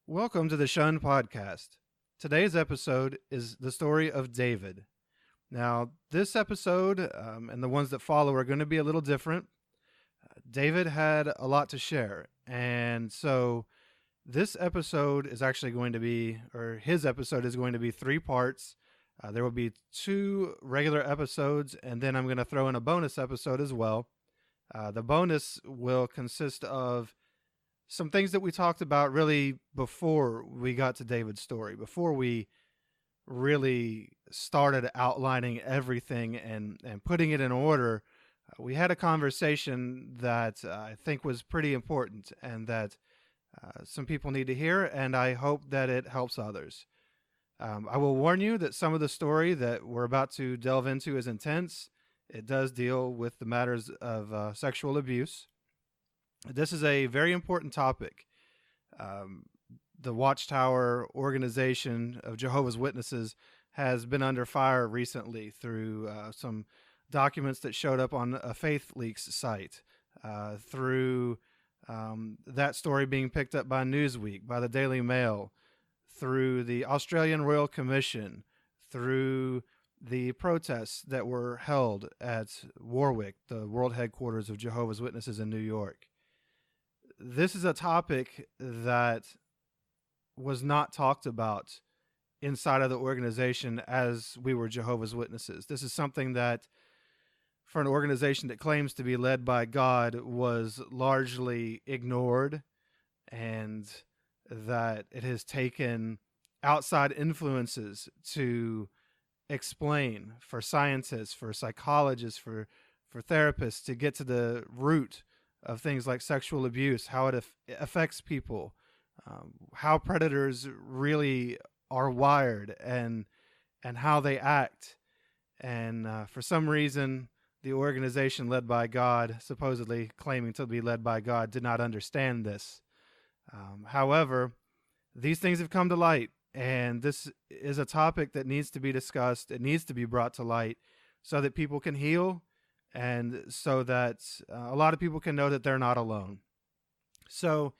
Welcome to the Shunned podcast. Today's episode is the story of David. Now, this episode and the ones that follow are going to be a little different. David had a lot to share, and so this episode is actually going to be, or his episode is going to be three parts. There will be two regular episodes, and then I'm going to throw in a bonus episode as well. The bonus will consist of some things that we talked about really before we got to David's story, before we really started outlining everything and putting it in order. We had a conversation that I think was pretty important and that some people need to hear, and I hope that it helps others. I will warn you that some of the story that we're about to delve into is intense. It does deal with the matters of sexual abuse. This is a very important topic. Um, the Watchtower organization of Jehovah's Witnesses has been under fire recently through some documents that showed up on a Faith Leaks site, through that story being picked up by Newsweek, by the Daily Mail, through the Australian Royal Commission, through the protests that were held at Warwick, the world headquarters of Jehovah's Witnesses in New York. This is a topic that was not talked about inside of the organization as we were Jehovah's Witnesses. This is something that, for an organization that claims to be led by God, was largely ignored, and that it has taken outside influences to explain, for scientists, for psychologists, for therapists, to get to the root of things like sexual abuse, how it affects people, how predators really are wired, and how they act. And for some reason, the organization led by God, supposedly claiming to be led by God, did not understand this. However, these things have come to light, and this is a topic that needs to be discussed. It needs to be brought to light so that people can heal, and so that a lot of people can know that they're not alone. So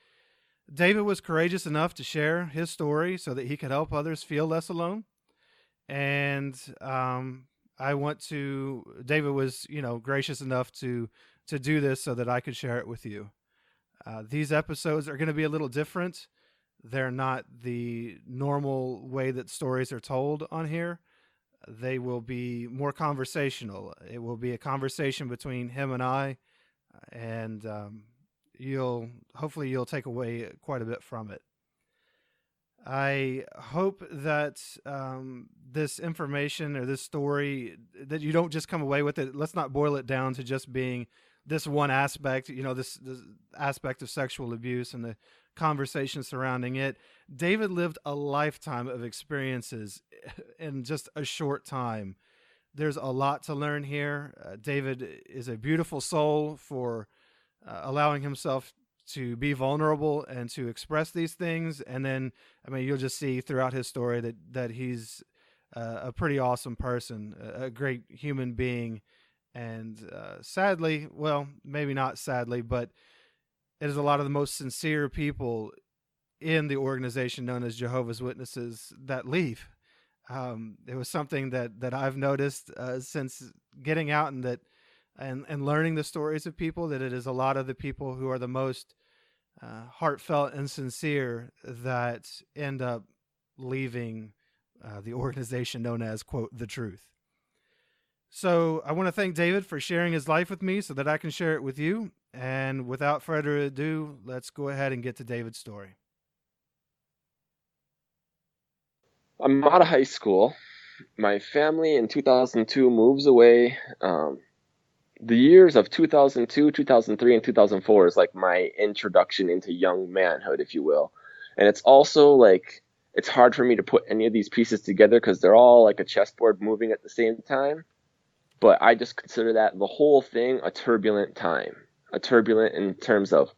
David was courageous enough to share his story so that he could help others feel less alone. And David was, gracious enough to do this so that I could share it with you. These episodes are going to be a little different. They're not the normal way that stories are told on here. They will be more conversational. It will be a conversation between him and I, and hopefully you'll take away quite a bit from it. I hope that this information or this story, that you don't just come away with it. Let's not boil it down to just being this one aspect, this aspect of sexual abuse and the conversation surrounding it. David lived a lifetime of experiences in just a short time. There's a lot to learn here. David is a beautiful soul for allowing himself to be vulnerable and to express these things. And then, you'll just see throughout his story that he's a pretty awesome person, a great human being. And sadly, well, maybe not sadly, but it is a lot of the most sincere people in the organization known as Jehovah's Witnesses that leave. It was something that I've noticed since getting out and learning the stories of people, that it is a lot of the people who are the most heartfelt and sincere that end up leaving the organization known as, quote, the truth. So I want to thank David for sharing his life with me so that I can share it with you. And without further ado, let's go ahead and get to David's story. I'm out of high school. My family in 2002 moves away. The years of 2002, 2003, and 2004 is like my introduction into young manhood, if you will. And it's also like, it's hard for me to put any of these pieces together because they're all like a chessboard moving at the same time. But I just consider that the whole thing a turbulent time. A turbulent in terms of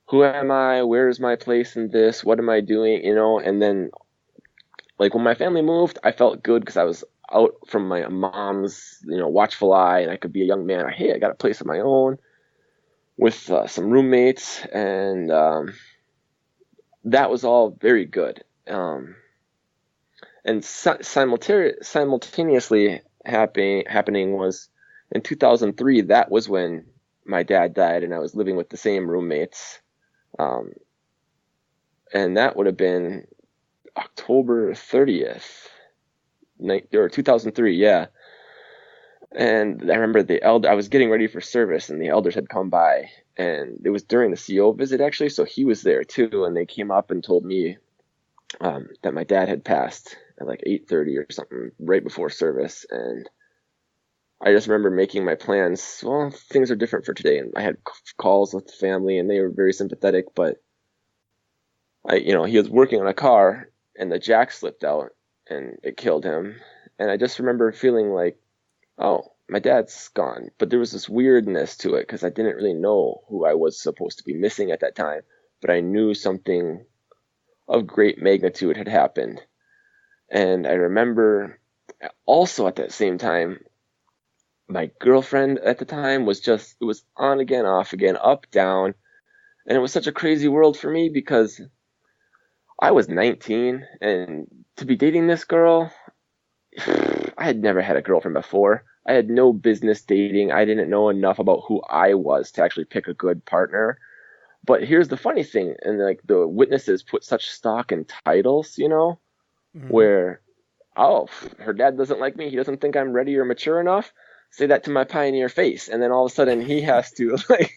who am I? Where is my place in this? What am I doing? And then like when my family moved, I felt good because I was out from my mom's, watchful eye, and I could be a young man. Hey, I got a place of my own with some roommates, and that was all very good. And simultaneously happening was in 2003. That was when my dad died, and I was living with the same roommates. And that would have been October 30th, or 2003, yeah. And I remember I was getting ready for service, and the elders had come by, and it was during the CO visit, actually, so he was there too, and they came up and told me that my dad had passed at like 8:30 or something right before service. And I just remember making my plans. Well, things are different for today, and I had calls with the family, and they were very sympathetic, but he was working on a car, and the jack slipped out, and it killed him. And I just remember feeling like, oh, my dad's gone. But there was this weirdness to it because I didn't really know who I was supposed to be missing at that time. But I knew something of great magnitude had happened. And I remember also at that same time, my girlfriend at the time it was on again, off again, up, down. And it was such a crazy world for me because I was 19, and to be dating this girl, I had never had a girlfriend before. I had no business dating. I didn't know enough about who I was to actually pick a good partner. But here's the funny thing, and like the witnesses put such stock in titles, where, oh, her dad doesn't like me. He doesn't think I'm ready or mature enough. Say that to my pioneer face. And then all of a sudden he has to, like,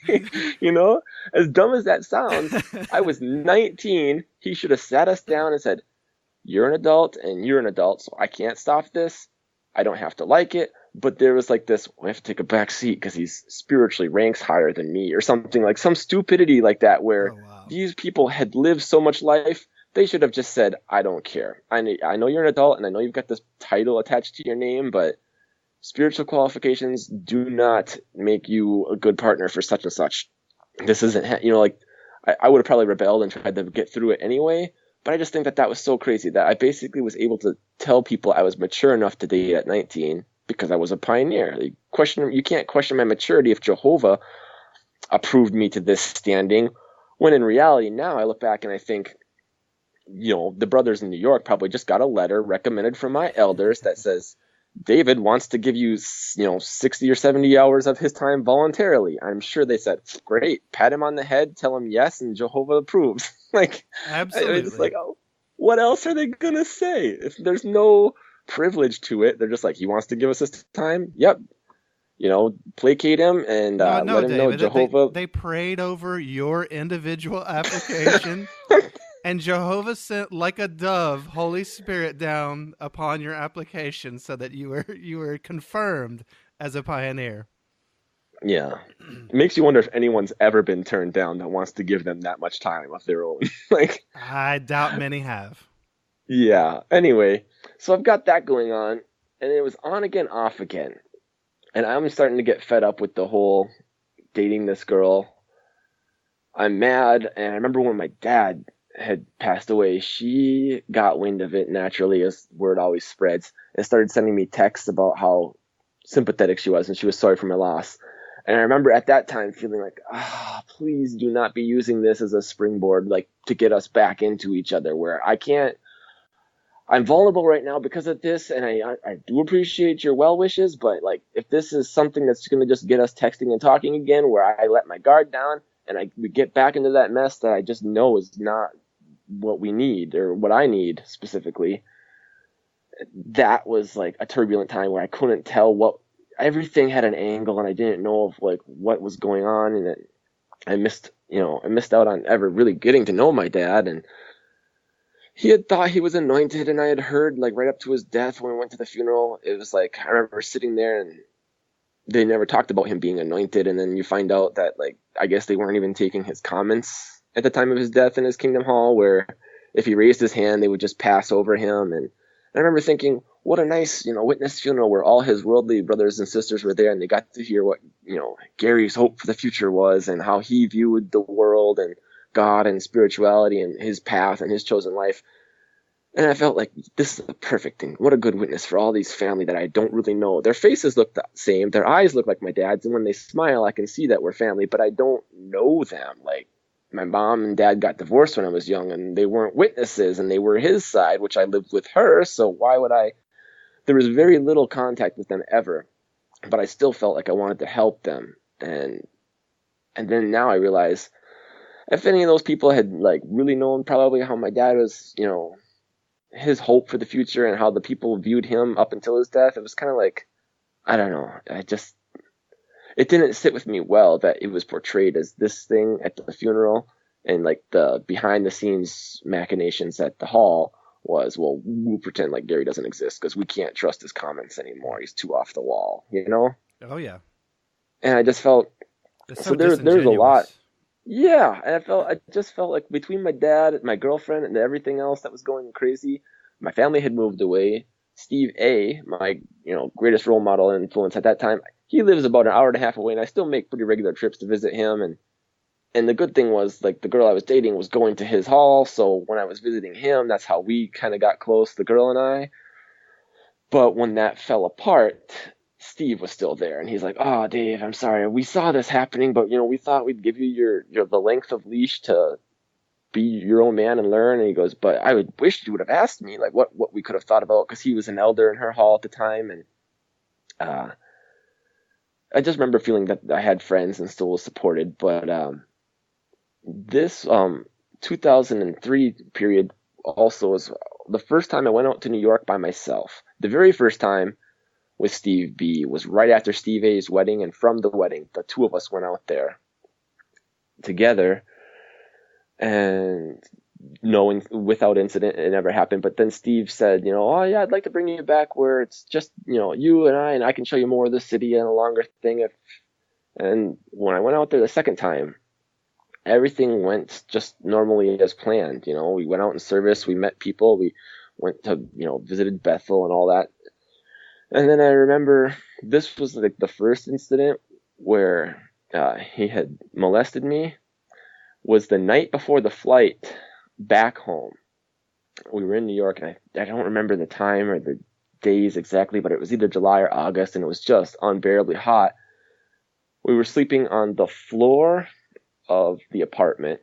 as dumb as that sounds, I was 19. He should have sat us down and said, you're an adult and you're an adult, so I can't stop this. I don't have to like it. But there was like this, we have to take a back seat because he's spiritually ranks higher than me, or something, like some stupidity like that, where these people had lived so much life. They should have just said, I don't care. I know you're an adult, and I know you've got this title attached to your name, but spiritual qualifications do not make you a good partner for such and such. This isn't, I would have probably rebelled and tried to get through it anyway. But I just think that was so crazy that I basically was able to tell people I was mature enough to date at 19 because I was a pioneer. You can't question my maturity if Jehovah approved me to this standing, when in reality now I look back and I think, the brothers in New York probably just got a letter recommended from my elders that says, David wants to give you, 60 or 70 hours of his time voluntarily. I'm sure they said, great, pat him on the head, tell him yes, and Jehovah approves. Absolutely. It's like, oh, what else are they going to say? If there's no privilege to it, they're just like, he wants to give us his time? Yep. Placate him and let him David, know Jehovah. They prayed over your individual application. And Jehovah sent like a dove Holy Spirit down upon your application so that you were confirmed as a pioneer. Yeah. It makes you wonder if anyone's ever been turned down that wants to give them that much time of their own. I doubt many have. Yeah. Anyway, so I've got that going on, and it was on again, off again. And I'm starting to get fed up with the whole dating this girl. I'm mad, and I remember when my dad had passed away, she got wind of it naturally, as word always spreads, and started sending me texts about how sympathetic she was and she was sorry for my loss. And I remember at that time feeling like, please do not be using this as a springboard, like to get us back into each other, where I'm vulnerable right now because of this, and I do appreciate your well wishes, but like if this is something that's going to just get us texting and talking again, where I let my guard down and we get back into that mess that I just know is not what we need, or what I need specifically, that was like a turbulent time where I couldn't tell everything had an angle, and I didn't know of like what was going on, and I missed out on ever really getting to know my dad. And he had thought he was anointed, and I had heard like right up to his death when we went to the funeral, it was like, I remember sitting there and they never talked about him being anointed. And then you find out that like, I guess they weren't even taking his comments at the time of his death in his kingdom hall, where if he raised his hand, they would just pass over him. And I remember thinking, what a nice, witness funeral where all his worldly brothers and sisters were there, and they got to hear what, Gary's hope for the future was, and how he viewed the world and God and spirituality and his path and his chosen life. And I felt like this is the perfect thing. What a good witness for all these family that I don't really know. Their faces look the same. Their eyes look like my dad's. And when they smile, I can see that we're family, but I don't know them. Like, my mom and dad got divorced when I was young, and they weren't witnesses, and they were his side, which I lived with her. So why would I? There was very little contact with them ever, but I still felt like I wanted to help them. And then now I realize, if any of those people had like really known probably how my dad was, his hope for the future and how the people viewed him up until his death, it was kind of like, I don't know. It didn't sit with me well that it was portrayed as this thing at the funeral, and like the behind the scenes machinations at the hall was, well, we'll pretend like Gary doesn't exist because we can't trust his comments anymore. He's too off the wall, Oh yeah. And I just felt, It's so there's a lot. disingenuous. Yeah, and I just felt like between my dad, my girlfriend, and everything else that was going crazy, my family had moved away. Steve A, my greatest role model and influence at that time, he lives about an hour and a half away, and I still make pretty regular trips to visit him. And the good thing was, like, the girl I was dating was going to his hall, so when I was visiting him, that's how we kind of got close, the girl and I. But when that fell apart, Steve was still there, and he's like, "Oh, Dave, I'm sorry. We saw this happening, but we thought we'd give you your the length of leash to be your own man and learn." And he goes, "But I would wish you would have asked me like what we could have thought about," because he was an elder in her hall at the time. And I just remember feeling that I had friends and still was supported. But this 2003 period also was the first time I went out to New York by myself. The very first time with Steve B was right after Steve A's wedding, and from the wedding, the two of us went out there together, and knowing without incident it never happened. But then Steve said, "Oh yeah, I'd like to bring you back where it's just you and I can show you more of the city and a longer thing." And when I went out there the second time, everything went just normally as planned. We went out in service, we met people, we went to visited Bethel and all that. And then I remember this was like the first incident where he had molested me. Was the night before the flight back home. We were in New York, and I don't remember the time or the days exactly, but it was either July or August, and it was just unbearably hot. We were sleeping on the floor of the apartment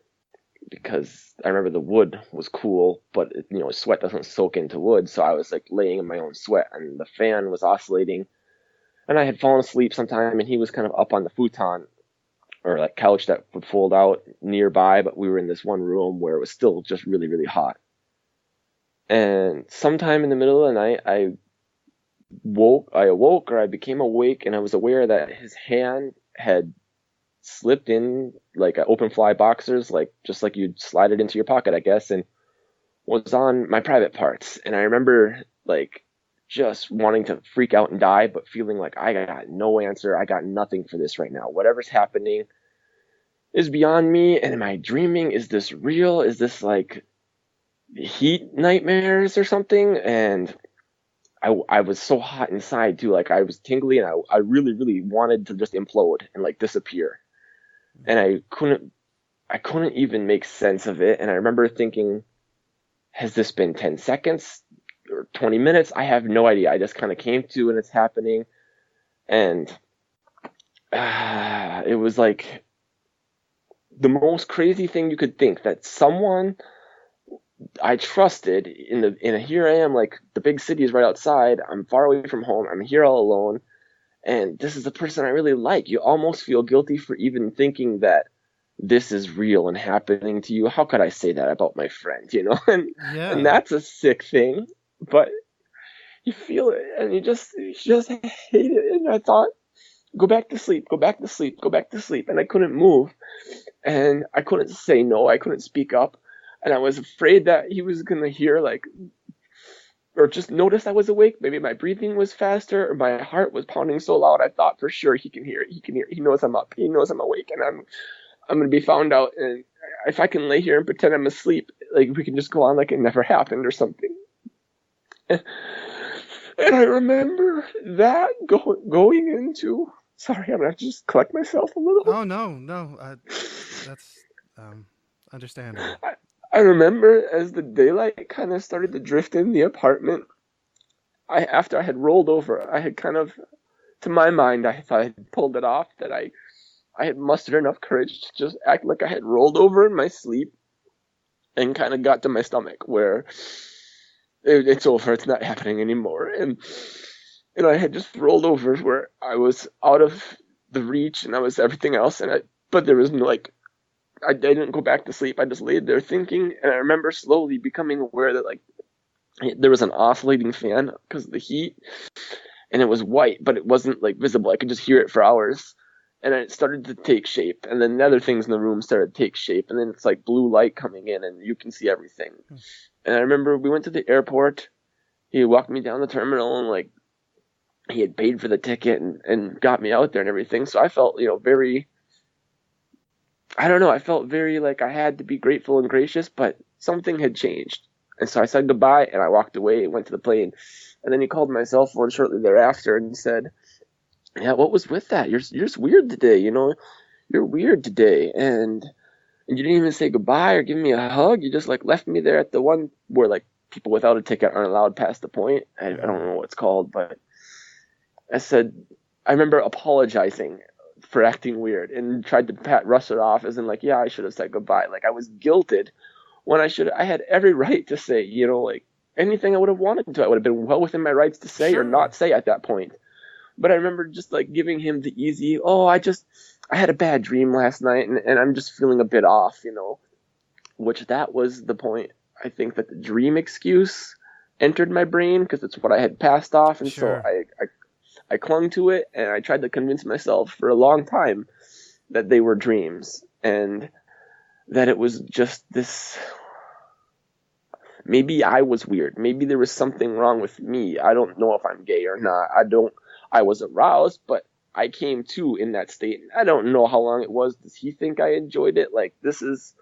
because I remember the wood was cool, but sweat doesn't soak into wood, so I was like laying in my own sweat, and the fan was oscillating, and I had fallen asleep sometime, and he was kind of up on the futon or like couch that would fold out nearby, but we were in this one room where it was still just really, really hot. And sometime in the middle of the night, I awoke, or I became awake, and I was aware that his hand had slipped in like an open fly boxers, like just like you'd slide it into your pocket, I guess, and was on my private parts. And I remember like just wanting to freak out and die, but feeling like I got no answer. I got nothing for this right now. Whatever's happening is beyond me. And am I dreaming? Is this real? Is this like heat nightmares or something? And I was so hot inside too. Like I was tingly, and I really, really wanted to just implode and like disappear. And I couldn't even make sense of it. And I remember thinking, has this been 10 seconds or 20 minutes? I have no idea. I just kind of came to, and it's happening. And it was like the most crazy thing you could think, that someone I trusted here I am, like the big city is right outside. I'm far away from home. I'm here all alone. And this is the person I really like. You almost feel guilty for even thinking that this is real and happening to you. How could I say that about my friend, And Yeah. and that's a sick thing, but you feel it, and you just hate it. And I thought, go back to sleep, go back to sleep, go back to sleep. And I couldn't move, and I couldn't say no. I couldn't speak up, and I was afraid that he was gonna hear or just notice I was awake. Maybe my breathing was faster, or my heart was pounding so loud. I thought for sure he can hear it. He can hear it. He knows I'm up. He knows I'm awake, and I'm gonna be found out. And if I can lay here and pretend I'm asleep, like we can just go on like it never happened or something. And I remember that going into. Sorry, I'm gonna have to just collect myself a little. Oh no, that's understandable. I remember as the daylight kind of started to drift in the apartment, after I had rolled over, I had kind of, to my mind, I thought I had pulled it off, that I I had mustered enough courage to just act like I had rolled over in my sleep and kind of got to my stomach where it's over, it's not happening anymore. And I had just rolled over where I was out of the reach and I was everything else. But there was no, like, I didn't go back to sleep. I just laid there thinking, and I remember slowly becoming aware that, like, there was an oscillating fan because of the heat, and it was white, but it wasn't, like, visible. I could just hear it for hours. And it started to take shape, and then the other things in the room started to take shape, and then it's like blue light coming in, and you can see everything. And I remember we went to the airport. He walked me down the terminal, and, like, he had paid for the ticket and got me out there and everything. So I felt, very, I don't know, I felt very like I had to be grateful and gracious, but something had changed. And so I said goodbye, and I walked away and went to the plane. And then he called my cell phone shortly thereafter and said, yeah, what was with that? You're just weird today, You're weird today. And you didn't even say goodbye or give me a hug. You just, like, left me there at the one where, like, people without a ticket aren't allowed past the point. I don't know what it's called, but I said, I remember apologizing for acting weird and tried to rush it off as in, like, yeah, I should have said goodbye. Like, I was guilted when I had every right to say, like, anything I would have wanted to. I would have been well within my rights to say or not say at that point. But I remember just, like, giving him the easy, I had a bad dream last night and I'm just feeling a bit off, which that was the point. I think that the dream excuse entered my brain because it's what I had passed off. And so I clung to it, and I tried to convince myself for a long time that they were dreams and that it was just this. Maybe I was weird. Maybe there was something wrong with me. I don't know if I'm gay or not. I was aroused, but I came to in that state. I don't know how long it was. Does he think I enjoyed it? Like, this is,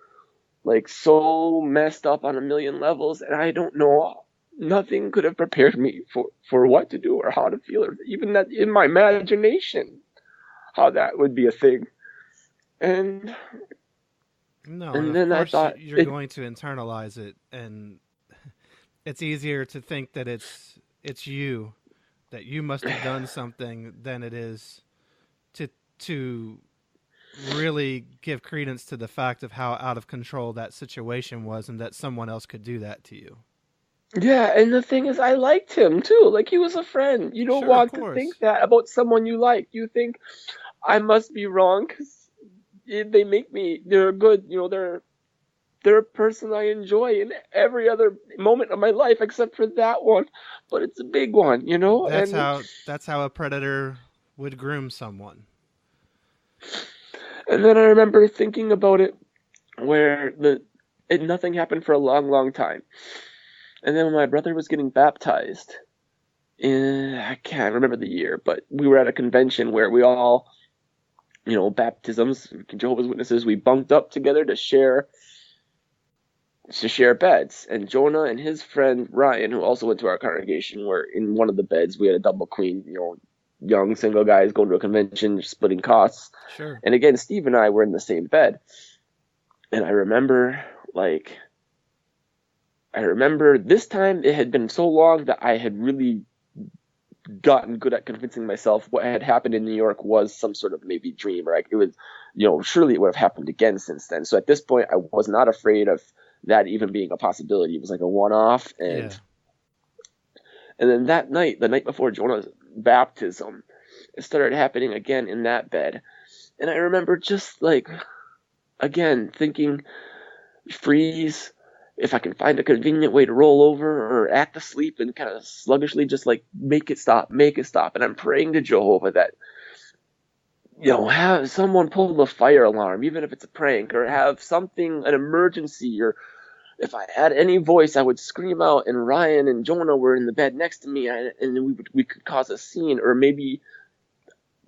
like, so messed up on a million levels, and I don't know. Nothing could have prepared me for what to do or how to feel, or even that in my imagination, how that would be a thing. And then I thought you're going to internalize it, and it's easier to think that it's you, that you must have done something than it is to really give credence to the fact of how out of control that situation was and that someone else could do that to you. Yeah, and the thing is, I liked him too. Like, he was a friend. You don't want to think that about someone you like. You think, I must be wrong because they make me, they're good, they're a person I enjoy in every other moment of my life except for that one. But it's a big one, That's how a predator would groom someone. And then I remember thinking about it where nothing happened for a long, long time. And then when my brother was getting baptized, I can't remember the year, but we were at a convention where we all, baptisms, Jehovah's Witnesses, we bunked up together to share beds. And Jonah and his friend Ryan, who also went to our congregation, were in one of the beds. We had a double queen, young single guys going to a convention, splitting costs. Sure. And again, Steve and I were in the same bed. And I remember, this time it had been so long that I had really gotten good at convincing myself what had happened in New York was some sort of maybe dream, or like it was, surely it would have happened again since then. So at this point, I was not afraid of that even being a possibility. It was like a one-off. And then that night, the night before Jonah's baptism, it started happening again in that bed. And I remember just, like, again, thinking, freeze, if I can find a convenient way to roll over or act asleep and kind of sluggishly just, like, make it stop. And I'm praying to Jehovah that, have someone pull the fire alarm, even if it's a prank, or have something, an emergency, or if I had any voice, I would scream out, and Ryan and Jonah were in the bed next to me, and we could cause a scene, or maybe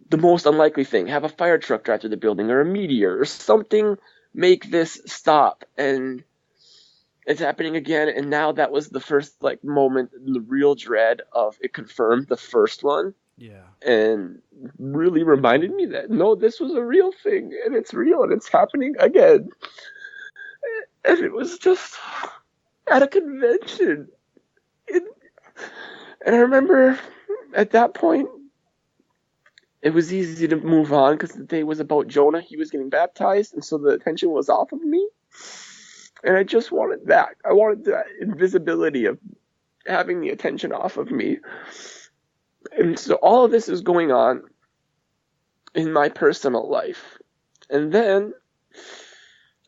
the most unlikely thing, have a fire truck drive through the building, or a meteor, or something, make this stop. And it's happening again, and now that was the first, like, moment, the real dread of it confirmed the first one. Yeah. And really reminded me that, no, this was a real thing, and it's real, and it's happening again. And it was just at a convention. And I remember at that point, it was easy to move on because the day was about Jonah. He was getting baptized, and so the attention was off of me. And I just wanted that. I wanted that invisibility of having the attention off of me. And so all of this is going on in my personal life. And then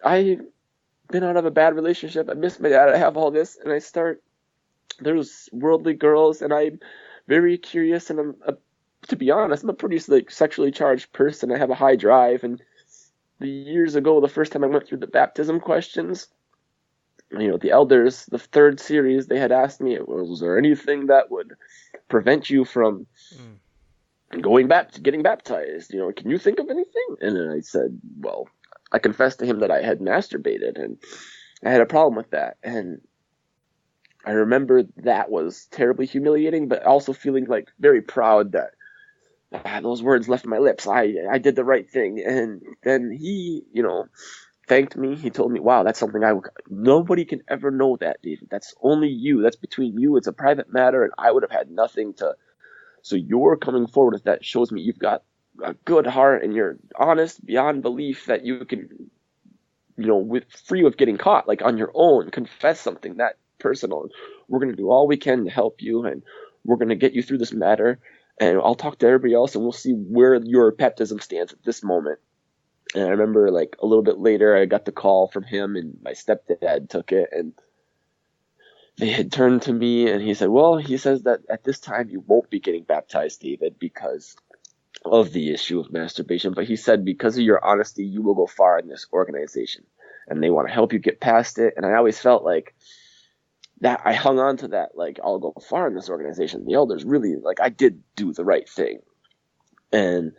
I've been out of a bad relationship. I miss my dad. I have all this, and there's worldly girls, and I'm very curious, and to be honest, I'm a pretty sexually charged person. I have a high drive, and years ago, the first time I went through the baptism questions, the elders, the third series, they had asked me, was there anything that would prevent you from going back to getting baptized? Can you think of anything? And then I said, well, I confessed to him that I had masturbated, and I had a problem with that. And I remember that was terribly humiliating, but also feeling very proud that those words left my lips. I did the right thing. And then he, thanked me. He told me, wow, that's something nobody can ever know that, David. That's only you. That's between you. It's a private matter, and I would have had nothing to. So you're coming forward with that shows me you've got a good heart, and you're honest beyond belief that you can, free of getting caught, on your own, confess something that personal. We're going to do all we can to help you, and we're going to get you through this matter. And I'll talk to everybody else, and we'll see where your baptism stands at this moment. And I remember, a little bit later, I got the call from him, and my stepdad took it, and they had turned to me, and he said, well, he says that at this time you won't be getting baptized, David, because of the issue of masturbation. But he said, because of your honesty, you will go far in this organization, and they want to help you get past it. And I always felt like that I hung on to that, I'll go far in this organization. The elders really, I did do the right thing. And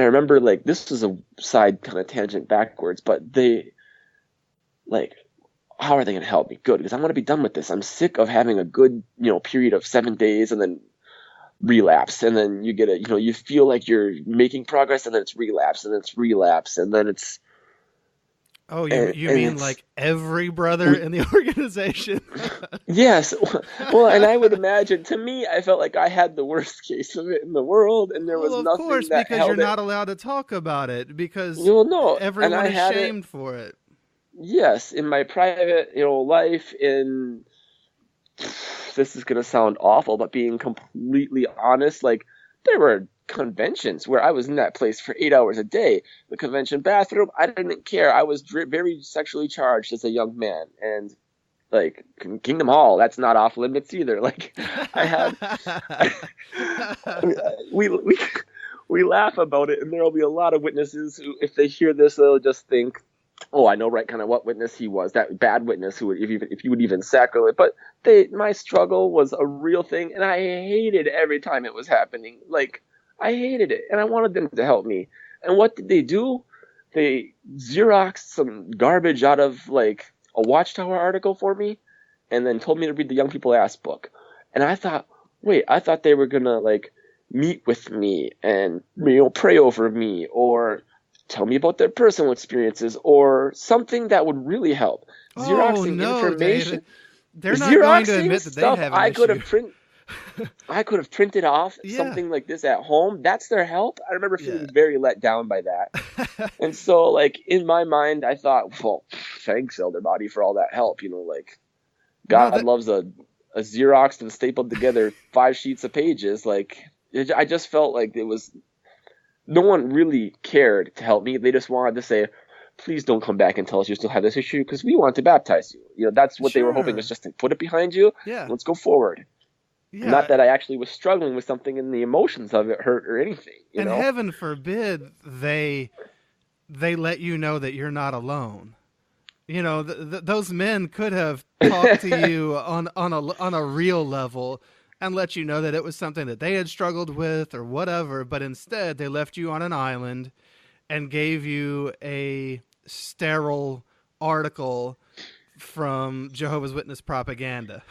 I remember, this was a side kind of tangent backwards, but they, how are they going to help me? Good, because I want to be done with this. I'm sick of having a good, period of 7 days and then relapse. And then you get you feel like you're making progress, and then it's relapse, and then it's relapse, and then it's. Oh, you mean every brother in the organization? Yes. Well, and I would imagine, to me, I felt like I had the worst case of it in the world, and there was nothing that of course, because you're not allowed to talk about it, because everyone is shamed for it. Yes, in my private, life, this is going to sound awful, but being completely honest, there were conventions where I was in that place for 8 hours a day. The convention bathroom, I didn't care. I was very sexually charged as a young man, and Kingdom Hall, that's not off limits either. I had we laugh about it, and there'll be a lot of witnesses who, if they hear this, they'll just think, oh, I know right kind of what witness he was, that bad witness who would, if you would even sacrilege. But my struggle was a real thing, and I hated every time it was happening. I hated it, and I wanted them to help me. And what did they do? They Xeroxed some garbage out of a Watchtower article for me, and then told me to read the Young People Ask book. And I thought, wait, I thought they were gonna meet with me and pray over me, or tell me about their personal experiences, or something that would really help. Xeroxing information. David. They're not going to admit that they have an issue. I could have printed off something like this at home. That's their help. I remember feeling very let down by that. And so, in my mind, I thought, well, thanks, Elder Body, for all that help. God loves a Xeroxed and stapled together 5 sheets of pages. I just felt like it was. No one really cared to help me. They just wanted to say, please don't come back and tell us you still have this issue, because we want to baptize you. That's what they were hoping, was just to put it behind you. Yeah. Let's go forward. Yeah. Not that I actually was struggling with something and the emotions of it hurt or anything. And heaven forbid they let you know that you're not alone. Those men could have talked to you on a real level and let you know that it was something that they had struggled with or whatever, but instead they left you on an island and gave you a sterile article from Jehovah's Witness propaganda.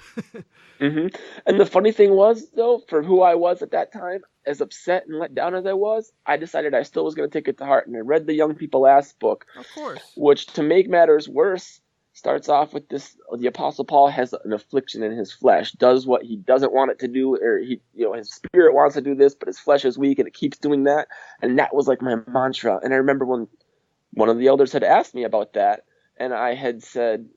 Mm-hmm. And the funny thing was, though, for who I was at that time, as upset and let down as I was, I decided I still was going to take it to heart, and I read the Young People Ask book. Of course. Which, to make matters worse, starts off with this: the Apostle Paul has an affliction in his flesh, does what he doesn't want it to do, or his spirit wants to do this, but his flesh is weak, and it keeps doing that. And that was like my mantra. And I remember when one of the elders had asked me about that, and I had said,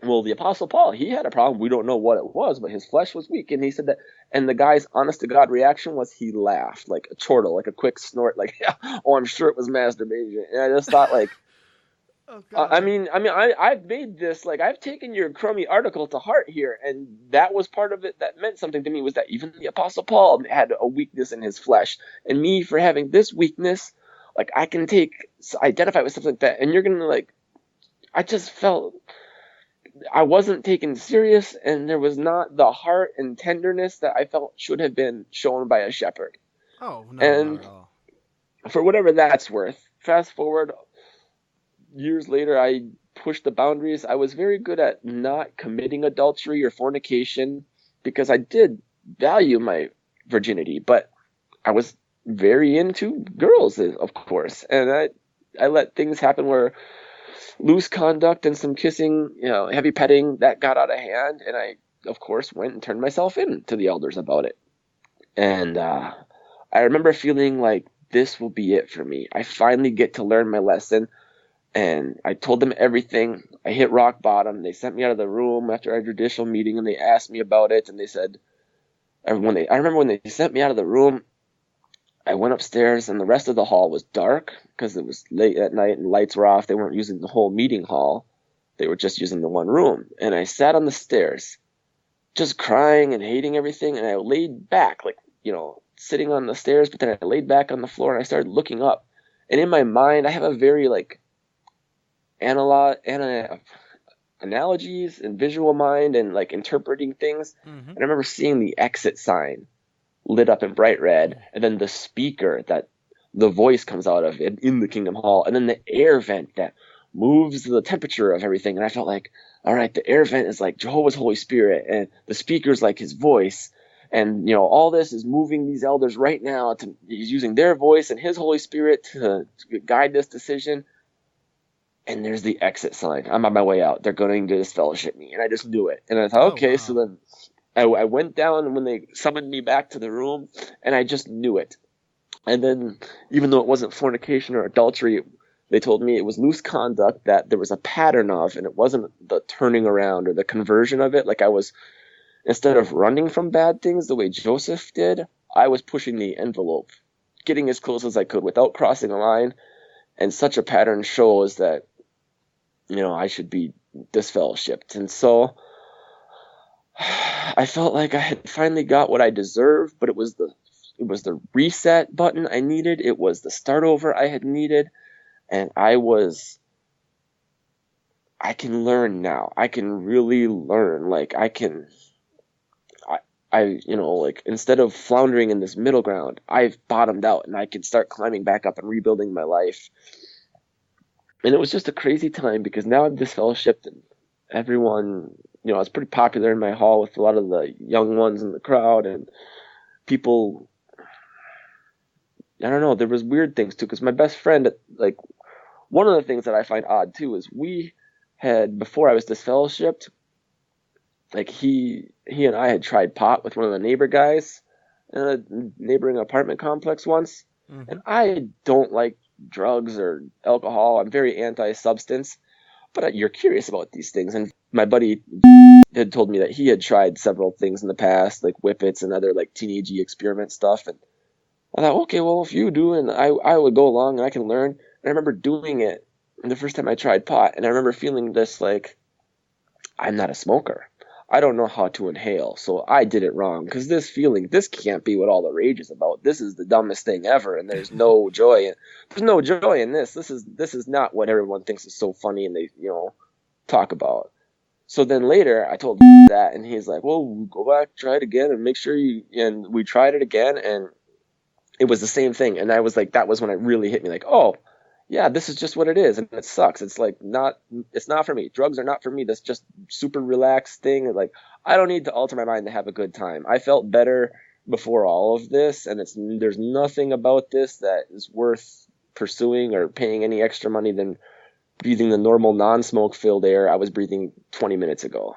well, the Apostle Paul, he had a problem. We don't know what it was, but his flesh was weak. And he said that, and the guy's honest to God reaction was he laughed, like a chortle, like a quick snort, like, oh, I'm sure it was masturbation. And I just thought, like, Oh, God. I've made this, like, I've taken your crummy article to heart here, and that was part of it that meant something to me, was that even the Apostle Paul had a weakness in his flesh, and me, for having this weakness, like, I can identify with something like that, and you're gonna, like, I just felt I wasn't taken serious, and there was not the heart and tenderness that I felt should have been shown by a shepherd. Oh, no, And not at all. for whatever that's worth, fast forward years later, I pushed the boundaries. I was very good at not committing adultery or fornication because I did value my virginity, but I was very into girls, of course, and I let things happen where loose conduct and some kissing, heavy petting, that got out of hand, and I, of course, went and turned myself in to the elders about it. And I remember feeling like this will be it for me. I finally get to learn my lesson, and I told them everything. I hit rock bottom. They sent me out of the room after our judicial meeting, and they asked me about it, and they said, I remember when they sent me out of the room, I went upstairs, and the rest of the hall was dark because it was late at night and lights were off. They weren't using the whole meeting hall. They were just using the one room. And I sat on the stairs just crying and hating everything. And I laid back, like, sitting on the stairs, but then I laid back on the floor and I started looking up. And in my mind, I have a very, like, analogies and visual mind and, like, interpreting things. Mm-hmm. And I remember seeing the exit sign lit up in bright red, and then the speaker that the voice comes out of in the Kingdom Hall, and then the air vent that moves the temperature of everything. And I felt like, all right, the air vent is like Jehovah's Holy Spirit, and the speaker's like his voice, and all this is moving these elders right now he's using their voice and his Holy Spirit to guide this decision. And there's the exit sign. I'm on my way out. They're going to disfellowship me, and I just knew it. And I thought, okay, wow. So then I went down when they summoned me back to the room, and I just knew it. And then, even though it wasn't fornication or adultery, they told me it was loose conduct that there was a pattern of, and it wasn't the turning around or the conversion of it. Like, I was, instead of running from bad things the way Joseph did, I was pushing the envelope, getting as close as I could without crossing a line. And such a pattern shows that, I should be disfellowshipped. And so I felt like I had finally got what I deserved, but it was the reset button I needed. It was the start over I had needed. And I can learn now. I can really learn. Like, like, instead of floundering in this middle ground, I've bottomed out and I can start climbing back up and rebuilding my life. And it was just a crazy time because now I'm disfellowshipped and everyone, I was pretty popular in my hall with a lot of the young ones in the crowd, and people, I don't know, there was weird things too, because my best friend, like, one of the things that I find odd too is we had, before I was disfellowshipped, like, he and I had tried pot with one of the neighbor guys in a neighboring apartment complex once. Mm-hmm. And I don't like drugs or alcohol. I'm very anti-substance, but you're curious about these things. And my buddy had told me that he had tried several things in the past, like whippets and other, like, teenagey experiment stuff. And I thought, okay, well, if you do, and I would go along and I can learn. And I remember doing it the first time I tried pot, and I remember feeling this, like, I'm not a smoker. I don't know how to inhale, so I did it wrong. Because this can't be what all the rage is about. This is the dumbest thing ever, and there's no joy. There's no joy in this. This is not what everyone thinks is so funny and they, talk about. So then later, I told that, and he's like, well, go back, try it again, and make sure and we tried it again, and it was the same thing. And I was like, that was when it really hit me, like, oh, yeah, this is just what it is, and it sucks. It's like it's not for me. Drugs are not for me. That's just super relaxed thing. Like, I don't need to alter my mind to have a good time. I felt better before all of this, and there's nothing about this that is worth pursuing or paying any extra money than breathing the normal non-smoke filled air I was breathing 20 minutes ago.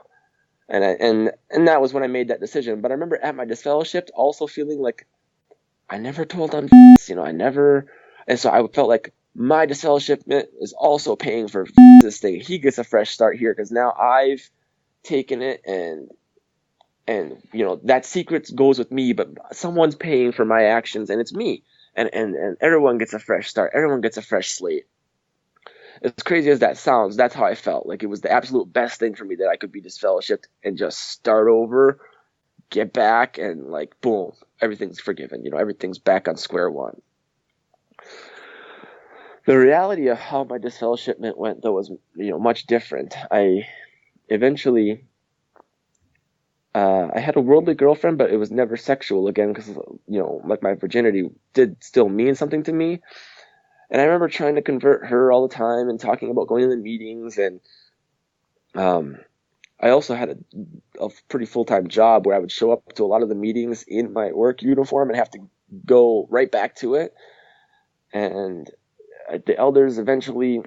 And that was when I made that decision. But I remember at my disfellowship also feeling like I never told them, and so I felt like my disfellowshipment is also paying for this thing. He gets a fresh start here because now I've taken it, and that secret goes with me, but someone's paying for my actions, and it's me. And everyone gets a fresh start. Everyone gets a fresh slate. As crazy as that sounds, that's how I felt. Like it was the absolute best thing for me that I could be disfellowshipped and just start over, get back, and like boom, everything's forgiven. Everything's back on square one. The reality of how my disfellowshipment went, though, was much different. I eventually I had a worldly girlfriend, but it was never sexual again because like my virginity did still mean something to me. And I remember trying to convert her all the time and talking about going to the meetings. And I also had a pretty full-time job where I would show up to a lot of the meetings in my work uniform and have to go right back to it. And the elders eventually,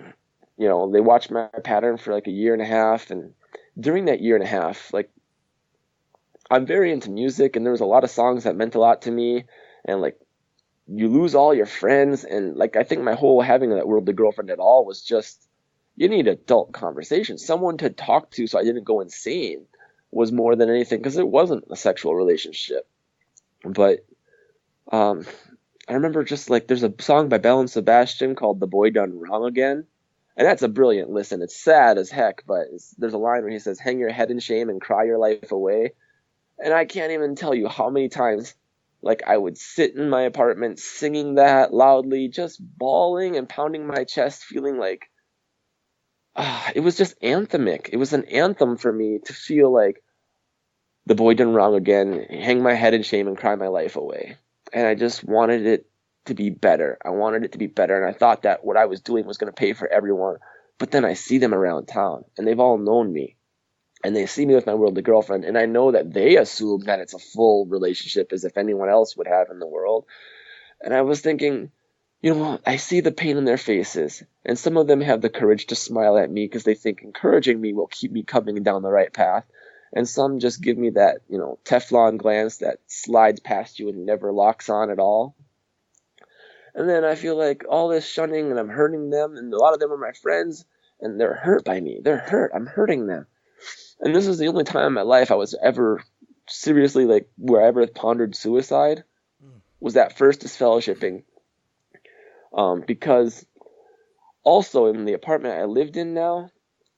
they watched my pattern for like a year and a half. And during that year and a half, like, I'm very into music, and there was a lot of songs that meant a lot to me. And like, you lose all your friends, and like I think my whole having that worldly girlfriend at all was just, you need adult conversation, someone to talk to, so I didn't go insane, was more than anything, because it wasn't a sexual relationship. But I remember just like there's a song by Bell and Sebastian called "The Boy Done Wrong Again," and that's a brilliant listen. It's sad as heck, but there's a line where he says, "Hang your head in shame and cry your life away." And I can't even tell you how many times like I would sit in my apartment singing that loudly, just bawling and pounding my chest, feeling like it was just anthemic. It was an anthem for me to feel like the boy done wrong again, hang my head in shame and cry my life away. And I just wanted it to be better. I wanted it to be better. And I thought that what I was doing was going to pay for everyone. But then I see them around town, and they've all known me. And they see me with my worldly girlfriend, and I know that they assume that it's a full relationship as if anyone else would have in the world. And I was thinking, I see the pain in their faces, and some of them have the courage to smile at me because they think encouraging me will keep me coming down the right path. And some just give me that, Teflon glance that slides past you and never locks on at all. And then I feel like all this shunning, and I'm hurting them, and a lot of them are my friends, and they're hurt by me. They're hurt. I'm hurting them. And this is the only time in my life I was ever seriously, like, where I ever pondered suicide, was that first disfellowshipping. Because also in the apartment I lived in now,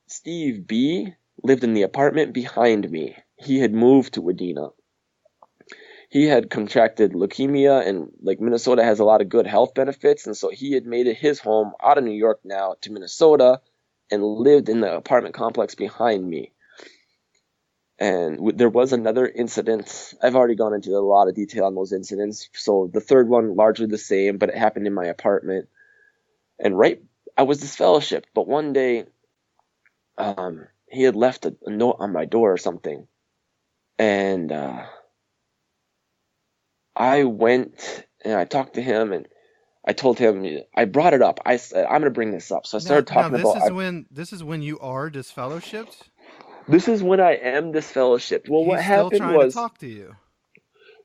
Steve B lived in the apartment behind me. He had moved to Wadena. He had contracted leukemia, and like Minnesota has a lot of good health benefits, and so he had made it his home out of New York now to Minnesota and lived in the apartment complex behind me. And there was another incident. I've already gone into a lot of detail on those incidents. So the third one, largely the same, but it happened in my apartment. And I was disfellowshipped, but one day he had left a note on my door or something. And I went and I talked to him, and I told him, I brought it up. I said, I'm going to bring this up. So I started talking this about... This is when you are disfellowshipped? This is when I am disfellowshipped. Well, what happened was... He's still trying to talk to you.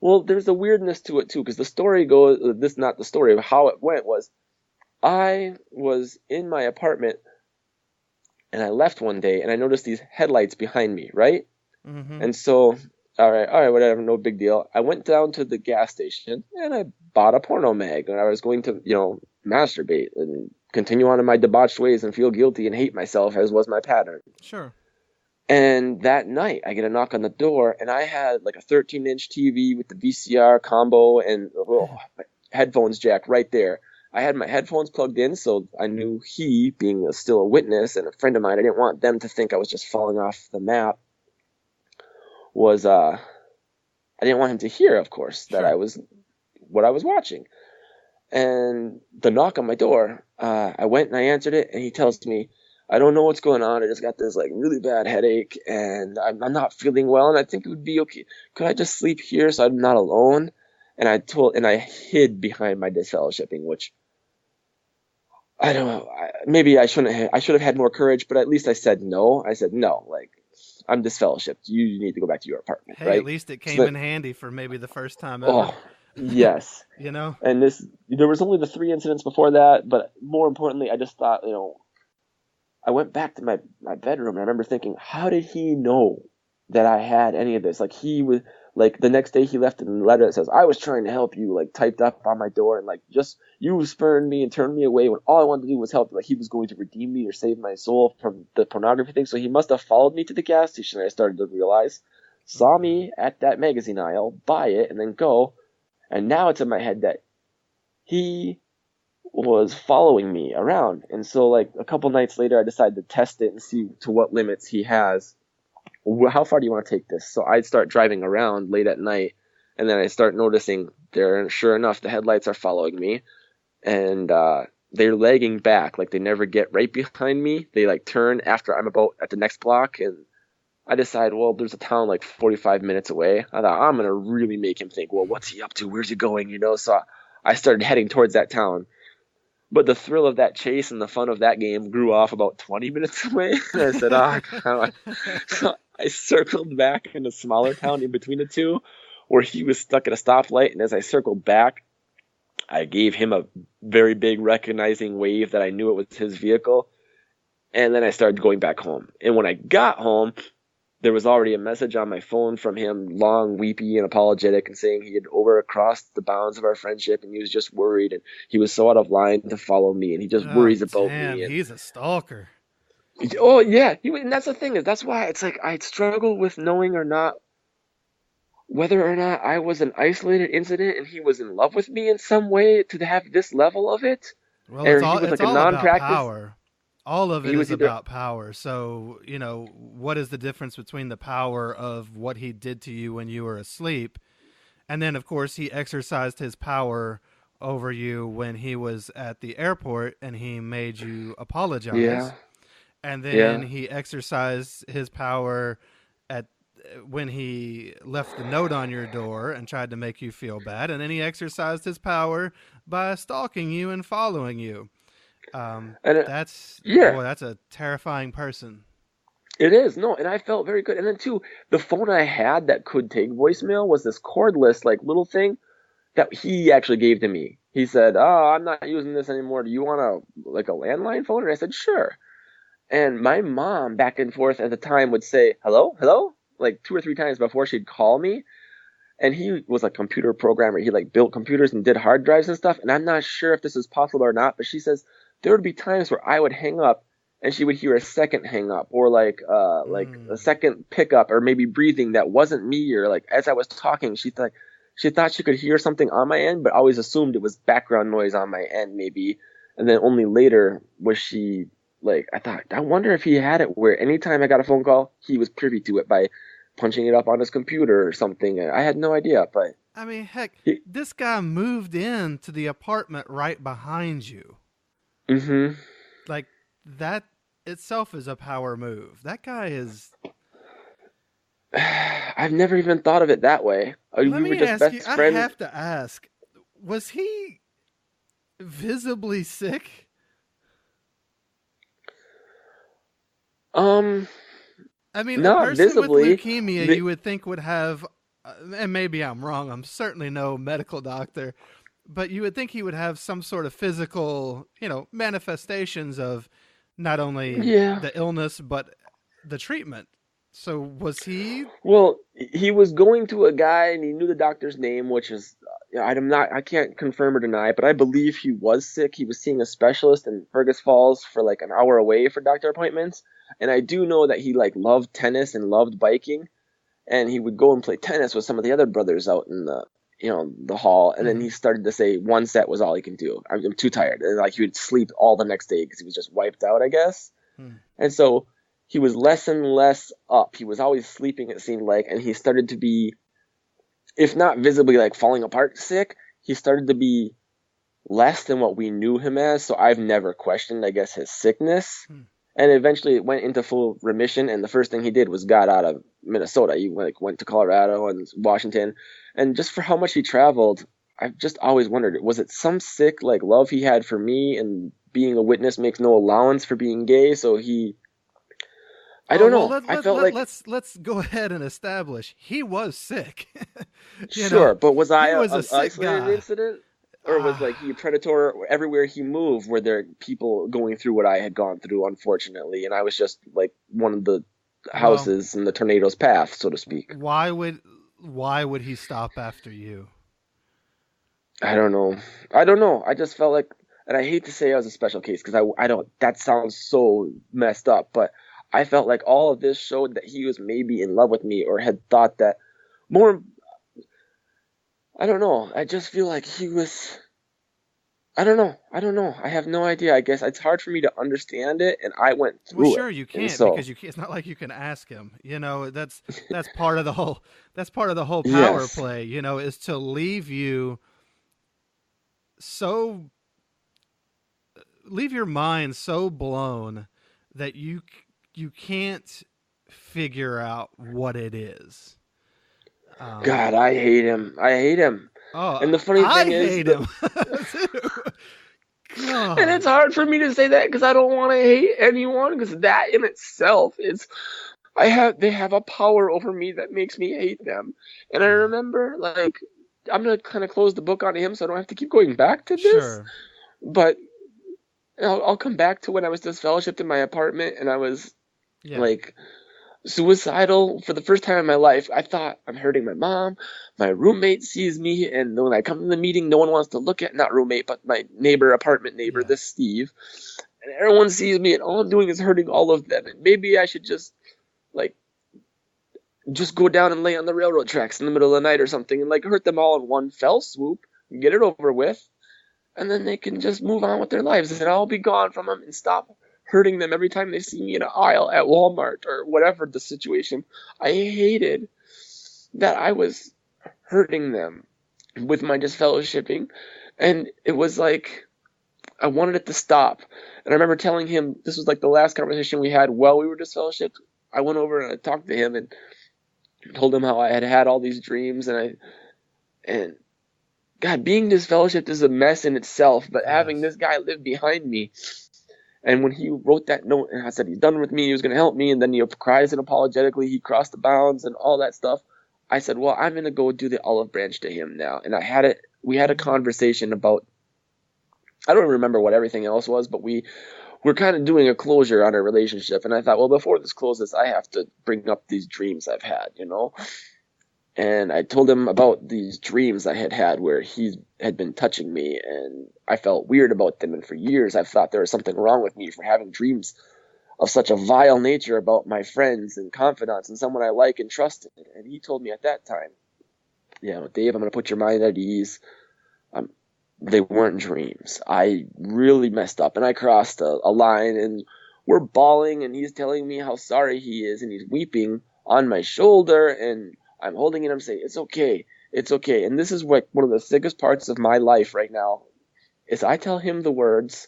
Well, there's a weirdness to it, too, because the story goes... not the story, of how it went was, I was in my apartment, and I left one day, and I noticed these headlights behind me, right? Mm-hmm. And so, all right, whatever, no big deal. I went down to the gas station, and I bought a porno mag, and I was going to, masturbate and continue on in my debauched ways and feel guilty and hate myself, as was my pattern. Sure. And that night, I get a knock on the door, and I had like a 13-inch TV with the VCR combo and a little headphones jack right there. I had my headphones plugged in, so I knew he, being still a witness and a friend of mine, I didn't want them to think I was just falling off the map. I didn't want him to hear, of course, that I was what I was watching. And the knock on my door, I went and I answered it, and he tells me, I don't know what's going on. I just got this like really bad headache, and I'm not feeling well, and I think it would be okay. Could I just sleep here so I'm not alone? And I hid behind my disfellowshipping, which I don't know. Maybe I should have had more courage, but at least I said no. I said no. Like, I'm disfellowshipped. You need to go back to your apartment, Hey, at right? least it So came that, in handy for maybe the first time ever. oh, yes. You know? And there was only the 3 incidents before that, but more importantly, I just thought, I went back to my bedroom and I remember thinking, how did he know that I had any of this? Like, he was, like, the next day he left a letter that says, I was trying to help you, like, typed up on my door, and like, just, you spurned me and turned me away when all I wanted to do was help. Like, he was going to redeem me or save my soul from the pornography thing. So he must have followed me to the gas station. I started to realize, Oh saw God. me at that magazine aisle, buy it, and then go. And now it's in my head that he was following me around. And so, like, a couple nights later, I decided to test it and see to what limits he has. How far do you want to take this? So I'd start driving around late at night, and then I start noticing there, sure enough, the headlights are following me, and they're lagging back. Like, they never get right behind me. They, like, turn after I'm about at the next block, and I decide, well, there's a town like 45 minutes away. I thought, I'm going to really make him think, well, what's he up to? Where's he going? So I started heading towards that town. But the thrill of that chase and the fun of that game grew off about 20 minutes away. And I said, I kind of. So I circled back in a smaller town in between the two where he was stuck at a stoplight. And as I circled back, I gave him a very big recognizing wave that I knew it was his vehicle. And then I started going back home. And when I got home, there was already a message on my phone from him, long, weepy, and apologetic, and saying he had overcrossed the bounds of our friendship, and he was just worried, and he was so out of line to follow me, and he just Oh worries about damn, me. And he's a stalker. oh yeah, and that's the thing, is that's why it's like I struggle with knowing or not whether or not I was an isolated incident and he was in love with me in some way to have this level of it, Well, or he was it's like a all about non-practice. power. All of it He is was either about power. So, what is the difference between the power of what he did to you when you were asleep, and then of course he exercised his power over you when he was at the airport and he made you yeah, apologize, and then yeah, he exercised his power at when he left the note on your door and tried to make you feel bad, and then he exercised his power by stalking you and following you. and That's yeah. boy, that's a terrifying person. It is. No, and I felt very good. And then too, the phone I had that could take voicemail was this cordless like little thing that he actually gave to me. He said, "Oh, I'm not using this anymore. Do you want a landline phone?" And I said, "Sure." And my mom back and forth at the time would say, "Hello, hello," like 2 or 3 times before she'd call me. And he was a computer programmer. He like built computers and did hard drives and stuff. And I'm not sure if this is possible or not, but she says there would be times where I would hang up and she would hear a second hang up or like a Mm. second pickup or maybe breathing that wasn't me, or like as I was talking, she thought she could hear something on my end, but always assumed it was background noise on my end maybe. And then only later was she like, I thought, I wonder if he had it where anytime I got a phone call, he was privy to it by punching it up on his computer or something. I had no idea, but I mean, heck, he, this guy moved into the apartment right behind you. hmm Like that itself is a power move. That guy is. I've never even thought of it that way. Let We were me just ask you. best I friends. have to ask. Was he visibly sick? Um, I mean, a Not person with visibly. leukemia The, you would think would have, and maybe I'm wrong, I'm certainly no medical doctor, but you would think he would have some sort of physical, manifestations of not only yeah. the illness, but the treatment. So was he? Well, he was going to a guy and he knew the doctor's name, which is, I can't confirm or deny, but I believe he was sick. He was seeing a specialist in Fergus Falls for like an hour away for doctor appointments. And I do know that he like loved tennis and loved biking, and he would go and play tennis with some of the other brothers out in the hall. And then Mhm. he started to say one set was all he can do. I'm too tired, and like he would sleep all the next day because he was just wiped out, I guess. Hmm. And so he was less and less up. He was always sleeping, it seemed like, and he started to be, if not visibly like falling apart sick, he started to be less than what we knew him as. So I've never questioned, I guess, his sickness. Hmm. And eventually it went into full remission. And the first thing he did was got out of Minnesota. He went to Colorado and Washington. And just for how much he traveled, I've just always wondered, was it some sick like love he had for me and being a witness makes no allowance for being gay. So I Oh don't well, know. I felt like, let's go ahead and establish he was sick. You know, sure, but was I he was a an sick isolated guy. incident? Or was like Ah, he predatory everywhere he moved? Were there people going through what I had gone through, unfortunately, and I was just like one of the well, houses in the tornado's path, so to speak. why would he stop after you? I don't know. I don't know. I just felt like, and I hate to say I was a special case because I don't. That sounds so messed up, but I felt like all of this showed that he was maybe in love with me or had thought that more. I don't know. I just feel like he was. I don't know. I don't know. I have no idea. I guess it's hard for me to understand it, and I went Well, through it, sure you and can't so because it's not like you can ask him. You know, that's part of the whole power yes. play. You know, is to leave you so leave your mind so blown that you can't figure out what it is. Um, God, I hate him. I hate him. oh, And the funny I thing is, hate him too. and God, it's hard for me to say that because I don't want to hate anyone because that in itself is they have a power over me that makes me hate them. And I yeah, remember like I'm gonna kind of close the book on him so I don't have to keep going back to this. sure, But I'll come back to when I was disfellowshipped in my apartment and I was yeah, like suicidal for the first time in my life. I thought I'm hurting my mom. My roommate sees me, and when I come to the meeting, no one wants to look at, not roommate, but my neighbor, apartment neighbor, yeah, this Steve. And everyone sees me, and all I'm doing is hurting all of them. And maybe I should like, just go down and lay on the railroad tracks in the middle of the night or something and like hurt them all in one fell swoop and get it over with. And then they can just move on with their lives, and I'll be gone from them and stop hurting them every time they see me in an aisle at Walmart or whatever the situation. I hated that I was hurting them with my disfellowshipping, and it was like I wanted it to stop. And I remember telling him this was like the last conversation we had while we were disfellowshipped. I went over and I talked to him and told him how I had had all these dreams, and God, being disfellowshipped is a mess in itself, but having yes, this guy live behind me, and when he wrote that note and I said he's done with me, he was going to help me, and then he cries and apologetically he crossed the bounds and all that stuff, I said, well, I'm going to go do the olive branch to him now. And we had a conversation about, I don't remember what everything else was, but we're kind of doing a closure on our relationship. And I thought, well, before this closes, I have to bring up these dreams I've had, you know? And I told him about these dreams I had had where he had been touching me, and I felt weird about them. And for years, I've thought there was something wrong with me for having dreams of such a vile nature about my friends and confidants and someone I like and trusted. And he told me at that time, Dave, I'm going to put your mind at ease. They weren't dreams. I really messed up, and I crossed a line, and we're bawling, and he's telling me how sorry he is, and he's weeping on my shoulder, and I'm holding it. I'm saying, it's okay. It's okay. And this is what one of the sickest parts of my life right now is I tell him the words,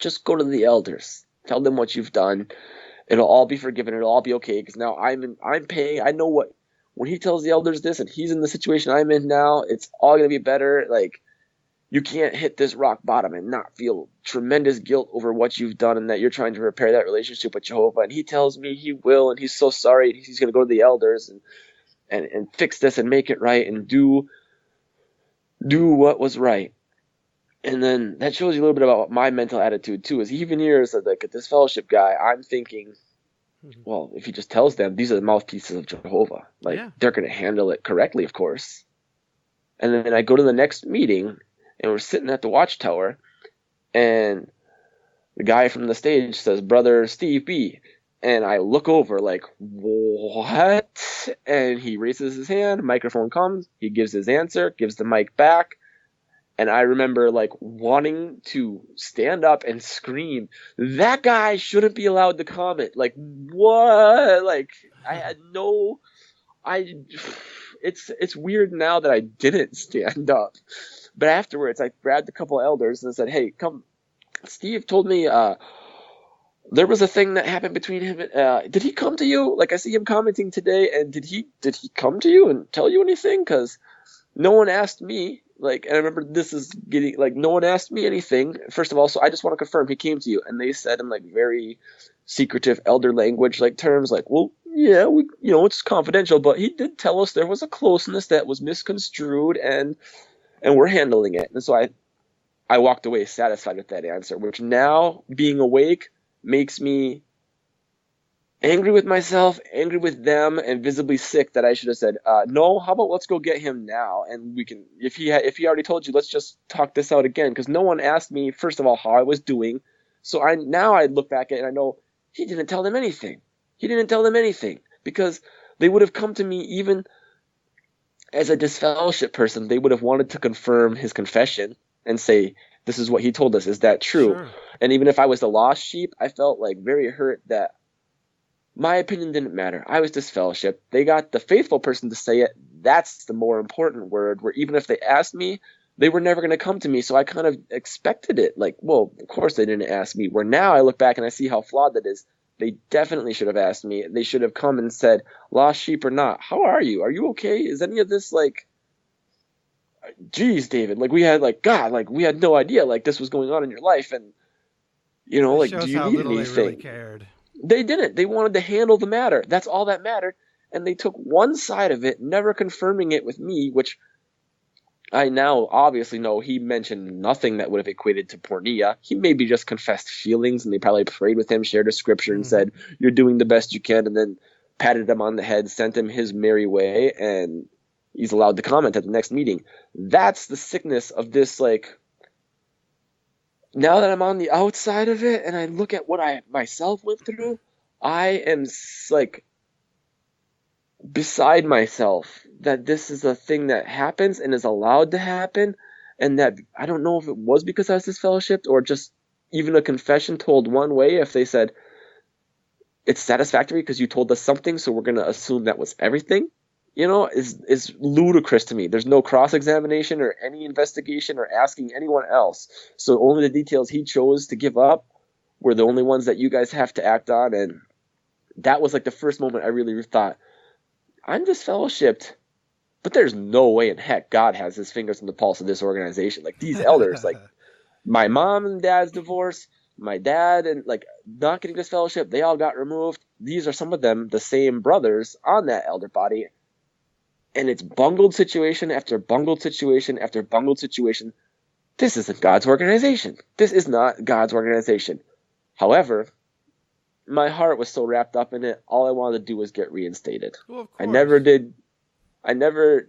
just go to the elders. Tell them what you've done. It'll all be forgiven. It'll all be okay. Because now I'm paying. I know what, when he tells the elders this and he's in the situation I'm in now, it's all going to be better. Like, you can't hit this rock bottom and not feel tremendous guilt over what you've done and that you're trying to repair that relationship with Jehovah. And he tells me he will, and he's so sorry. And he's going to go to the elders and fix this and make it right and do what was right. And then that shows you a little bit about my mental attitude too. Is even here as like this fellowship guy, I'm thinking, well, if he just tells them these are the mouthpieces of Jehovah, like yeah, they're going to handle it correctly, of course. And then I go to the next meeting, and we're sitting at the watchtower, and the guy from the stage says, "Brother Steve B." And I look over like, what? And he raises his hand, microphone comes, he gives his answer, gives the mic back. And I remember like wanting to stand up and scream, that guy shouldn't be allowed to comment. Like, what? Like, I had no, I, it's weird now that I didn't stand up. But afterwards, I grabbed a couple elders and said, hey, come, Steve told me, there was a thing that happened between him. Did he come to you? Like, I see him commenting today, and did he come to you and tell you anything? Because no one asked me. Like, and I remember this is getting, like, no one asked me anything, first of all, so I just want to confirm he came to you. And they said in, like, very secretive elder language, like, terms, like, well, yeah, we, it's confidential, but he did tell us there was a closeness that was misconstrued, and we're handling it. And so I walked away satisfied with that answer, which now, being awake, makes me angry with myself, angry with them, and visibly sick that I should have said, no, how about let's go get him now, and we can, if he already told you, let's just talk this out again, because no one asked me, first of all, how I was doing. So I look back at it and I know he didn't tell them anything. He didn't tell them anything, because they would have come to me, even as a disfellowship person, they would have wanted to confirm his confession and say, this is what he told us. Is that true? Sure. And even if I was the lost sheep, I felt like very hurt that my opinion didn't matter. I was disfellowship. They got the faithful person to say it. That's the more important word, where even if they asked me, they were never going to come to me. So I kind of expected it. Like, well, of course they didn't ask me. Where now I look back and I see how flawed that is. They definitely should have asked me. They should have come and said, lost sheep or not, how are you? Are you okay? Is any of this, like, geez, David, like, we had, like, God, like, we had no idea, like, this was going on in your life. And, It like, shows do you how need little anything? they really cared. They didn't. They wanted to handle the matter. That's all that mattered. And they took one side of it, never confirming it with me, which I now obviously know he mentioned nothing that would have equated to pornea. He maybe just confessed feelings, and they probably prayed with him, shared a scripture, and said, you're doing the best you can, and then patted him on the head, sent him his merry way, and he's allowed to comment at the next meeting. That's the sickness of this, like, now that I'm on the outside of it and I look at what I myself went through, I am, like, beside myself that this is a thing that happens and is allowed to happen, and that I don't know if it was because I was disfellowshipped or just even a confession told one way. If they said, it's satisfactory because you told us something, so we're going to assume that was everything, is ludicrous to me. There's no cross-examination or any investigation or asking anyone else. So only the details he chose to give up were the only ones that you guys have to act on. And that was, like, the first moment I really thought, I'm disfellowshipped, but there's no way in heck God has his fingers on the pulse of this organization. Like, these elders, like, my mom and dad's divorce, my dad, and, like, not getting disfellowship, they all got removed. These are some of them, the same brothers on that elder body. And it's bungled situation after bungled situation after bungled situation. This isn't God's organization. This is not God's organization. However, my heart was so wrapped up in it, all I wanted to do was get reinstated. Well, of course. I never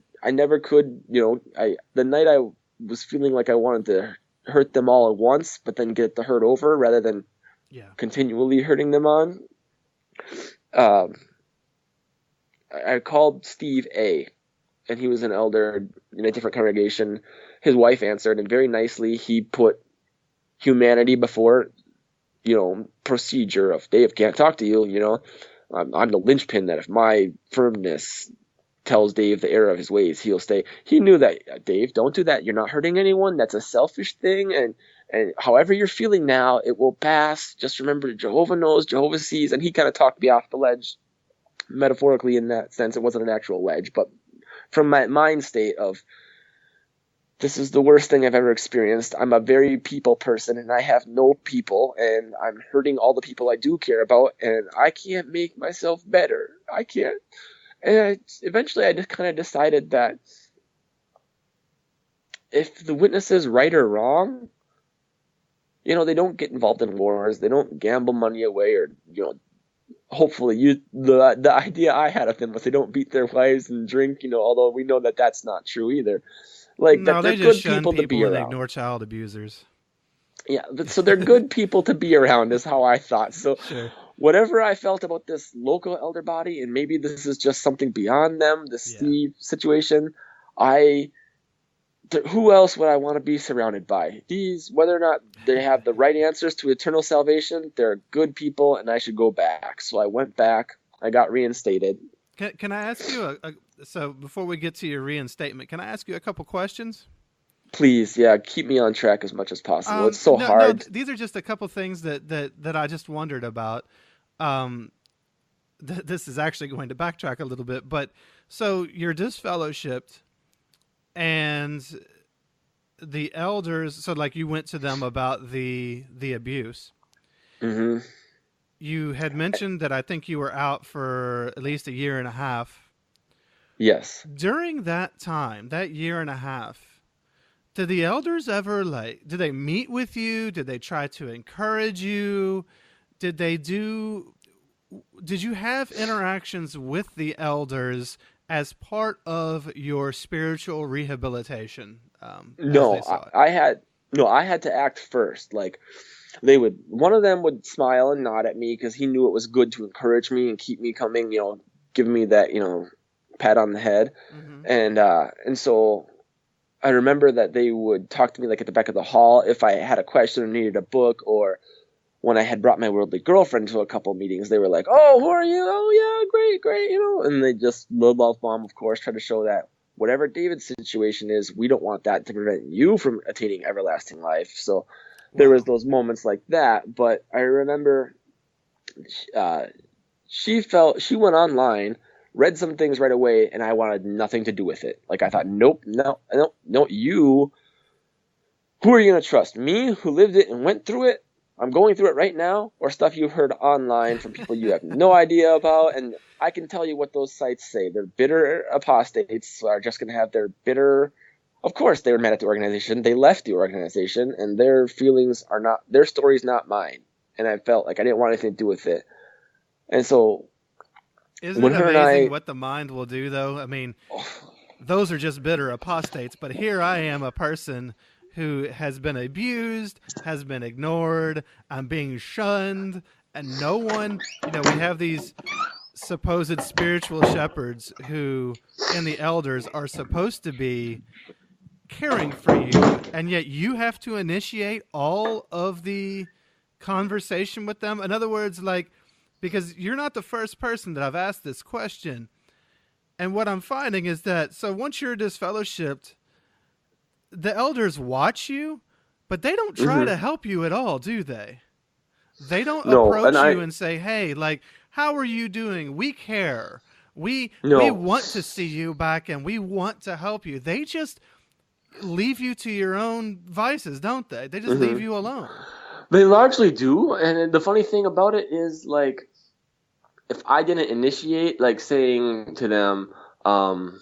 could, the night I was feeling like I wanted to hurt them all at once, but then get the hurt over rather than continually hurting them on. I called Steve A., and he was an elder in a different congregation. His wife answered, and very nicely he put humanity before, procedure of Dave can't talk to you, I'm the linchpin that if my firmness tells Dave the error of his ways, he'll stay. He knew that, Dave, don't do that. You're not hurting anyone. That's a selfish thing. And however you're feeling now, it will pass. Just remember, Jehovah knows, Jehovah sees. And he kind of talked me off the ledge, metaphorically in that sense. It wasn't an actual ledge, but from my mind state of, this is the worst thing I've ever experienced. I'm a very people person, and I have no people, and I'm hurting all the people I do care about, and I can't make myself better. I can't. And eventually I just kind of decided that if the witness is right or wrong, they don't get involved in wars. They don't gamble money away, or, hopefully the idea I had of them was they don't beat their wives and drink, although we know that that's not true either. Like, no, that they're they good just shun people to be and around. ignore child abusers. Yeah, so they're good people to be around is how I thought. So Sure. Whatever I felt about this local elder body, and maybe this is just something beyond them, the Steve situation, who else would I want to be surrounded by? These, whether or not they have the right answers to eternal salvation, they're good people, and I should go back. So I went back. I got reinstated. Can I ask you so before we get to your reinstatement, can I ask you a couple questions? Please, yeah, keep me on track as much as possible. It's so hard. No, these are just a couple things that I just wondered about. This is actually going to backtrack a little bit, but so you're disfellowshipped, and the elders, so like you went to them about the abuse. Hmm. You had mentioned that I think you were out for at least a year and a half. Yes. During that time, that year and a half, did the elders ever did they meet with you? Did they try to encourage you? Did they do did you have interactions with the elders as part of your spiritual rehabilitation, as they No, saw it? I had to act first. Like one of them would smile and nod at me because he knew it was good to encourage me and keep me coming, giving me that, pat on the head. Mm-hmm. And so I remember that they would talk to me like at the back of the hall if I had a question or needed a book, or when I had brought my worldly girlfriend to a couple meetings, they were like, "Oh, who are you? Oh, yeah, great, great," and they just love bomb, of course, try to show that whatever David's situation is, we don't want that to prevent you from attaining everlasting life. So there was Wow. those moments like that. But I remember uh, she went online, read some things right away, and I wanted nothing to do with it. Like I thought, nope, no, no, no, you. Who are you gonna trust? Me, who lived it and went through it? I'm going through it right now, or stuff you've heard online from people you have no idea about. And I can tell you what those sites say. They're bitter apostates are just going to have their bitter. Of course, they were mad at the organization. They left the organization, and their feelings are not, their story's not mine. And I felt like I didn't want anything to do with it. And so Isn't when it her and amazing I, what the mind will do, though? I mean, those are just bitter apostates, but here I am, a person who has been abused, has been ignored, I'm being shunned, and no one, we have these supposed spiritual shepherds who, and the elders, are supposed to be caring for you, and yet you have to initiate all of the conversation with them. In other words, because you're not the first person that I've asked this question. And what I'm finding is that, so once you're disfellowshipped, the elders watch you, but they don't try mhm, to help you at all, do they? They don't no, and approach you and say, "Hey, how are you doing? We care. We no, want to see you back and we want to help you." They just leave you to your own vices, don't they? They just leave mhm. you alone. They largely do. And the funny thing about it is, like, if I didn't initiate, like saying to them, um,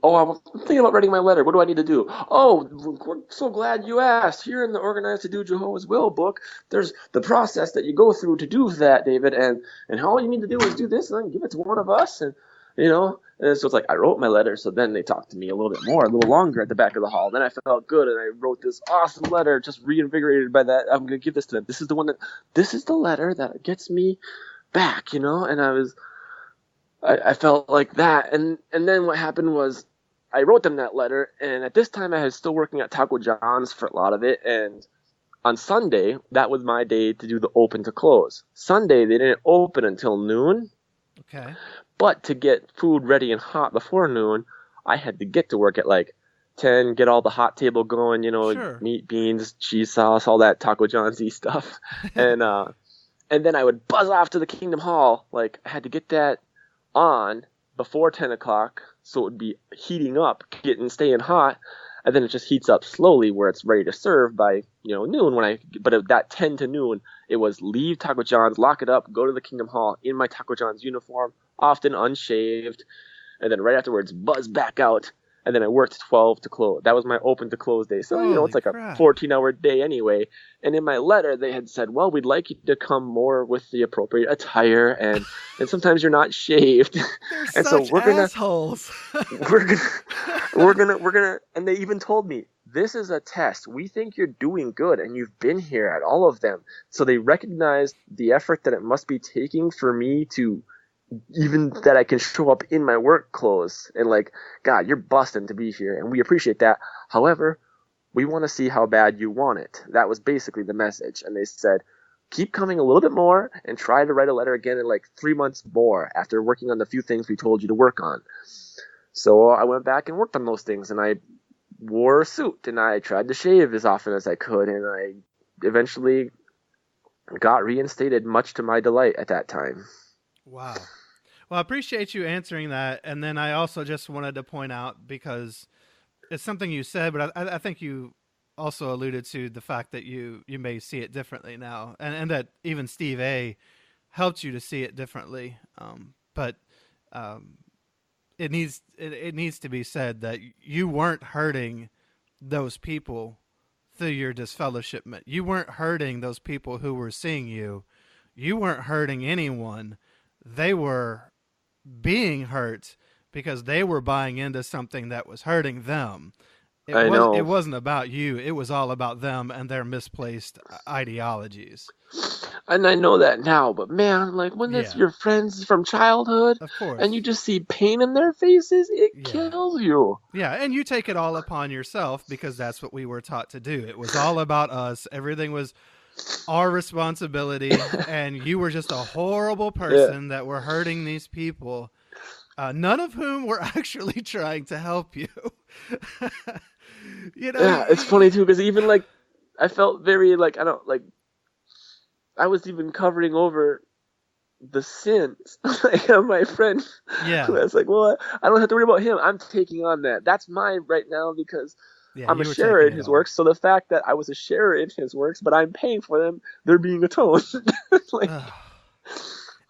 "Oh, I'm thinking about writing my letter. What do I need to do?" "Oh, we're so glad you asked. Here in the Organized to Do Jehovah's Will book, there's the process that you go through to do that, David, and all you need to do is do this, and then give it to one of us." And so it's like I wrote my letter. So then they talked to me a little bit more, a little longer at the back of the hall. Then I felt good, and I wrote this awesome letter, just reinvigorated by that. I'm gonna give this to them. This is the letter that gets me back. And I felt like that. And then what happened was I wrote them that letter, and at this time I was still working at Taco John's for a lot of it. And on Sunday, that was my day to do the open to close. Sunday, they didn't open until noon, Okay. but to get food ready and hot before noon, I had to get to work at like 10, get all the hot table going, Sure. meat, beans, cheese sauce, all that Taco John's-y stuff. And, uh, and then I would buzz off to the Kingdom Hall. Like, I had to get that on before 10 o'clock, so it would be heating up, staying hot, and then it just heats up slowly where it's ready to serve by noon. But at that 10 to noon, it was leave Taco John's, lock it up, go to the Kingdom Hall in my Taco John's uniform, often unshaved, and then right afterwards buzz back out. And then I worked 12 to close. That was my open to close day. So, it's Holy like a crap. 14-hour day anyway. And in my letter, they had said, well, we'd like you to come more with the appropriate attire, and sometimes you're not shaved. They're And so such assholes. we're gonna, we're gonna, and they even told me, this is a test. We think you're doing good, and you've been here at all of them. So they recognized the effort that it must be taking for me to, even that I can show up in my work clothes, and like, God, you're busting to be here, and we appreciate that. However, we want to see how bad you want it. That was basically the message. And they said, keep coming a little bit more and try to write a letter again in like 3 months more after working on the few things we told you to work on. So I went back and worked on those things, and I wore a suit, and I tried to shave as often as I could, and I eventually got reinstated, much to my delight at that time. Wow. Well, I appreciate you answering that. And then I also just wanted to point out, because it's something you said, but I think you also alluded to the fact that you may see it differently now, and that even Steve A helped you to see it differently. But um, it needs to be said that you weren't hurting those people through your disfellowshipment. You weren't hurting those people who were seeing you. You weren't hurting anyone. They were being hurt because they were buying into something that was hurting them. I know. It wasn't about you. It was all about them and their misplaced ideologies. And I know that now, but man, like when it's Yeah, your friends from childhood of and you course. just see pain in their faces, it Yeah. kills you. Yeah, and you take it all upon yourself because that's what we were taught to do. It was all about us. Everything was our responsibility, and you were just a horrible Yeah. person that were hurting these people, none of whom were actually trying to help you. you know, Yeah, it's funny too because even like I felt very like I don't like I was even covering over the sins like of my friend who yeah, was like, well, I don't have to worry about him. I'm taking on that. That's mine right now because yeah, I'm a you were sharer taking in it his all. works. So the fact that I was a sharer in his works, but I'm paying for them, they're being atoned. like, Ugh.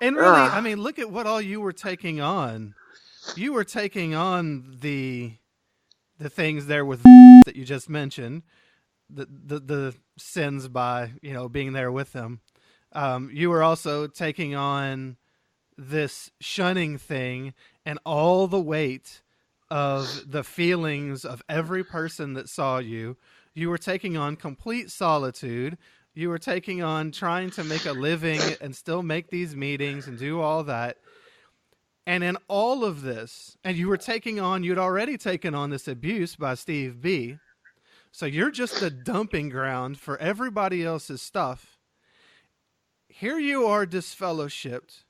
And really, I ah, mean, look at what all you were taking on. You were taking on the things there with that you just mentioned, the sins by being there with them. You were also taking on this shunning thing and all the weight of the feelings of every person that saw you. You were taking on complete solitude. You were taking on trying to make a living and still make these meetings and do all that. And in all of this, and you'd already taken on this abuse by Steve B. So you're just the dumping ground for everybody else's stuff. Here you are disfellowshipped.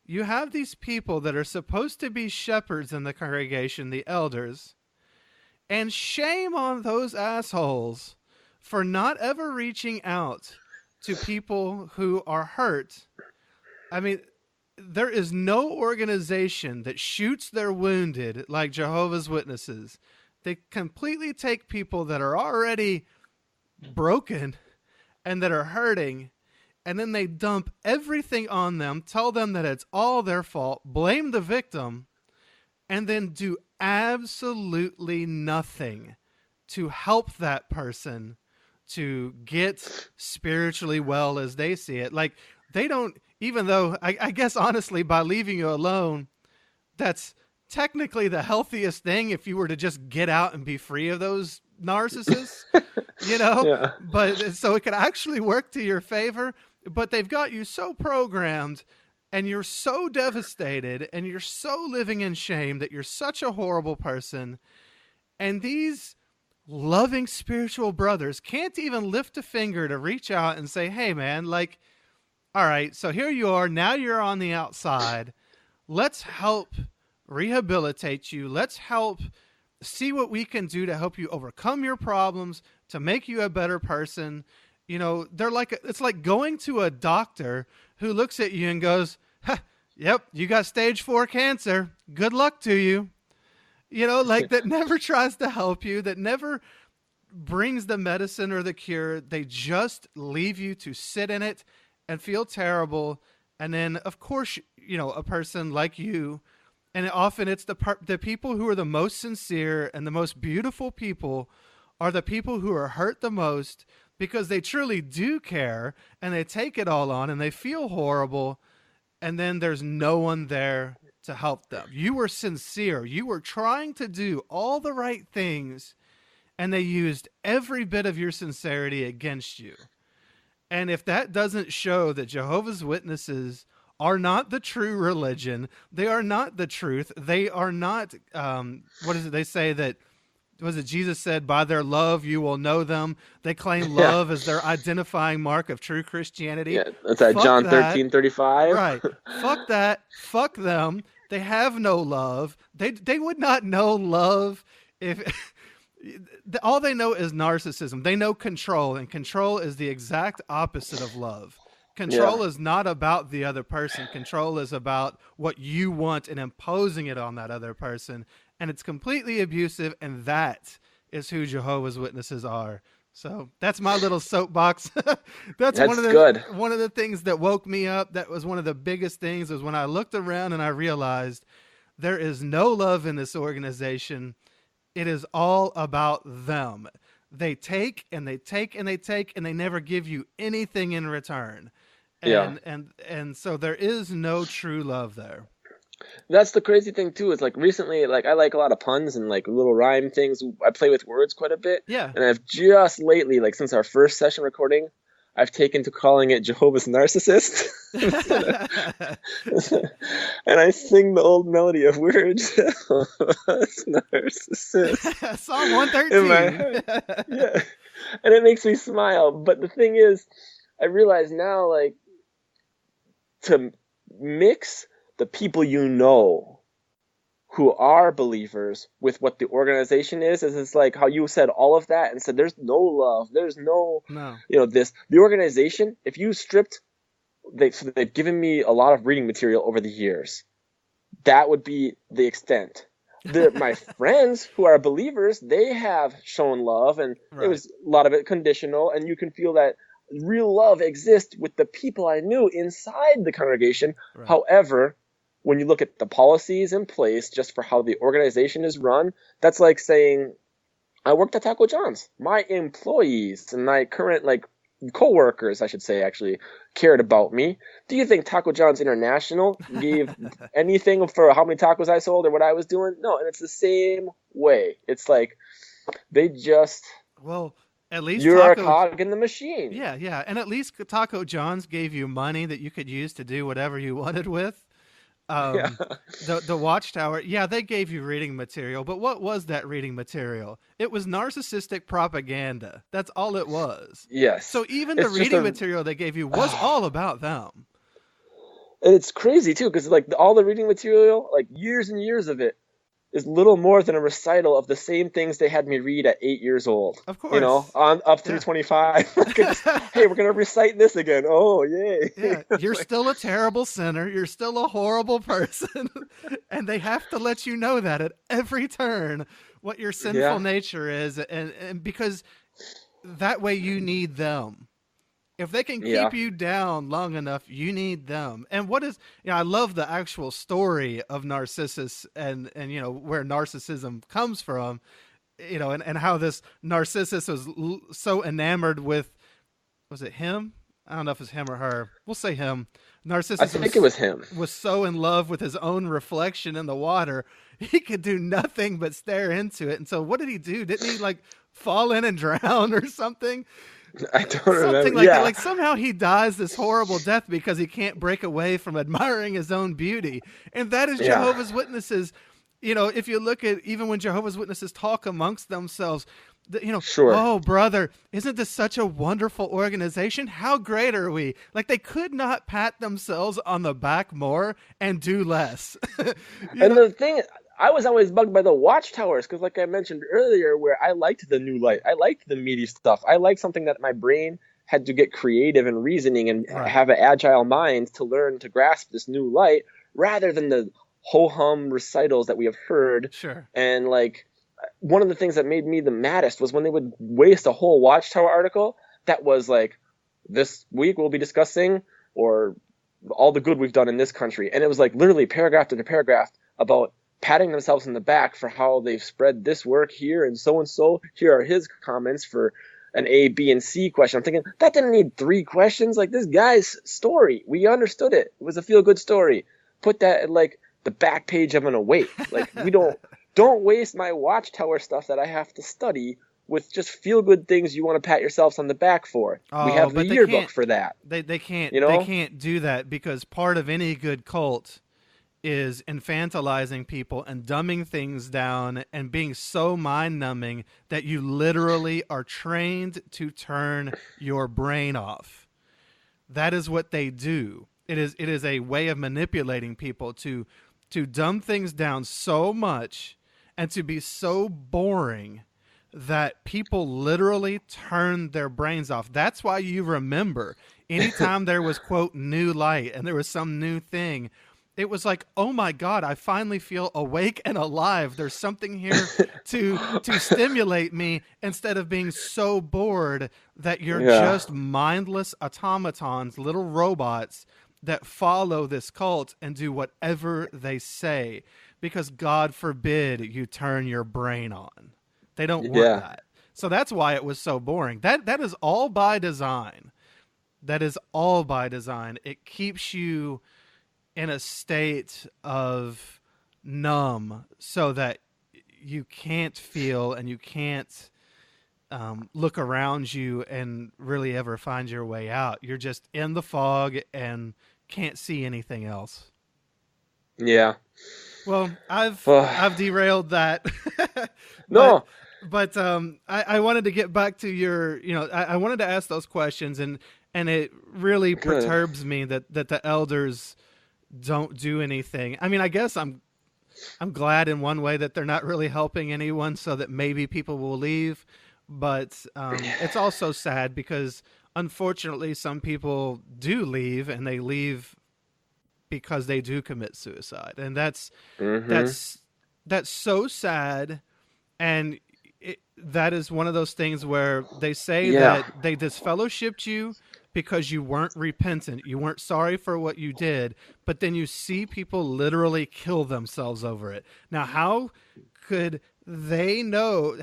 You have these people that are supposed to be shepherds in the congregation, the elders, and shame on those assholes for not ever reaching out to people who are hurt. I mean, there is no organization that shoots their wounded like Jehovah's Witnesses. They completely take people that are already broken and that are hurting, and then they dump everything on them, tell them that it's all their fault, blame the victim, and then do absolutely nothing to help that person to get spiritually well as they see it. Like, they don't, even though I guess honestly, by leaving you alone, that's technically the healthiest thing if you were to just get out and be free of those narcissists, yeah, but so it could actually work to your favor. But they've got you so programmed and you're so devastated and you're so living in shame that you're such a horrible person. And these loving spiritual brothers can't even lift a finger to reach out and say, hey, man, like, all right, so here you are. Now you're on the outside. Let's help rehabilitate you. Let's help see what we can do to help you overcome your problems, to make you a better person. It's like going to a doctor who looks at you and goes, yep, you got stage 4 cancer. Good luck to you. Like that never tries to help you, that never brings the medicine or the cure. They just leave you to sit in it and feel terrible. And then, of course, a person like you, and often it's the people who are the most sincere and the most beautiful people are the people who are hurt the most because they truly do care and they take it all on and they feel horrible. And then there's no one there to help them. You were sincere. You were trying to do all the right things, and they used every bit of your sincerity against you. And if that doesn't show that Jehovah's Witnesses are not the true religion, they are not the truth, they are not, what is it they say that, was it Jesus said, by their love you will know them. They claim yeah, love as their identifying mark of true Christianity. yeah. That's that Fuck John that. 13:35. Right. Fuck that. Fuck them. They have no love. They would not know love if all they know is narcissism. They know control, and control is the exact opposite of love. Yeah, Control is not about the other person. Control is about what you want and imposing it on that other person. And it's completely abusive. And that is who Jehovah's Witnesses are. So that's my little soapbox. That's good. one of the things that woke me up. That was one of the biggest things, was when I looked around and I realized there is no love in this organization. It is all about them. They take and they take and they take, and they never give you anything in return. And so there is no true love there. That's the crazy thing too, is like recently, like I like a lot of puns and like little rhyme things. I play with words quite a bit. Yeah. And I've just lately, like since our first session recording, I've taken to calling it Jehovah's Narcissist. And I sing the old melody of words. Jehovah's Narcissist. Psalm 113. In my head. Yeah. And it makes me smile. But the thing is, I realize now, like, to mix the people you know who are believers with what the organization is it's like how you said all of that and said there's no love, there's no. The organization, if you stripped, they've given me a lot of reading material over the years. That would be the extent. My friends who are believers, they have shown love, and it was a lot of it conditional, and you can feel that real love exists with the people I knew inside the congregation. Right. However, when you look at the policies in place just for how the organization is run, that's like saying, I worked at Taco John's. My employees and my current co-workers, I should say, actually cared about me. Do you think Taco John's International gave anything for how many tacos I sold or what I was doing? No, and it's the same way. It's like they just... Well, at least you're a cog in the machine. Yeah. And at least Taco John's gave you money that you could use to do whatever you wanted with. The Watchtower, they gave you reading material, but what was that reading material? It was narcissistic propaganda. That's all it was. Yes. So even the reading material they gave you was all about them. It's crazy too, because all the reading material, years and years of it, is little more than a recital of the same things they had me read at 8 years old. Of course. On up through 25. Hey, we're going to recite this again. Oh, yay. Yeah, you're still a terrible sinner. You're still a horrible person. And they have to let you know that at every turn, what your sinful nature is. And because that way you need them. If they can keep you down long enough, you need them. And what is, I love the actual story of Narcissus and where narcissism comes from, and how this Narcissus was so enamored with, was it him? I don't know if it's him or her. We'll say him. Narcissus, I think it was him. Was so in love with his own reflection in the water, he could do nothing but stare into it. And so what did he do? Didn't he fall in and drown or something? I don't remember. Something like that. Like somehow he dies this horrible death because he can't break away from admiring his own beauty. And that is Jehovah's Witnesses. If you look at even when Jehovah's Witnesses talk amongst themselves, sure. Oh, brother, isn't this such a wonderful organization? How great are we? They could not pat themselves on the back more and do less. The thing, I was always bugged by the watchtowers because, like I mentioned earlier, where I liked the new light. I liked the meaty stuff. I liked something that my brain had to get creative and reasoning and have an agile mind to learn to grasp this new light rather than the ho-hum recitals that we have heard. Sure. And, one of the things that made me the maddest was when they would waste a whole watchtower article that was this week we'll be discussing or all the good we've done in this country. And it was literally paragraph after paragraph about patting themselves in the back for how they've spread this work here and so. Here are his comments for an A, B, and C question. I'm thinking, that didn't need 3 questions. This guy's story, we understood it. It was a feel-good story. Put that at the back page of an awake. We don't waste my watchtower stuff that I have to study with just feel-good things you want to pat yourselves on the back for. We have the yearbook for that. They can't. They can't do that because part of any good cult is infantilizing people and dumbing things down and being so mind-numbing that you literally are trained to turn your brain off. That is what they do. It is a way of manipulating people to dumb things down so much and to be so boring that people literally turn their brains off. That's why you remember anytime there was, quote, new light and there was some new thing, it was like, oh my God, I finally feel awake and alive. There's something here to stimulate me instead of being so bored that you're Yeah. just mindless automatons, little robots that follow this cult and do whatever they say, because God forbid you turn your brain on. They don't want Yeah. that. So that's why it was so boring. That is all by design. That is all by design. It keeps you in a state of numb so that you can't feel and you can't look around you and really ever find your way out. You're just in the fog and can't see anything else. Yeah. Well, Oh, I've derailed that, but no. I wanted to get back to your, I wanted to ask those questions, and it really Good. perturbs me that the elders don't do anything. I mean, I guess I'm glad in one way that they're not really helping anyone, so that maybe people will leave. But it's also sad because unfortunately, some people do leave, and they leave because they do commit suicide, and Mm-hmm. that's that's so sad. And that is one of those things where they say Yeah. that they disfellowshipped you because you weren't repentant, you weren't sorry for what you did, but then you see people literally kill themselves over it. Now, could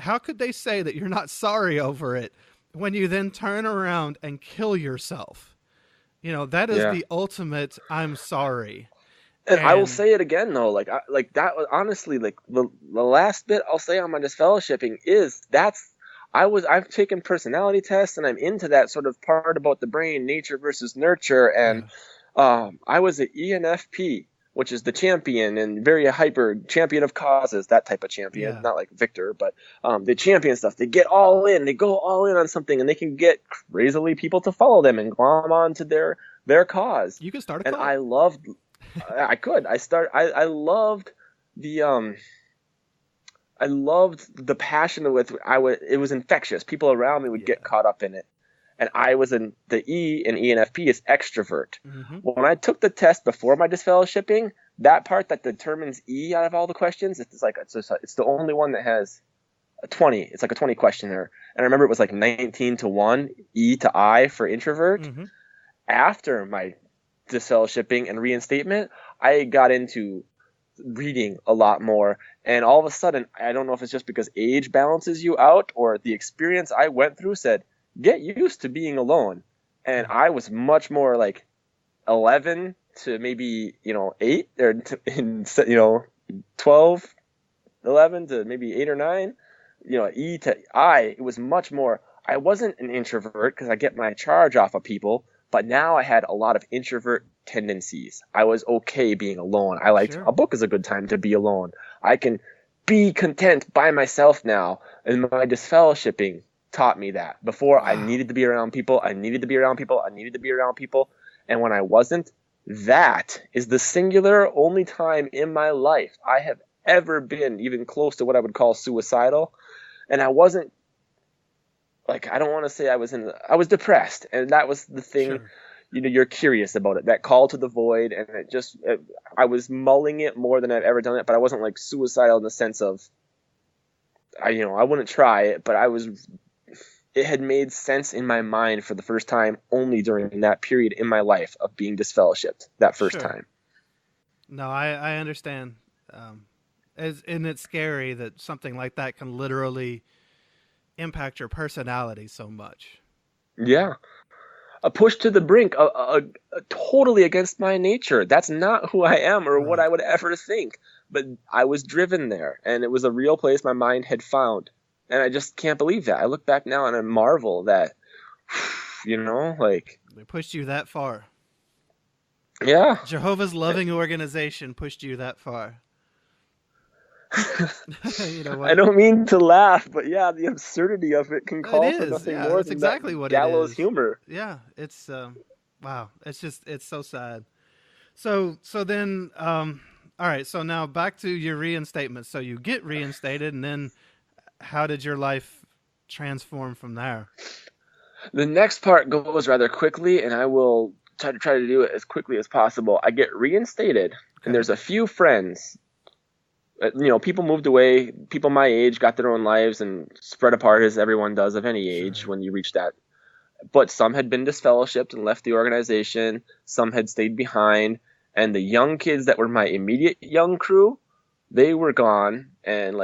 how could they say that you're not sorry over it when you then turn around and kill yourself? That is Yeah. the ultimate I'm sorry. And I will And say it again though, like that was honestly like the last bit I'll say on my disfellowshipping is I've taken personality tests and I'm into that sort of part about the brain, nature versus nurture, and yeah, I was an ENFP, which is the champion and very hyper champion of causes, that type of champion, yeah, not like Victor, but the champion stuff. They get all in, they go all in on something, and they can get crazily people to follow them and glom onto their cause. you can start a And cult. I could. I loved the I loved the passion with it was infectious. People around me would get Yeah. caught up in it. And I was in the E in ENFP is extrovert. Hmm. When I took the test before my disfellowshipping, that part that determines E out of all the questions, it's the only one that has a 20. It's like a 20 questionnaire. And I remember it was like 19 to 1, E to I for introvert. Hmm. After my disfellowshipping and reinstatement, I got into reading a lot more. And all of a sudden, I don't know if it's just because age balances you out or the experience I went through said, get used to being alone. And Yeah. I was much more like 11 to maybe, 8 or in, 12, 11 to maybe 8 or 9, E to I, it was much more. I wasn't an introvert because I get my charge off of people, but now I had a lot of introvert tendencies. I was okay being alone. I liked Sure. a book is a good time to be alone. I can be content by myself now. And my disfellowshipping taught me that. Before I Wow. needed to be around people, I needed to be around people, I needed to be around people. And when I wasn't, that is the singular only time in my life I have ever been even close to what I would call suicidal. And I wasn't like, I don't want to say I was depressed. And that was the thing, Sure. you're curious about it, that call to the void. And I was mulling it more than I've ever done it, but I wasn't like suicidal in the sense of, I wouldn't try it, but it had made sense in my mind for the first time only during that period in my life of being disfellowshipped that first Sure. time. No, I understand. Um, and it's scary that something like that can literally impact your personality so much. Yeah. A push to the brink, totally against my nature. That's not who I am or what Right. I would ever think. But I was driven there, and it was a real place my mind had found. And I just can't believe that. I look back now and I marvel that, like, They pushed you that far. yeah. Jehovah's loving organization pushed you that far. You know I what? don't mean to laugh, but yeah, the absurdity of it can It call for is. nothing Yeah, more that's than that exactly what it gallows is. humor. Yeah, it's wow. It's so sad. So then all right, so now back to your reinstatement. So you get reinstated, and then how did your life transform from there? The next part goes rather quickly, and I will try to do it as quickly as possible. I get reinstated. And there's a few friends, people moved away, people my age got their own lives and spread apart as everyone does of any age when you reach that. But some had been disfellowshipped and left the organization. Some had stayed behind. And the young kids that were my immediate young crew, they were gone and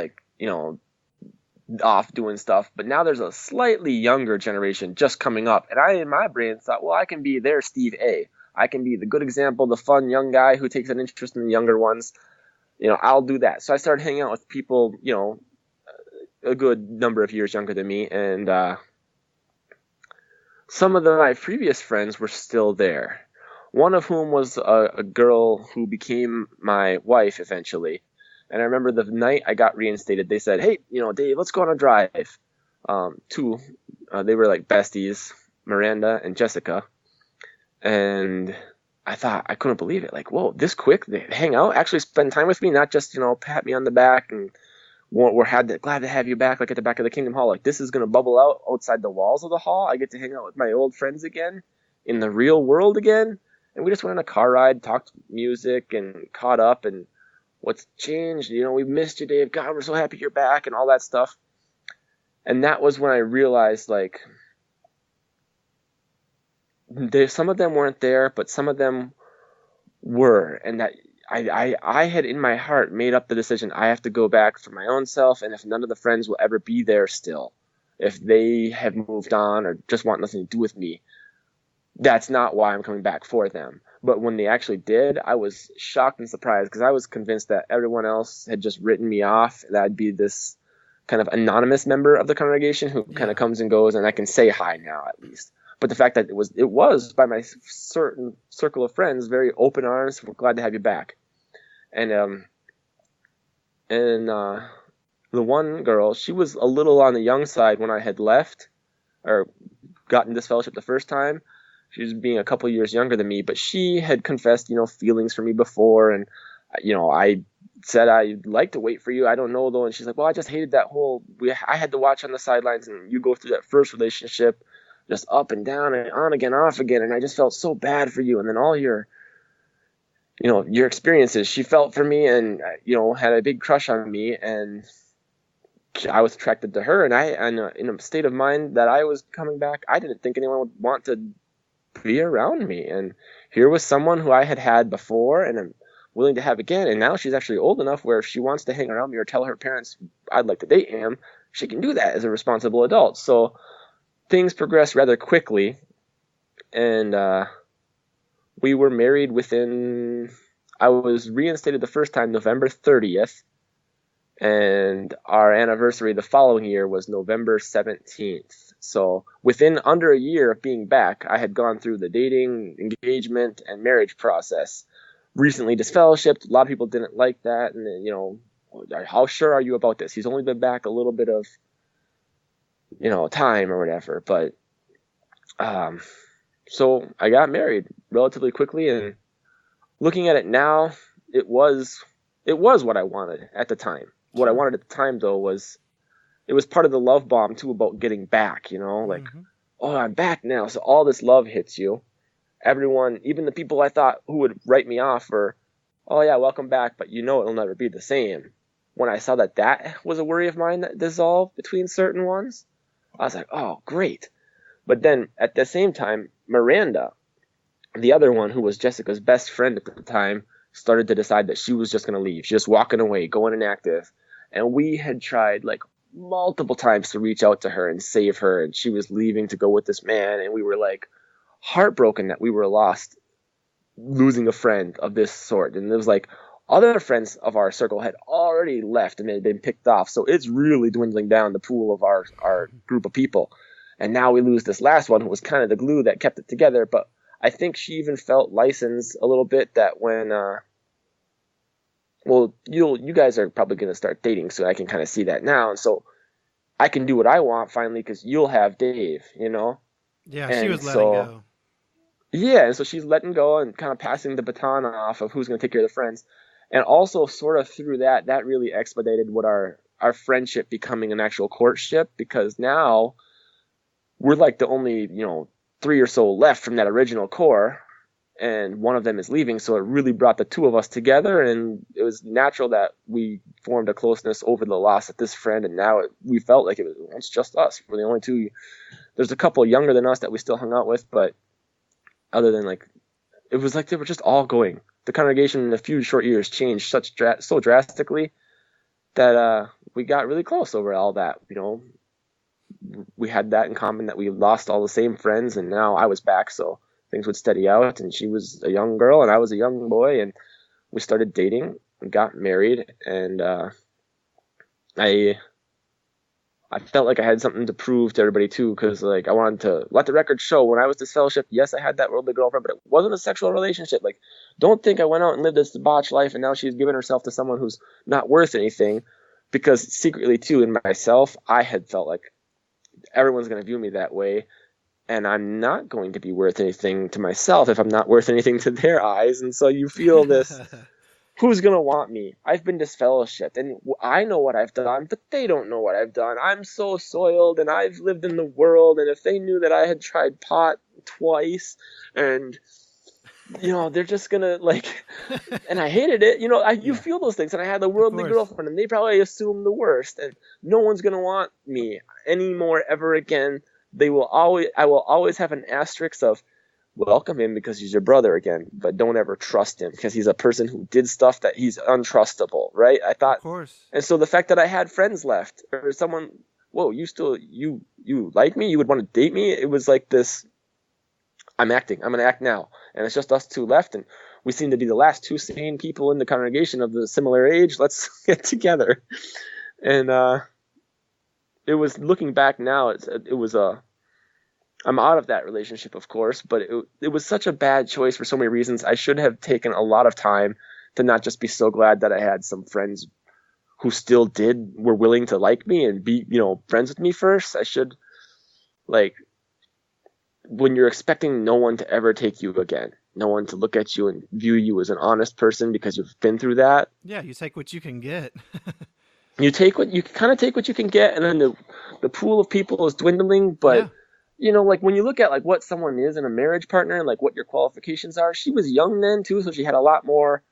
off doing stuff. But now there's a slightly younger generation just coming up. And I, in my brain, thought, well, I can be their Steve A. I can be the good example, the fun young guy who takes an interest in the younger ones. I'll do that. So I started hanging out with people, a good number of years younger than me. And some of my previous friends were still there. One of whom was a girl who became my wife eventually. And I remember the night I got reinstated, they said, hey, Dave, let's go on a drive. They were like besties, Miranda and Jessica. And I thought, I couldn't believe it. Like, whoa, this quick? They hang out, actually spend time with me, not just, pat me on the back and we're glad to have you back, like at the back of the Kingdom Hall. Like, this is going to bubble out outside the walls of the hall. I get to hang out with my old friends again in the real world again. And we just went on a car ride, talked music and caught up and what's changed. We missed you, Dave. God, we're so happy you're back and all that stuff. And that was when I realized, like, some of them weren't there, but some of them were. And that I had in my heart made up the decision I have to go back for my own self. And if none of the friends will ever be there still, if they have moved on or just want nothing to do with me, that's not why I'm coming back for them. But when they actually did, I was shocked and surprised because I was convinced that everyone else had just written me off. That I'd be this kind of anonymous member of the congregation who kind of comes and goes, and I can say hi now at least. But the fact that it was by my certain circle of friends, very open arms, we're glad to have you back. And the one girl, she was a little on the young side when I had left or gotten this fellowship the first time. She was being a couple years younger than me, but she had confessed, feelings for me before. And, I said, I'd like to wait for you. I don't know, though. And she's like, well, I just hated that I had to watch on the sidelines and you go through that first relationship just up and down and on again, off again. And I just felt so bad for you. And then all your experiences, she felt for me and, had a big crush on me. And I was attracted to her. And in a state of mind that I was coming back, I didn't think anyone would want to be around me. And here was someone who I had before and I'm willing to have again. And now she's actually old enough where if she wants to hang around me or tell her parents I'd like to date him, she can do that as a responsible adult. So things progressed rather quickly. And we were married I was reinstated the first time November 30th. And our anniversary the following year was November 17th. So within under a year of being back, I had gone through the dating, engagement, and marriage process. Recently disfellowshipped. A lot of people didn't like that. And, how sure are you about this? He's only been back a little bit of, time or whatever. But so I got married relatively quickly. And looking at it now, it was what I wanted at the time. What I wanted at the time, though, was it was part of the love bomb, too, about getting back, like, oh, I'm back now. So all this love hits you. Everyone, even the people I thought who would write me off were, oh, yeah, welcome back, but it'll never be the same. When I saw that was a worry of mine that dissolved between certain ones, I was like, oh, great. But then at the same time, Miranda, the other one who was Jessica's best friend at the time, started to decide that she was just going to leave. She was walking away, going inactive. And we had tried like multiple times to reach out to her and save her. And she was leaving to go with this man. And we were like heartbroken that we were losing a friend of this sort. And it was like other friends of our circle had already left and they had been picked off. So it's really dwindling down the pool of our group of people. And now we lose this last one who was kind of the glue that kept it together. But I think she even felt licensed a little bit that when you guys are probably going to start dating, so I can kind of see that now. And so I can do what I want finally because you'll have Dave, Yeah, and she was letting go. Yeah, and so she's letting go and kind of passing the baton off of who's going to take care of the friends. And also sort of through that really expedited what our friendship becoming an actual courtship, because now we're like the only, 3 or so left from that original core. and one of them is leaving. So it really brought the two of us together, and it was natural that we formed a closeness over the loss of this friend. And now we felt like it was once just us. We're the only two. There's a couple younger than us that we still hung out with, but other than like, it was like they were just all going. The congregation in a few short years changed so drastically that we got really close over all that. You know, we had that in common, that we lost all the same friends, and now I was back, so things would steady out. And she was a young girl, and I was a young boy, and we started dating and got married. And I felt like I had something to prove to everybody too, because like I wanted to let the record show when I was disfellowshipped, yes, I had that worldly girlfriend, but it wasn't a sexual relationship. Like, don't think I went out and lived this debauched life and now she's given herself to someone who's not worth anything. Because secretly too, in myself, I had felt like everyone's going to view me that way, and I'm not going to be worth anything to myself if I'm not worth anything to their eyes. And so you feel this, who's going to want me? I've been disfellowshipped, and I know what I've done, but they don't know what I've done. I'm so soiled, and I've lived in the world, and if they knew that I had tried pot twice, and, you know, they're just going to, like, and I hated it. You know, you feel those things, and I had the worldly girlfriend, and they probably assume the worst, and no one's going to want me anymore ever again. I will always have an asterisk of, welcome him because he's your brother again, but don't ever trust him because he's a person who did stuff that he's untrustable, right? I thought, of course. And so the fact that I had friends left, or someone, whoa, you like me? You would want to date me? It was like this, I'm going to act now. And it's just us two left, and we seem to be the last two sane people in the congregation of the similar age. Let's get together. And it was, looking back now, I'm out of that relationship, of course, but it was such a bad choice for so many reasons. I should have taken a lot of time to not just be so glad that I had some friends who still were willing to like me and be, you know, friends with me first. I should, like, when you're expecting no one to ever take you again, no one to look at you and view you as an honest person because you've been through that. Yeah, you take what you can get. You kind of take what you can get, and then the pool of people is dwindling, but... Yeah. You know, like when you look at like what someone is in a marriage partner and like what your qualifications are, she was young then too, so she had a lot more.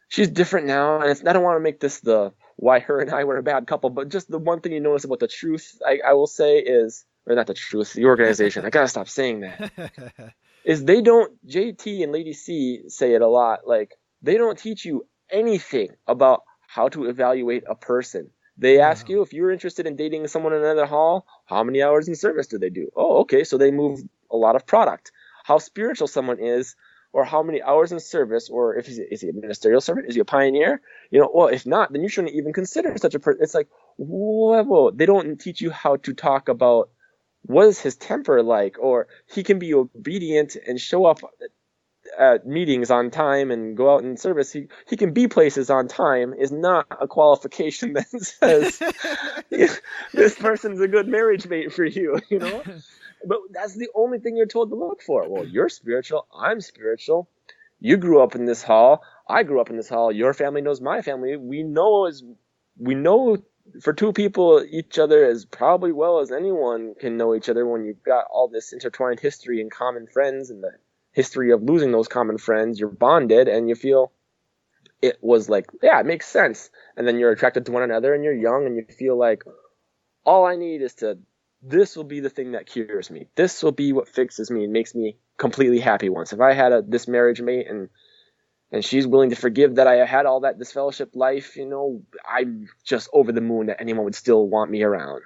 She's different now, and I don't want to make this the why her and I were a bad couple, but just the one thing you notice about the truth, I will say is, or not the truth, the organization. I gotta stop saying that. Is they don't, JT and Lady C say it a lot, like they don't teach you anything about how to evaluate a person. They ask you if you're interested in dating someone in another hall, how many hours in service do they do? Oh, okay, so they move a lot of product. How spiritual someone is, or how many hours in service, or is he a ministerial servant? Is he a pioneer? You know, well, if not, then you shouldn't even consider such a person. It's like, whoa, they don't teach you how to talk about what is his temper like, or he can be obedient and show up at meetings on time and go out in service. He can be places on time is not a qualification that says this person's a good marriage mate for you, you know? But that's the only thing you're told to look for. Well, you're spiritual, I'm spiritual. You grew up in this hall, I grew up in this hall, your family knows my family. We know for two people each other as probably well as anyone can know each other when you've got all this intertwined history and common friends and the history of losing those common friends. You're bonded, and you feel it was like, yeah, it makes sense. And then you're attracted to one another, and you're young, and you feel like all I need is this will be the thing that cures me. This will be what fixes me and makes me completely happy once. If I had this marriage mate and she's willing to forgive that I had all that disfellowship life, you know, I'm just over the moon that anyone would still want me around.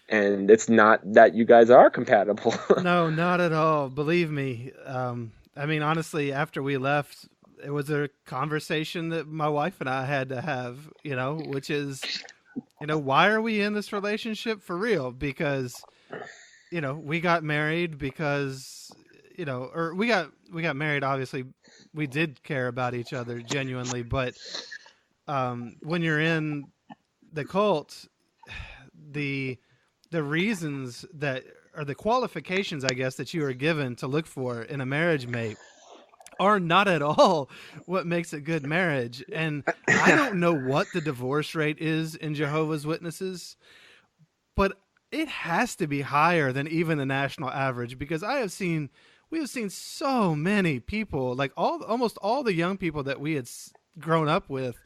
And it's not that you guys are compatible. No, not at all. Believe me. I mean, honestly, after we left, it was a conversation that my wife and I had to have, you know, which is, you know, why are we in this relationship for real? Because, you know, we got married because, you know, or we got married, obviously we did care about each other genuinely, but when you're in the cult, the reasons that are the qualifications, I guess, that you are given to look for in a marriage mate are not at all what makes a good marriage. And I don't know what the divorce rate is in Jehovah's Witnesses, but it has to be higher than even the national average, because I have seen we have seen so many people, like almost all the young people that we had grown up with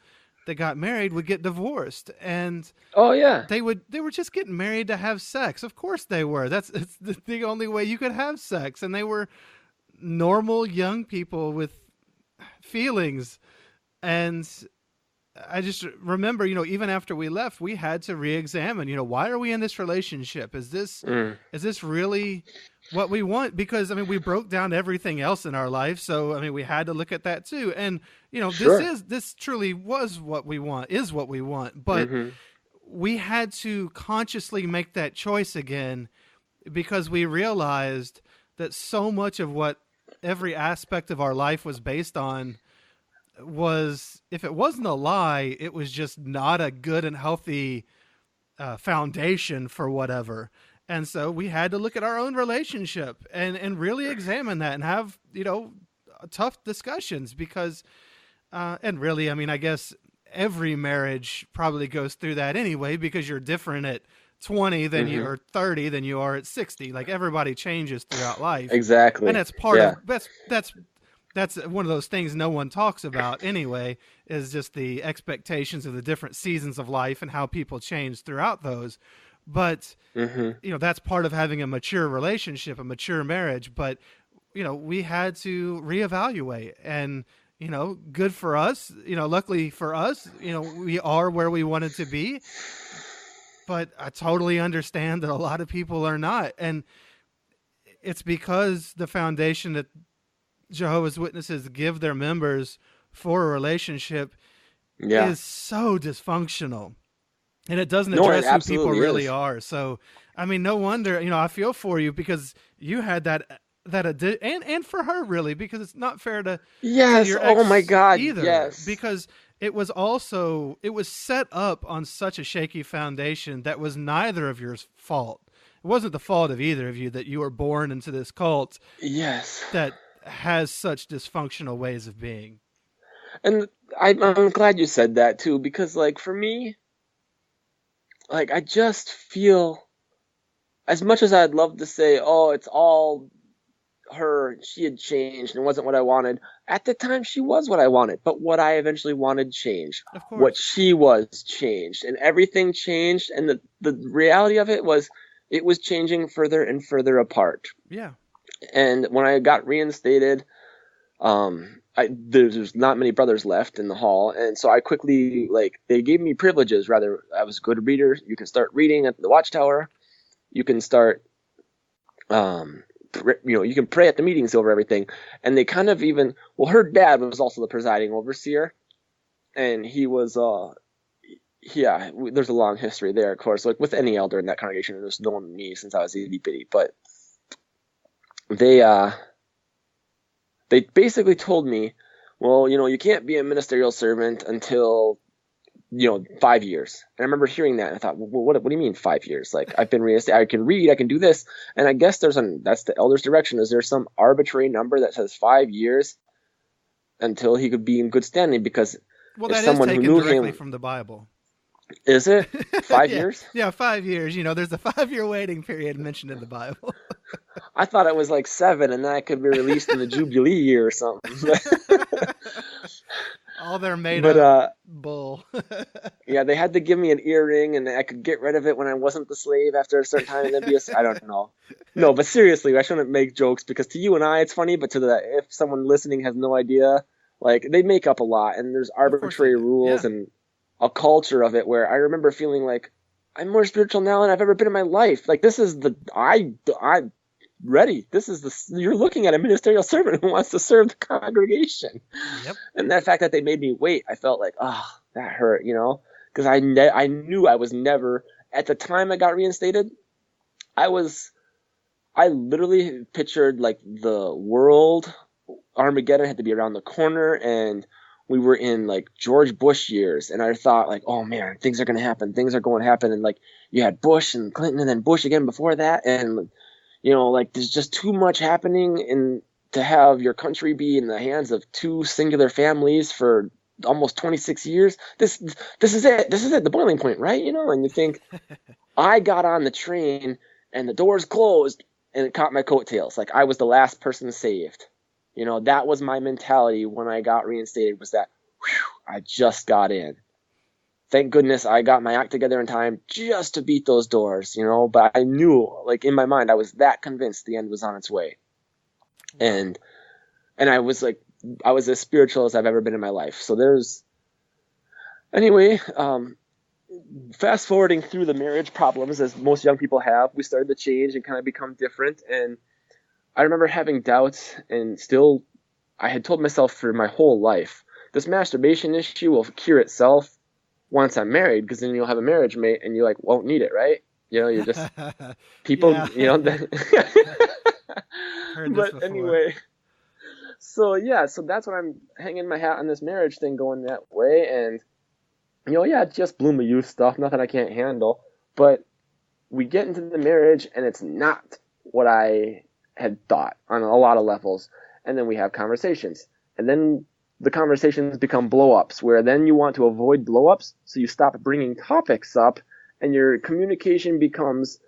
that got married would get divorced, and Oh yeah. they were just getting married to have sex. Of course they were. It's the only way you could have sex, and they were normal young people with feelings. And I just remember, even after we left, we had to re-examine, why are we in this relationship? Is this really what we want? Because we broke down everything else in our life. So, we had to look at that too. And, Sure. this truly was what we want, is what we want. But we had to consciously make that choice again, because we realized that so much of what every aspect of our life was based on was, if it wasn't a lie, it was just not a good and healthy foundation for whatever. And so we had to look at our own relationship and really examine that and have, tough discussions, because, and really, I guess every marriage probably goes through that anyway, because you're different at 20 than you are 30 than you are at 60. Like, everybody changes throughout life. Exactly. And that's part of, that's one of those things no one talks about anyway, is just the expectations of the different seasons of life and how people change throughout those. But, that's part of having a mature relationship, a mature marriage. But, we had to reevaluate, and, good for us, luckily for us, we are where we wanted to be. But I totally understand that a lot of people are not. And it's because the foundation that Jehovah's Witnesses give their members for a relationship is so dysfunctional, and it doesn't address who people really are. So, no wonder, I feel for you, because you had that and for her, really, because it's not fair to your ex oh my God, either, yes, because it was set up on such a shaky foundation that was neither of your fault. It wasn't the fault of either of you that you were born into this cult. Yes. That has such dysfunctional ways of being. And I'm glad you said that too, because, like, for me, like, I just feel, as much as I'd love to say, oh, it's all her, she had changed and wasn't what I wanted. At the time, she was what I wanted, but what I eventually wanted changed. Of course. What she was changed, and everything changed, and the reality of it was changing further and further apart. Yeah. And when I got reinstated, there's not many brothers left in the hall, and so I quickly, like, they gave me privileges. Rather, I was a good reader. You can start reading at the Watchtower. You can start, you can pray at the meetings over everything. And they kind of even, her dad was also the presiding overseer, and he was, there's a long history there, of course. Like with any elder in that congregation, there's known me since I was itty bitty, but they basically told me, well, you can't be a ministerial servant until, 5 years. And I remember hearing that, and I thought, well, what do you mean 5 years? Like, I've been reinstated, I can read, I can do this. And I guess that's the elder's direction. Is there some arbitrary number that says 5 years until he could be in good standing? Because that is taken directly from the Bible. Is it 5 years? Yeah, 5 years. There's a 5-year waiting period mentioned in the Bible. I thought it was like 7, and then I could be released in the Jubilee year or something. All they're made up bull. Yeah, they had to give me an earring, and I could get rid of it when I wasn't the slave after a certain time, and then I don't know. No, but seriously, I shouldn't make jokes, because to you and I, it's funny, but if someone listening has no idea, like, they make up a lot, and there's arbitrary rules and a culture of it where I remember feeling like, I'm more spiritual now than I've ever been in my life. Like, this is I'm ready. You're looking at a ministerial servant who wants to serve the congregation. Yep. And that fact that they made me wait, I felt like, that hurt, because I knew I was never, at the time I got reinstated, I literally pictured, like, the world, Armageddon had to be around the corner, and we were in, like, George Bush years, and I thought, like, oh man, things are going to happen, and, like, you had Bush and Clinton, and then Bush again before that, and, like, there's just too much happening, and to have your country be in the hands of two singular families for almost 26 years, this is it, the boiling point, right? And you think, I got on the train, and the doors closed, and it caught my coattails. Like I was the last person saved. You know, that was my mentality when I got reinstated, was that, whew, I just got in. Thank goodness I got my act together in time just to beat those doors, you know, but I knew, like in my mind, I was that convinced the end was on its way. And I was like, I was as spiritual as I've ever been in my life. So anyway, fast forwarding through the marriage problems, as most young people have, we started to change and kind of become different. And I remember having doubts, and still, I had told myself for my whole life, this masturbation issue will cure itself once I'm married, because then you'll have a marriage mate and you like won't need it, right? You know, you're just people, Yeah. you know. Heard this But before. anyway, so yeah, so that's when I'm hanging my hat on this marriage thing, going that way. And you know, yeah, just bloom of youth stuff, nothing I can't handle. But we get into the marriage and it's not what I had thought on a lot of levels. And then we have conversations, and then the conversations become blow-ups, where then you want to avoid blow-ups, so you stop bringing topics up, and your communication becomes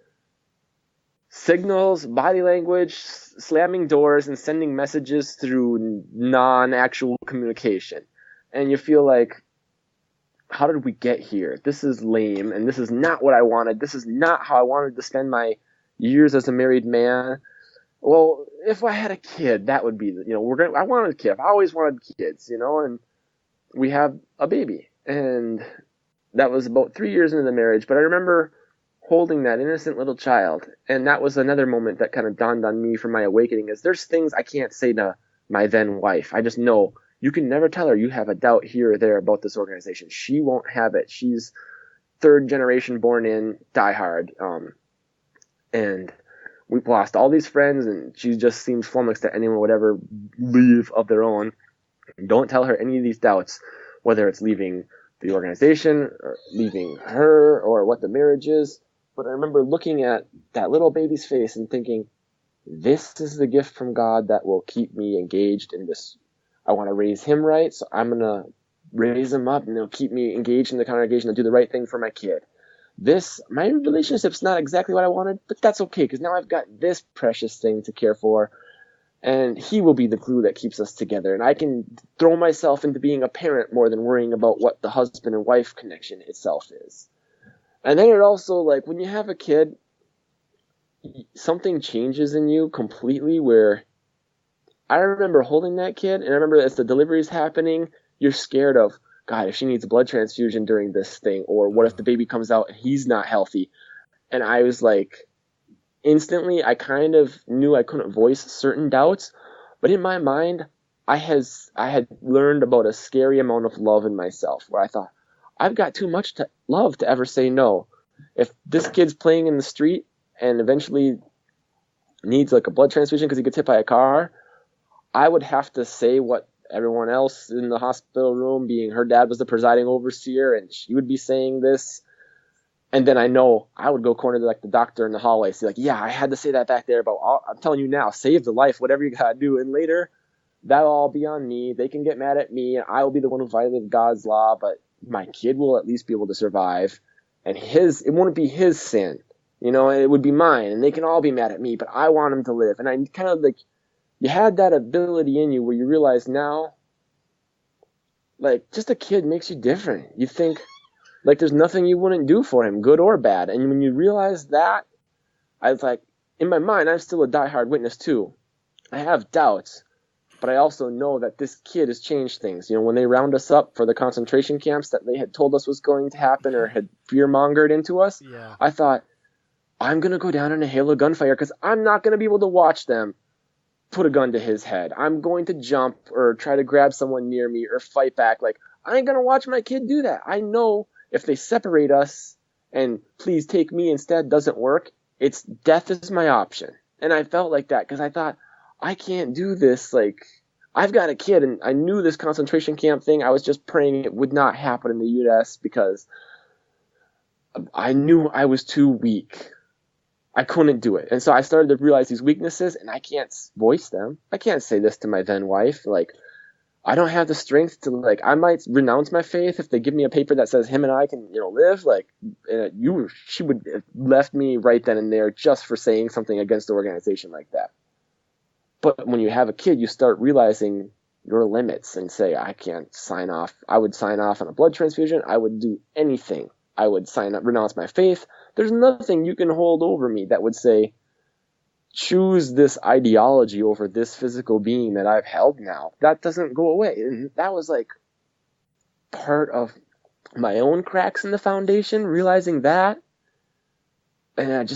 signals, body language, slamming doors, and sending messages through non-actual communication. And you feel like, how did we get here? This is lame, and this is not what I wanted. This is not how I wanted to spend my years as a married man. Well, if I had a kid, that would be, you know, I wanted a kid. I've always wanted kids, you know, and we have a baby. And that was about 3 years into the marriage. But I remember holding that innocent little child. And that was another moment that kind of dawned on me from my awakening, is there's things I can't say to my then wife. I just know you can never tell her you have a doubt here or there about this organization. She won't have it. She's third generation born in, diehard. And we've lost all these friends, and she just seems flummoxed that anyone would ever leave of their own. Don't tell her any of these doubts, whether it's leaving the organization or leaving her or what the marriage is. But I remember looking at that little baby's face and thinking, this is the gift from God that will keep me engaged in this. I want to raise him right, so I'm going to raise him up, and it'll keep me engaged in the congregation and do the right thing for my kid. My relationship's not exactly what I wanted, but that's okay, because now I've got this precious thing to care for, and he will be the glue that keeps us together. And I can throw myself into being a parent more than worrying about what the husband and wife connection itself is. And then it also, like, when you have a kid, something changes in you completely, where I remember holding that kid, and I remember as the delivery is happening, you're scared of, God, if she needs a blood transfusion during this thing, or what if the baby comes out and he's not healthy? And I was like, instantly, I kind of knew I couldn't voice certain doubts, but in my mind, I had learned about a scary amount of love in myself, where I thought, I've got too much to love to ever say no. If this kid's playing in the street and eventually needs like a blood transfusion because he gets hit by a car, I would have to say what everyone else in the hospital room, being her dad was the presiding overseer, and she would be saying this. And then I know I would go corner to like the doctor in the hallway, say like, yeah, I had to say that back there, but I'm telling you now, save the life, whatever you gotta do. And later, that'll all be on me. They can get mad at me, and I will be the one who violated God's law, but my kid will at least be able to survive. And it won't be his sin, you know, it would be mine, and they can all be mad at me, but I want him to live. And I kind of like, you had that ability in you where you realize now, like, just a kid makes you different. You think, like, there's nothing you wouldn't do for him, good or bad. And when you realize that, I was like, in my mind, I'm still a diehard witness too. I have doubts, but I also know that this kid has changed things. You know, when they round us up for the concentration camps that they had told us was going to happen or had fear-mongered into us, Yeah. I thought, I'm going to go down in a hail of gunfire because I'm not going to be able to watch them put a gun to his head. I'm going to jump or try to grab someone near me or fight back. Like, I ain't going to watch my kid do that. I know if they separate us and please take me instead doesn't work, it's death is my option. And I felt like that because I thought, I can't do this. Like, I've got a kid, and I knew this concentration camp thing. I was just praying it would not happen in the U.S. because I knew I was too weak. I couldn't do it. And so I started to realize these weaknesses, and I can't voice them. I can't say this to my then wife. Like, I don't have the strength to, like, I might renounce my faith if they give me a paper that says him and I can, live. Like, she would have left me right then and there just for saying something against the organization like that. But when you have a kid, you start realizing your limits and say, I can't sign off. I would sign off on a blood transfusion. I would do anything. I would sign up, renounce my faith. There's nothing you can hold over me that would say, choose this ideology over this physical being that I've held now. That doesn't go away. And that was like part of my own cracks in the foundation, realizing that. And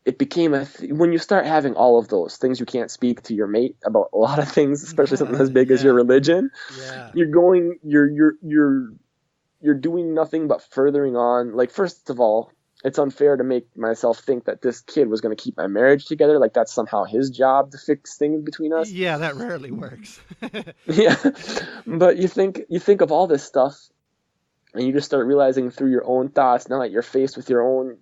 it became when you start having all of those things, you can't speak to your mate about a lot of things, especially something as big as your religion. Yeah. You're doing nothing but furthering on. Like, first of all, it's unfair to make myself think that this kid was going to keep my marriage together. Like, that's somehow his job to fix things between us. Yeah, that rarely works. Yeah. But you think of all this stuff, and you just start realizing through your own thoughts, now that you're faced with your own,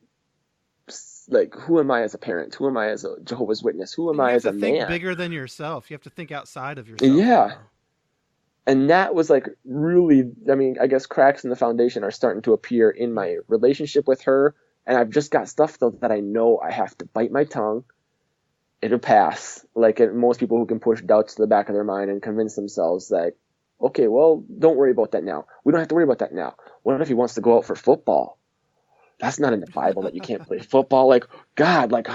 like, who am I as a parent? Who am I as a Jehovah's Witness? Who am I as a man? You have to think bigger than yourself. You have to think outside of yourself. Yeah. Now. And that was like really, I mean, I guess cracks in the foundation are starting to appear in my relationship with her. And I've just got stuff, though, that I know I have to bite my tongue. It'll pass. Like most people who can push doubts to the back of their mind and convince themselves that, okay, well, don't worry about that now. We don't have to worry about that now. What if he wants to go out for football? That's not in the Bible that you can't play football. Like, God, like,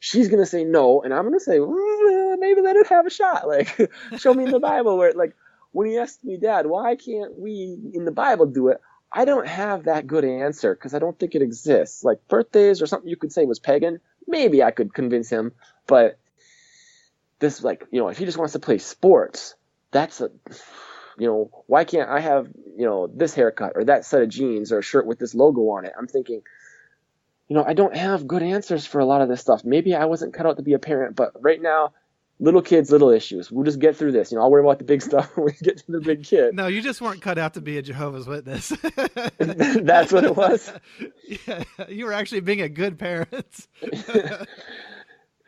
she's going to say no. And I'm going to say, maybe let her have a shot. Like, show me in the Bible where, like, when he asked me, Dad, why can't we in the Bible do it? I don't have that good answer because I don't think it exists. Like, birthdays or something you could say was pagan. Maybe I could convince him. But this, like, if he just wants to play sports, that's why can't I have, this haircut or that set of jeans or a shirt with this logo on it? I'm thinking, I don't have good answers for a lot of this stuff. Maybe I wasn't cut out to be a parent, but right now, little kids, little issues. We'll just get through this. I'll worry about the big stuff when we get to the big kid. No, you just weren't cut out to be a Jehovah's Witness. That's what it was. Yeah, you were actually being a good parent.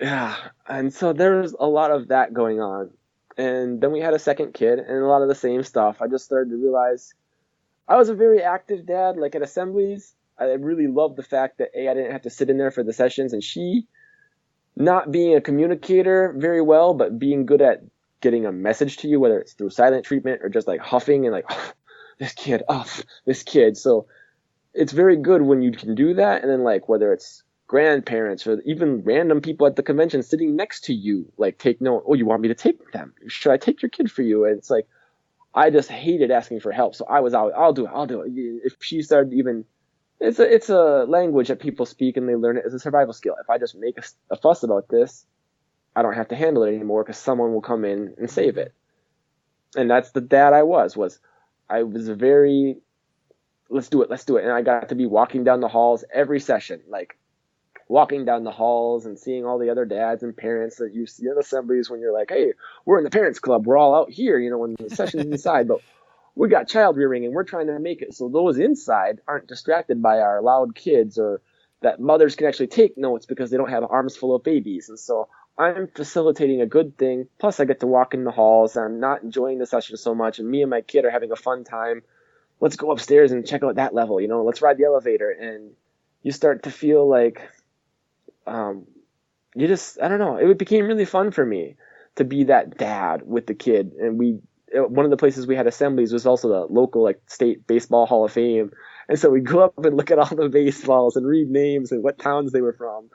Yeah, and so there was a lot of that going on. And then we had a second kid and a lot of the same stuff. I just started to realize I was a very active dad. Like at assemblies, I really loved the fact that I didn't have to sit in there for the sessions, and she, not being a communicator very well, but being good at getting a message to you, whether it's through silent treatment or just like huffing and like, this kid. So it's very good when you can do that. And then like whether it's grandparents or even random people at the convention sitting next to you, like take note, you want me to take them? Should I take your kid for you? And it's like, I just hated asking for help. So I was out, I'll do it. If she started even, it's a language that people speak and they learn it as a survival skill. If I just make a fuss about this, I don't have to handle it anymore because someone will come in and save it. And that's the dad I was very, let's do it. And I got to be walking down the halls every session, like walking down the halls and seeing all the other dads and parents that you see at assemblies when you're like, hey, we're in the parents club. We're all out here, when the session's inside, but we got child rearing and we're trying to make it so those inside aren't distracted by our loud kids, or that mothers can actually take notes because they don't have arms full of babies. And so I'm facilitating a good thing. Plus I get to walk in the halls and I'm not enjoying the session so much. And me and my kid are having a fun time. Let's go upstairs and check out that level, let's ride the elevator. And you start to feel like, I don't know. It became really fun for me to be that dad with the kid. And one of the places we had assemblies was also the local, like, state baseball hall of fame. And so we go up and look at all the baseballs and read names and what towns they were from.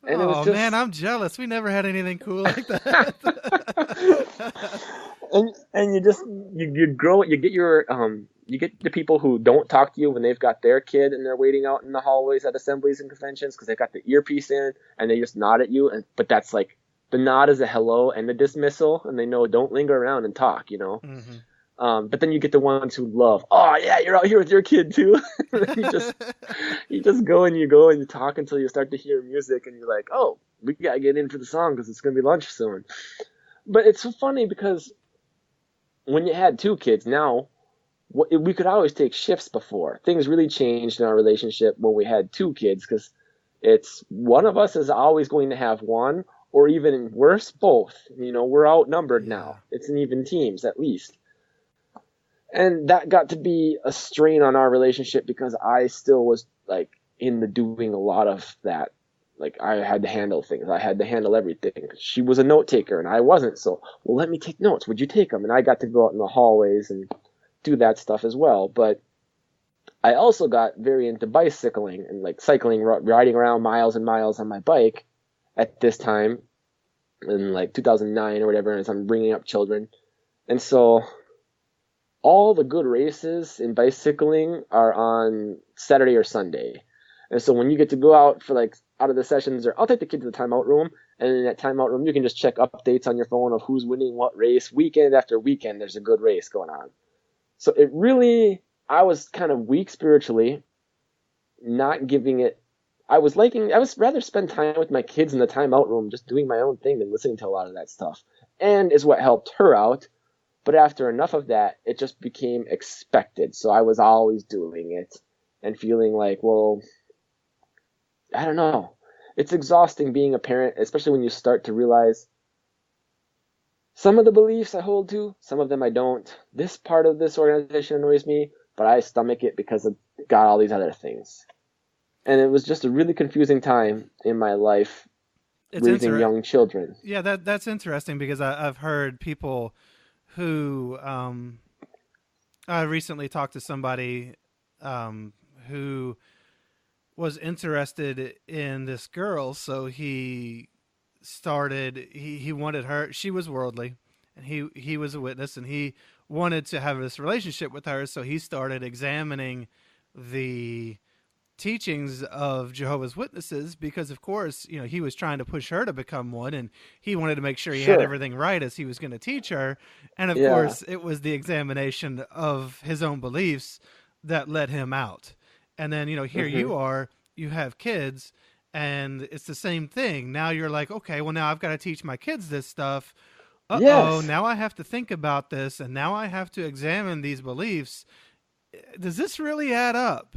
And it was just... man, I'm jealous. We never had anything cool like that. and you grow, you get the people who don't talk to you when they've got their kid and they're waiting out in the hallways at assemblies and conventions because they've got the earpiece in and they just nod at you. But that's like, the nod is a hello and a dismissal, and they know don't linger around and talk, Mm-hmm. But then you get the ones who love, oh yeah, you're out here with your kid too. you just go and you talk until you start to hear music and you're like, oh, we gotta get in for the song because it's gonna be lunch soon. But it's so funny because when you had two kids, now we could always take shifts before. Things really changed in our relationship when we had two kids because it's one of us is always going to have one, or even worse, both. We're outnumbered Yeah. now. It's an even teams at least. And that got to be a strain on our relationship because I still was like in the doing a lot of that. Like I had to handle things. I had to handle everything. She was a note taker and I wasn't. So, well, let me take notes. Would you take them? And I got to go out in the hallways and do that stuff as well. But I also got very into bicycling and like cycling, riding around miles and miles on my bike at this time in like 2009 or whatever, as I'm bringing up children. And so all the good races in bicycling are on Saturday or Sunday. And so when you get to go out for like out of the sessions, or I'll take the kid to the timeout room, and in that timeout room, you can just check updates on your phone of who's winning what race. Weekend after weekend, there's a good race going on. So it really, I was kind of weak spiritually, not giving it. I was rather spend time with my kids in the timeout room, just doing my own thing than listening to a lot of that stuff. And is what helped her out. But after enough of that, it just became expected. So I was always doing it and feeling like, well, I don't know. It's exhausting being a parent, especially when you start to realize some of the beliefs I hold to, some of them I don't. This part of this organization annoys me, but I stomach it because I've got all these other things. And it was just a really confusing time in my life raising young children. Yeah, that's interesting because I've heard people who I recently talked to somebody who was interested in this girl, so he wanted her. She was worldly, and he was a witness, and he wanted to have this relationship with her, so he started examining the teachings of Jehovah's Witnesses because, of course, he was trying to push her to become one, and he wanted to make sure he had everything right as he was going to teach her. And of course, it was the examination of his own beliefs that led him out. And then, here you are, you have kids, and it's the same thing. Now you're like, okay, well, now I've got to teach my kids this stuff. Now I have to think about this, and now I have to examine these beliefs. Does this really add up?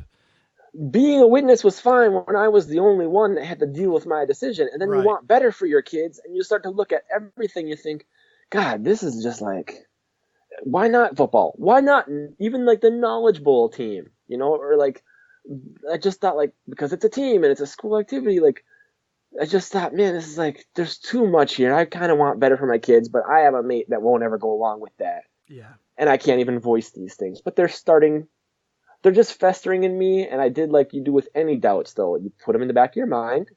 Being a witness was fine when I was the only one that had to deal with my decision. And then you want better for your kids, and you start to look at everything. You think, God, this is just like, why not football? Why not even like the Knowledge Bowl team? Or like, I just thought like, because it's a team and it's a school activity, like, I just thought, man, this is like, there's too much here. I kind of want better for my kids, but I have a mate that won't ever go along with that. Yeah. And I can't even voice these things. But they're just festering in me, and I did like you do with any doubts, though. You put them in the back of your mind,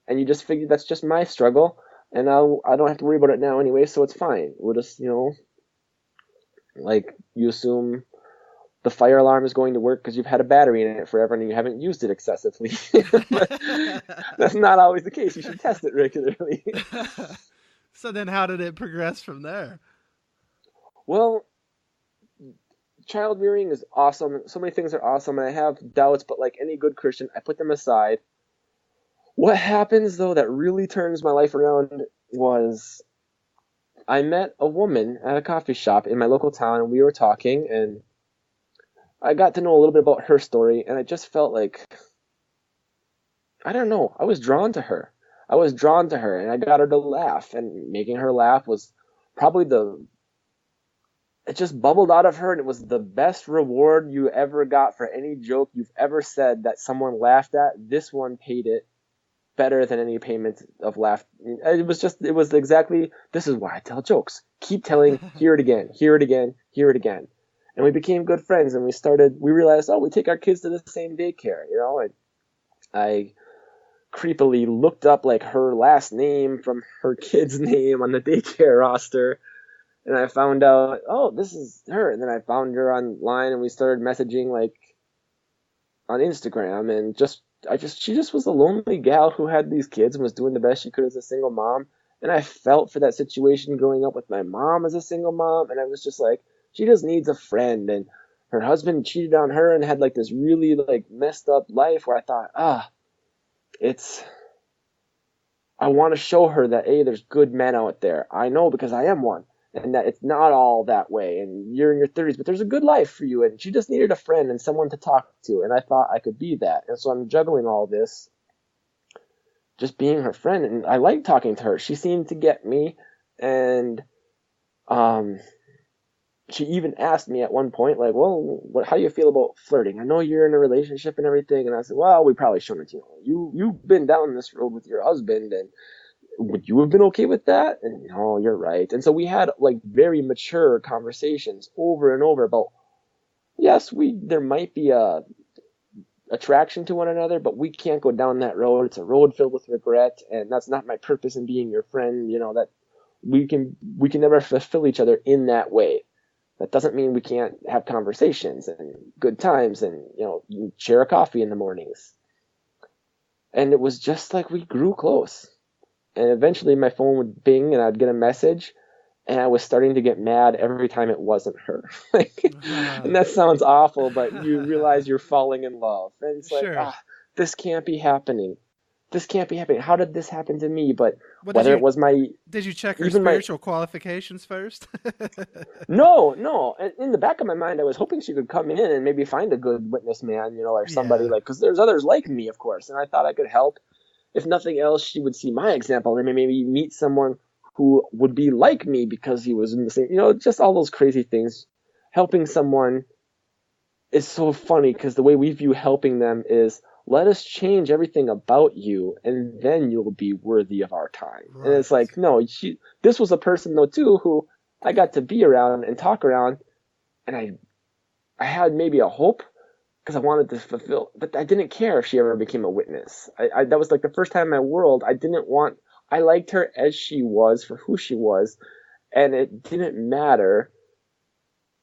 and you just figure that's just my struggle, and I don't have to worry about it now anyway, so it's fine. We'll just, like you assume the fire alarm is going to work because you've had a battery in it forever and you haven't used it excessively. That's not always the case. You should test it regularly. So then how did it progress from there? Well, child rearing is awesome. So many things are awesome, and I have doubts, but like any good Christian, I put them aside. What happens, though, that really turns my life around was I met a woman at a coffee shop in my local town, and we were talking, and I got to know a little bit about her story, and I just felt like, I don't know, I was drawn to her. And I got her to laugh, and making her laugh was probably it just bubbled out of her, and it was the best reward you ever got for any joke you've ever said that someone laughed at. This one paid it better than any payment of laugh. It was exactly, this is why I tell jokes. Keep telling, hear it again, hear it again, hear it again. And we became good friends, and we realized, we take our kids to the same daycare, and I creepily looked up like her last name from her kid's name on the daycare roster, and I found out, this is her. And then I found her online, and we started messaging like on Instagram, and she just was a lonely gal who had these kids and was doing the best she could as a single mom. And I felt for that situation growing up with my mom as a single mom, and I was just like, she just needs a friend. And her husband cheated on her and had like this really like messed up life where I thought, I want to show her that, there's good men out there. I know because I am one. And that it's not all that way, and you're in your 30s, but there's a good life for you. And she just needed a friend and someone to talk to, and I thought I could be that. And so I'm juggling all this, just being her friend, and I liked talking to her. She seemed to get me, and um, she even asked me at one point, like, well, how do you feel about flirting? I know you're in a relationship and everything. And I said, well, we probably shouldn't. You've been down this road with your husband, and would you have been okay with that? And no, you're right. And so we had like very mature conversations over and over about, yes, there might be a attraction to one another, but we can't go down that road. It's a road filled with regret, and that's not my purpose in being your friend. That we can never fulfill each other in that way. That doesn't mean we can't have conversations and good times, and you share a coffee in the mornings. And it was just like we grew close. And eventually my phone would bing and I'd get a message, and I was starting to get mad every time it wasn't her. And that sounds awful, but you realize you're falling in love. And it's like, Sure. this can't be happening. This can't be happening. How did this happen to me? But Well, whether it was did you check her even my spiritual qualifications first? no. In the back of my mind, I was hoping she could come in and maybe find a good witness man, or somebody Yeah. because there's others like me, of course, and I thought I could help. If nothing else, she would see my example and maybe meet someone who would be like me because he was in the same, just all those crazy things. Helping someone is so funny because the way we view helping them is, let us change everything about you, and then you'll be worthy of our time. Right. And it's like, no, this was a person, though, too, who I got to be around and talk around, and I had maybe a hope because I wanted to fulfill, but I didn't care if she ever became a witness. That was like the first time in my world. I liked her as she was, for who she was, and it didn't matter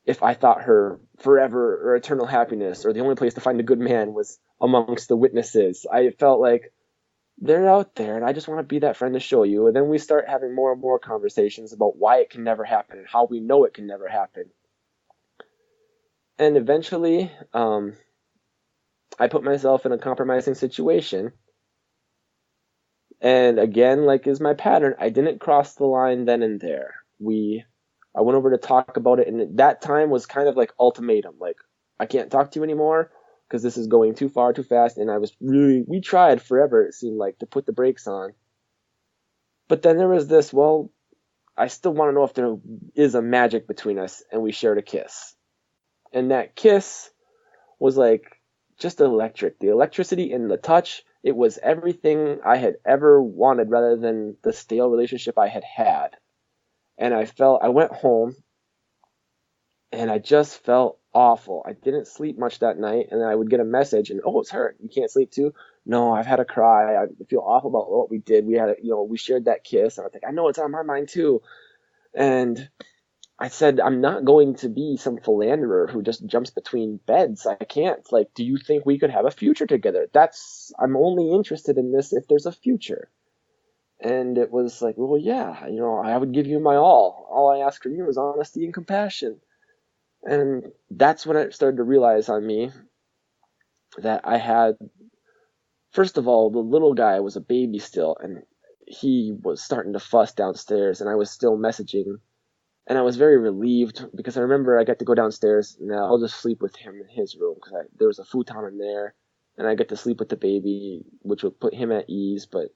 if I thought her forever or eternal happiness or the only place to find a good man was amongst the witnesses. I felt like they're out there, and I just want to be that friend to show you. And then we start having more and more conversations about why it can never happen and how we know it can never happen. And eventually, I put myself in a compromising situation. And again, like is my pattern, I didn't cross the line then and there. I went over to talk about it, and that time was kind of like ultimatum. Like, I can't talk to you anymore because this is going too far, too fast. And we tried forever, it seemed like, to put the brakes on. But then there was this, well, I still want to know if there is a magic between us, and we shared a kiss. And that kiss was like just electric. The electricity and the touch, it was everything I had ever wanted rather than the stale relationship I had had. And I went home, and I just felt awful. I didn't sleep much that night, and then I would get a message, and, oh, it's her. You can't sleep too? No, I've had a cry. I feel awful about what we did. We shared that kiss, and I was like, I know it's on my mind too. And I said, I'm not going to be some philanderer who just jumps between beds. I can't. Like, do you think we could have a future together? I'm only interested in this if there's a future. And it was like, well, yeah, I would give you my all. All I ask from you is honesty and compassion. And that's when it started to realize on me that I had, first of all, the little guy was a baby still, and he was starting to fuss downstairs, and I was still messaging. And I was very relieved because I remember I got to go downstairs and I'll just sleep with him in his room because there was a futon in there, and I get to sleep with the baby, which would put him at ease. But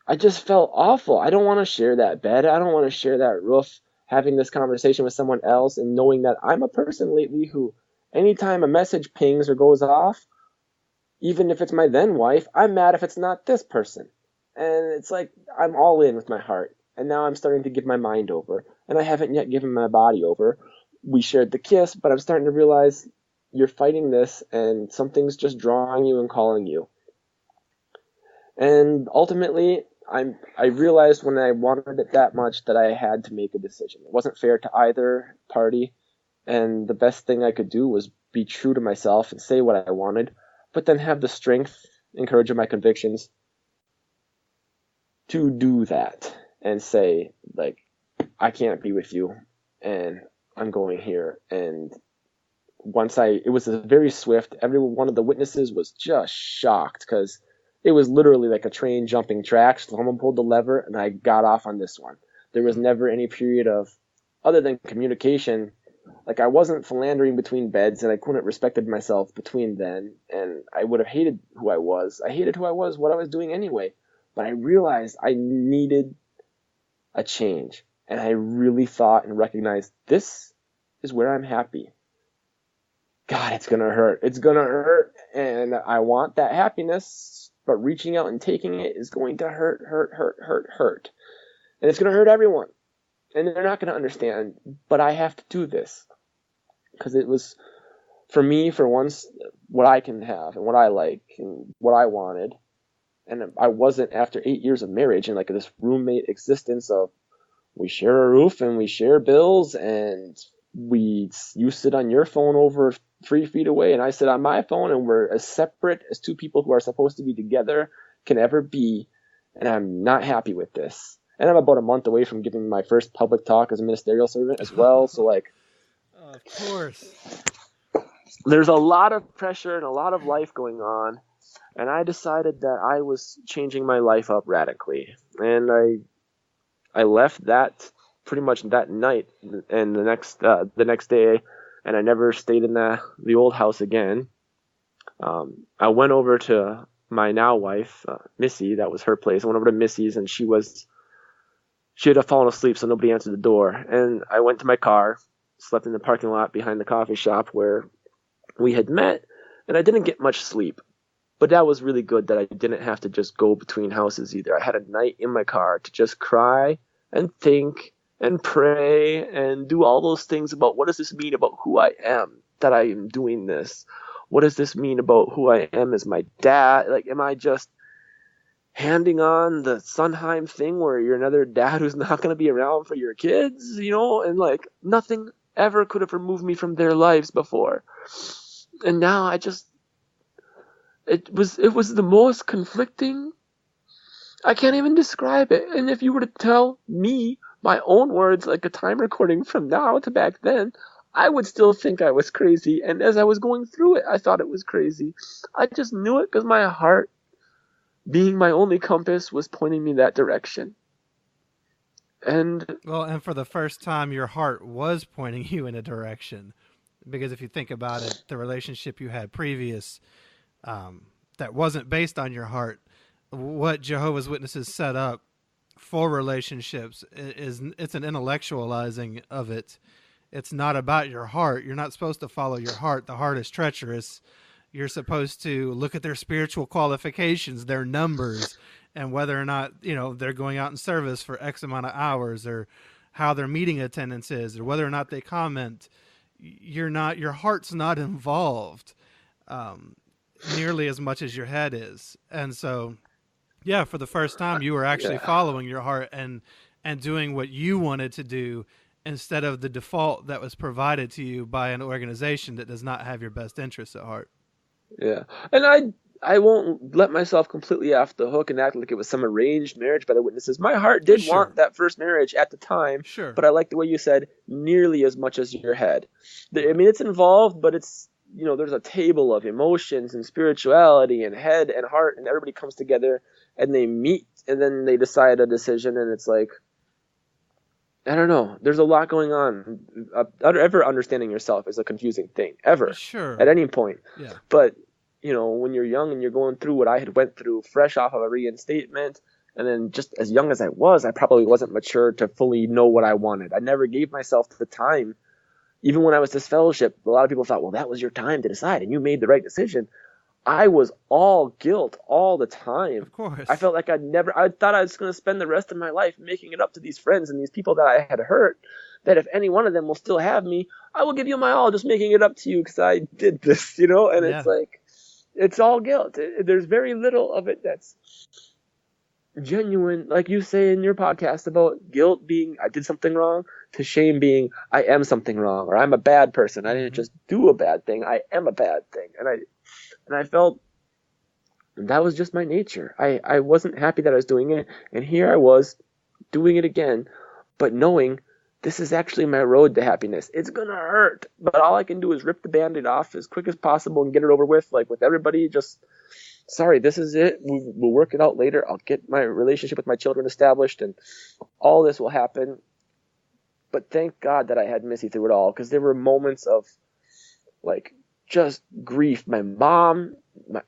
I just felt awful. I don't want to share that bed. I don't want to share that roof, having this conversation with someone else and knowing that I'm a person lately who, anytime a message pings or goes off, even if it's my then wife, I'm mad if it's not this person. And it's like I'm all in with my heart. And now I'm starting to give my mind over. And I haven't yet given my body over. We shared the kiss, but I'm starting to realize you're fighting this and something's just drawing you and calling you. And ultimately, I realized when I wanted it that much that I had to make a decision. It wasn't fair to either party, and the best thing I could do was be true to myself and say what I wanted, but then have the strength and courage of my convictions to do that and say, like, I can't be with you, and I'm going here. And it was a very swift, every one of the witnesses was just shocked because it was literally like a train jumping tracks. Someone pulled the lever, and I got off on this one. There was never any period of, other than communication, Like I wasn't philandering between beds, and I couldn't have respected myself between then, and I would have hated who I was. I hated who I was, what I was doing anyway. But I realized I needed a change, and I really thought and recognized this is where I'm happy. God, it's gonna hurt. It's gonna hurt, and I want that happiness, but reaching out and taking it is going to hurt, hurt, hurt, hurt, hurt. And it's gonna hurt everyone. And they're not gonna understand, but I have to do this. Because it was, for me, for once, what I can have and what I like and what I wanted. And I wasn't, after 8 years of marriage and like this roommate existence of we share a roof and we share bills and you sit on your phone over 3 feet away and I sit on my phone, and we're as separate as two people who are supposed to be together can ever be. And I'm not happy with this. And I'm about a month away from giving my first public talk as a ministerial servant as well. So like, of course, there's a lot of pressure and a lot of life going on. And I decided that I was changing my life up radically. And I left that pretty much that night and the next day, and I never stayed in the old house again. I went over to my now wife, Missy. That was her place. I went over to Missy's, and she had fallen asleep, so nobody answered the door. And I went to my car, slept in the parking lot behind the coffee shop where we had met, and I didn't get much sleep. But that was really good that I didn't have to just go between houses either. I had a night in my car to just cry and think and pray and do all those things about what does this mean about who I am, that I am doing this? What does this mean about who I am as my dad? Like, am I just handing on the Sondheim thing where you're another dad who's not going to be around for your kids, and like nothing ever could have removed me from their lives before. And now it was the most conflicting. I can't even describe it. And if you were to tell me my own words, like a time recording from now to back then, I would still think I was crazy. And as I was going through it, I thought it was crazy. I just knew it because my heart, being my only compass, was pointing me that direction. And for the first time, your heart was pointing you in a direction. Because if you think about it, the relationship you had previous, that wasn't based on your heart. What Jehovah's Witnesses set up for relationships it's an intellectualizing of it. It's not about your heart. You're not supposed to follow your heart. The heart is treacherous. You're supposed to look at their spiritual qualifications, their numbers, and whether or not, they're going out in service for X amount of hours, or how their meeting attendance is, or whether or not they comment. Your heart's not involved nearly as much as your head is. And so, yeah, for the first time, you were actually following your heart and doing what you wanted to do instead of the default that was provided to you by an organization that does not have your best interests at heart. Yeah. And I won't let myself completely off the hook and act like it was some arranged marriage by the witnesses. My heart did want that first marriage at the time. Sure. But I like the way you said nearly as much as your head. I mean, it's involved, but it's, there's a table of emotions and spirituality and head and heart, and everybody comes together and they meet and then they decide a decision, and it's like, I don't know. There's a lot going on. Ever understanding yourself is a confusing thing, ever. Sure. At any point. Yeah. But, when you're young and you're going through what I had went through fresh off of a reinstatement, and then just as young as I probably wasn't mature to fully know what I wanted. I never gave myself the time. Even when I was disfellowship, a lot of people thought, well, that was your time to decide and you made the right decision. I was all guilt all the time. Of course. I felt like I thought I was going to spend the rest of my life making it up to these friends and these people that I had hurt, that if any one of them will still have me, I will give you my all, just making it up to you because I did this, and It's like, it's all guilt. There's very little of it that's genuine, like you say in your podcast about guilt being I did something wrong, to shame being I am something wrong, or I'm a bad person. I didn't just do a bad thing. I am a bad thing. And I felt that was just my nature. I wasn't happy that I was doing it. And here I was doing it again, but knowing this is actually my road to happiness. It's going to hurt, but all I can do is rip the Band-Aid off as quick as possible and get it over with. Like with everybody, just, sorry, this is it. We'll work it out later. I'll get my relationship with my children established and all this will happen. But thank God that I had Missy through it all, because there were moments of like just grief. My mom,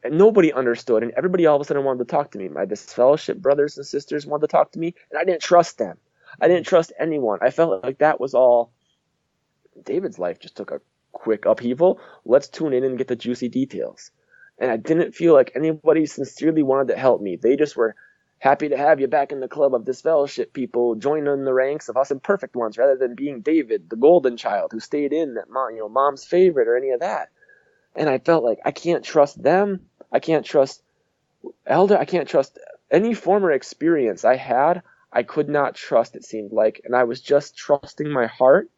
nobody understood, and everybody all of a sudden wanted to talk to me. My disfellowship brothers and sisters wanted to talk to me, and I didn't trust them. I didn't trust anyone. I felt like that was all. David's life just took a quick upheaval. Let's tune in and get the juicy details. And I didn't feel like anybody sincerely wanted to help me. They just were happy to have you back in the club of disfellowship people, join in the ranks of us imperfect ones, rather than being David, the golden child who stayed in that mom's favorite or any of that. And I felt like I can't trust them. I can't trust Elder. I can't trust any former experience I had. I could not trust, it seemed like. And I was just trusting my heart.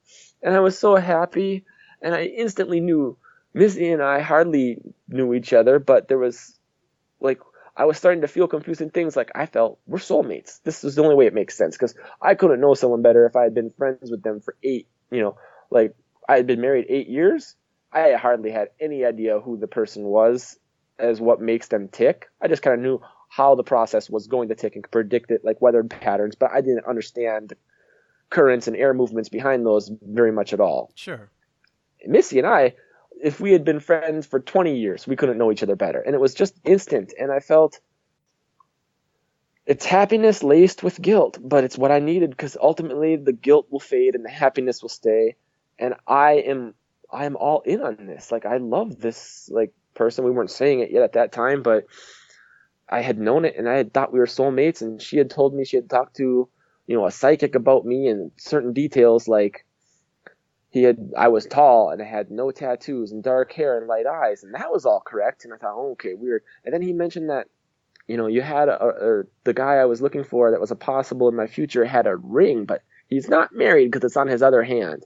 And I was so happy. And I instantly knew Missy and I hardly knew each other, but there was like, I was starting to feel confusing things. Like I felt we're soulmates. This was the only way it makes sense, because I couldn't know someone better if I had been friends with them for like I had been married 8 years. I hardly had any idea who the person was as what makes them tick. I just kind of knew how the process was going to tick and could predict it, like weather patterns, but I didn't understand currents and air movements behind those very much at all. Sure. Missy and I, if we had been friends for 20 years, we couldn't know each other better. And it was just instant. And I felt it's happiness laced with guilt, but it's what I needed, because ultimately the guilt will fade and the happiness will stay. And I am all in on this. Like, I love this person. We weren't saying it yet at that time, but I had known it, and I had thought we were soulmates. And she had told me she had talked to, a psychic about me and certain details, like I was tall and I had no tattoos and dark hair and light eyes, and that was all correct. And I thought, oh, okay, weird. And then he mentioned that, you had the guy I was looking for that was a possible in my future had a ring, but he's not married because it's on his other hand.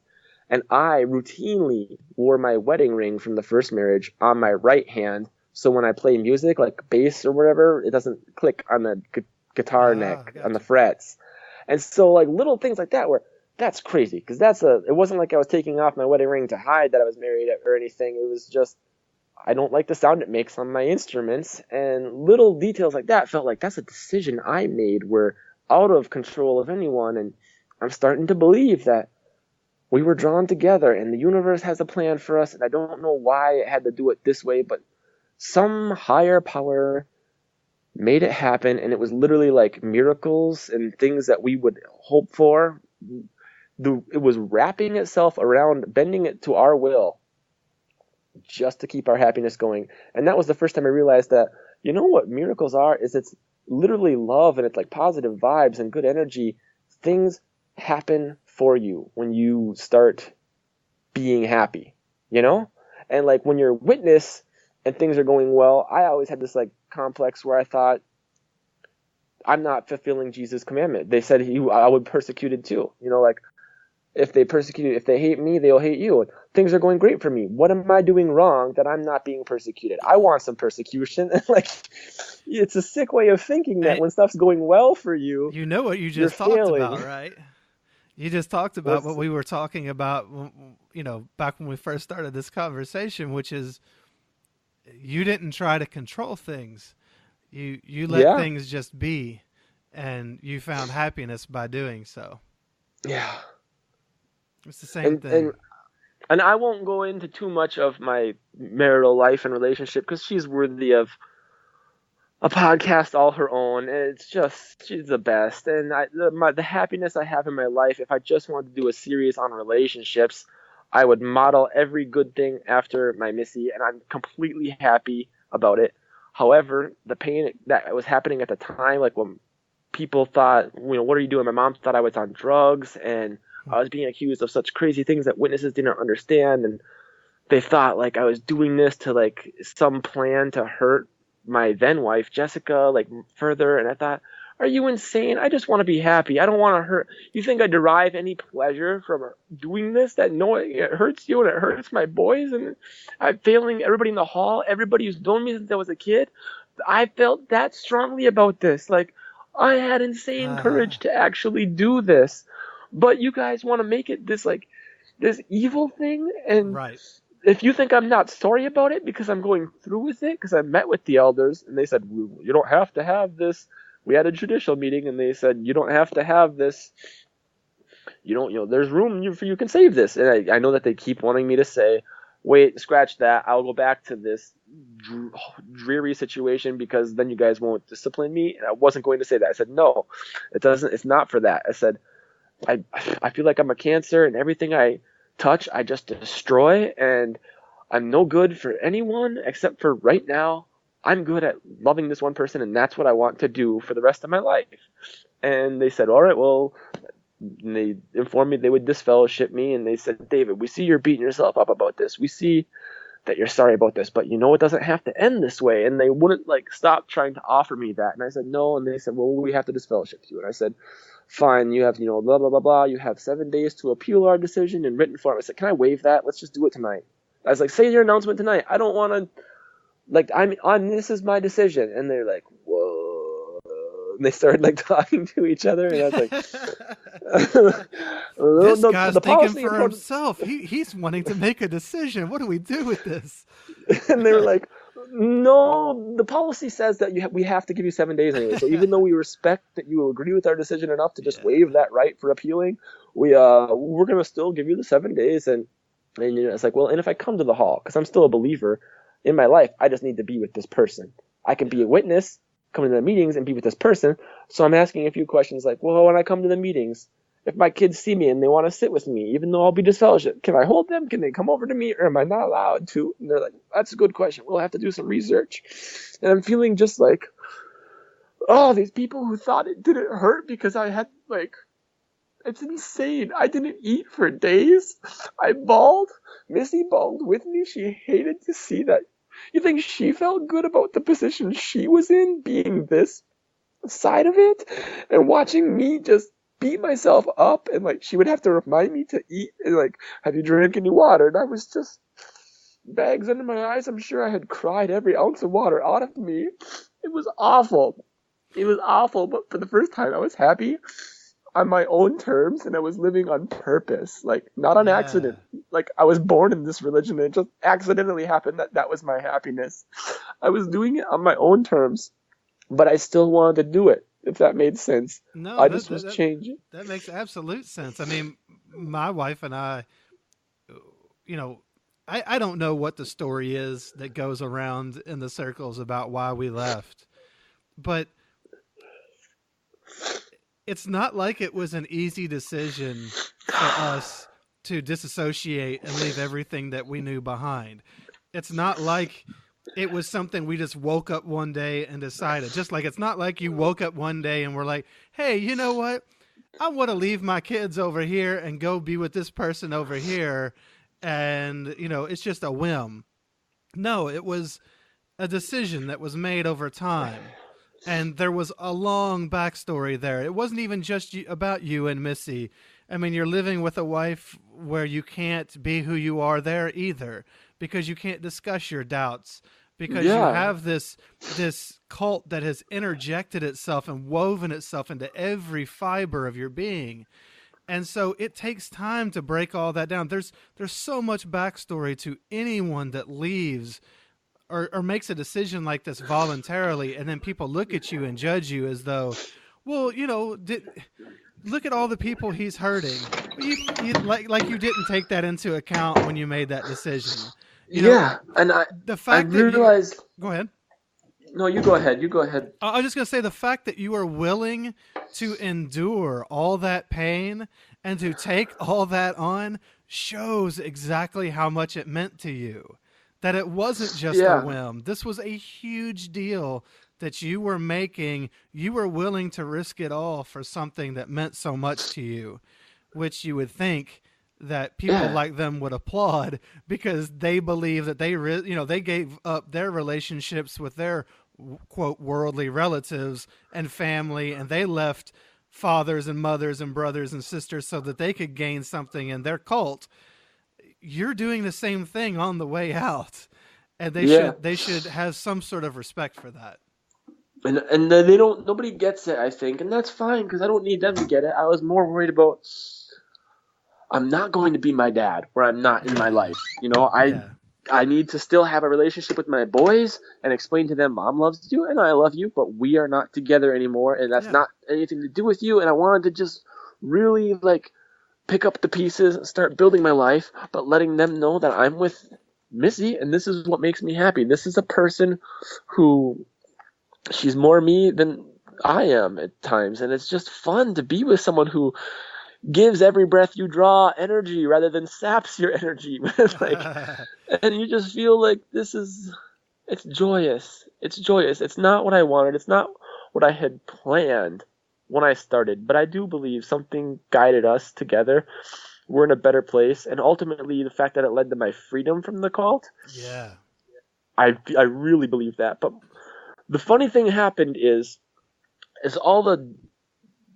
And I routinely wore my wedding ring from the first marriage on my right hand, so when I play music, like bass or whatever, it doesn't click on the guitar neck, on the frets. And so like little things like that where that's crazy, because it wasn't like I was taking off my wedding ring to hide that I was married or anything. It was just, I don't like the sound it makes on my instruments, and little details like that felt like that's a decision I made. We're out of control of anyone, and I'm starting to believe that we were drawn together and the universe has a plan for us, and I don't know why it had to do it this way, but some higher power made it happen, and it was literally like miracles and things that we would hope for. It was wrapping itself around, bending it to our will just to keep our happiness going. And that was the first time I realized that, what miracles are, is it's literally love, and it's like positive vibes and good energy. Things happen for you when you start being happy, And like when you're a witness and things are going well, I always had this like complex where I thought, I'm not fulfilling Jesus' commandment. They said I would be persecuted too. Like if they hate me, they'll hate you. Things are going great for me. What am I doing wrong that I'm not being persecuted? I want some persecution. Like, it's a sick way of thinking that when stuff's going well for you, you know what you just talked about, right? You just talked about what we were talking about, back when we first started this conversation, which is you didn't try to control things. You let things just be, and you found happiness by doing so. Yeah. It's the same thing. And I won't go into too much of my marital life and relationship, because she's worthy of a podcast all her own. It's just, she's the best. And the happiness I have in my life, if I just wanted to do a series on relationships, I would model every good thing after my Missy, and I'm completely happy about it. However, the pain that was happening at the time, like when people thought, what are you doing? My mom thought I was on drugs, and I was being accused of such crazy things that witnesses didn't understand. And they thought like I was doing this to like some plan to hurt my then wife, Jessica, like further. And I thought, are you insane? I just want to be happy. I don't want to hurt. You think I derive any pleasure from doing this? That it hurts you and it hurts my boys, and I'm failing everybody in the hall, everybody who's known me since I was a kid. I felt that strongly about this. Like, I had insane courage to actually do this, but you guys want to make it this evil thing. And right. If you think I'm not sorry about it because I'm going through with it, because I met with the elders and they said, you don't have to have this. We had a judicial meeting and they said, you don't have to have this. you don't, there's room for you can save this. And I know that they keep wanting me to say, wait, scratch that. I'll go back to this dreary situation because then you guys won't discipline me. And I wasn't going to say that. I said, no, it's not for that. I said, I feel like I'm a cancer and everything I touch, I just destroy, and I'm no good for anyone except for right now. I'm good at loving this one person, and that's what I want to do for the rest of my life. And they said, all right, well, and they informed me they would disfellowship me, and they said, David, we see you're beating yourself up about this. We see that you're sorry about this, but it doesn't have to end this way. And they wouldn't stop trying to offer me that. And I said, no. And they said, well, we have to disfellowship you. And I said, fine, you have, blah, blah, blah, blah. You have 7 days to appeal our decision in written form. I said, can I waive that? Let's just do it tonight. I was like, say your announcement tonight. I don't want to, this is my decision. And they're like, whoa. And they started talking to each other. And I was like, this guy's thinking for himself. He's wanting to make a decision. What do we do with this? And they were like, no, the policy says that we have to give you 7 days anyway. So even though we respect that you agree with our decision enough to just waive that right for appealing, we're going to still give you the 7 days. And it's like, well, and if I come to the hall, because I'm still a believer in my life, I just need to be with this person. I can be a witness, come to the meetings and be with this person. So I'm asking a few questions like, well, when I come to the meetings, if my kids see me and they want to sit with me, even though I'll be disfellowshipped, can I hold them? Can they come over to me, or am I not allowed to? And they're like, that's a good question. We'll have to do some research. And I'm feeling just like, oh, these people who thought it didn't hurt because I had it's insane. I didn't eat for days. I bawled. Missy bawled with me. She hated to see that. You think she felt good about the position she was in, being this side of it, and watching me just beat myself up, and she would have to remind me to eat, and have you drank any water? And I was just bags under my eyes. I'm sure I had cried every ounce of water out of me. It was awful. It was awful, but for the first time I was happy on my own terms, and I was living on purpose, not on accident. I was born in this religion, and it just accidentally happened that was my happiness. I was doing it on my own terms, but I still wanted to do it, if that made sense. No, I just was changing. That makes absolute sense. I mean, my wife and I, I don't know what the story is that goes around in the circles about why we left, but it's not like it was an easy decision for us to disassociate and leave everything that we knew behind. It's not like it was something we just woke up one day and decided. Just like it's not like you woke up one day and were like, hey, you know what? I want to leave my kids over here and go be with this person over here. And, it's just a whim. No, it was a decision that was made over time. And there was a long backstory there. It wasn't even just about you and Missy. I mean, you're living with a wife where you can't be who you are there either, because you can't discuss your doubts, because you have this cult that has interjected itself and woven itself into every fiber of your being. And so it takes time to break all that down. There's so much backstory to anyone that leaves or makes a decision like this voluntarily, and then people look at you and judge you as though, well, look at all the people he's hurting. You like you didn't take that into account when you made that decision. And the fact I realized. Go ahead. No, you go ahead. You go ahead. I was just going to say the fact that you are willing to endure all that pain and to take all that on shows exactly how much it meant to you. That it wasn't just a whim. This was a huge deal that you were making. You were willing to risk it all for something that meant so much to you, which you would think that people like them would applaud, because they believe that they gave up their relationships with their quote worldly relatives and family, and they left fathers and mothers and brothers and sisters so that they could gain something in their cult. You're doing the same thing on the way out, and they should have some sort of respect for that. And nobody gets it, I think, and that's fine, because I don't need them to get it. I was more worried about, I'm not going to be my dad where I'm not in my life. I need to still have a relationship with my boys and explain to them, Mom loves you and I love you, but we are not together anymore, and that's not anything to do with you. And I wanted to just really pick up the pieces and start building my life, but letting them know that I'm with Missy and this is what makes me happy. This is a person who, she's more me than I am at times, and it's just fun to be with someone who gives every breath you draw energy rather than saps your energy. Like, and you just feel like it's joyous. It's joyous. It's not what I wanted. It's not what I had planned when I started, but I do believe something guided us together. We're in a better place, and ultimately the fact that it led to my freedom from the cult. Yeah. I really believe that. But the funny thing happened is all the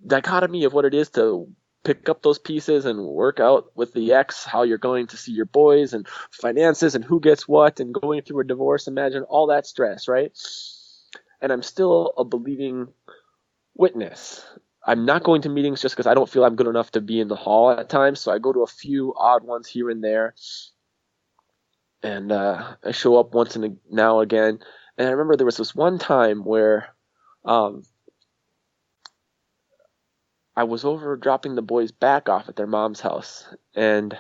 dichotomy of what it is to pick up those pieces and work out with the ex, how you're going to see your boys and finances and who gets what and going through a divorce. Imagine all that stress, right? And I'm still a believing witness. I'm not going to meetings just because I don't feel I'm good enough to be in the hall at times. So I go to a few odd ones here and there. And I show up once and now again. And I remember there was this one time where I was over dropping the boys back off at their mom's house, and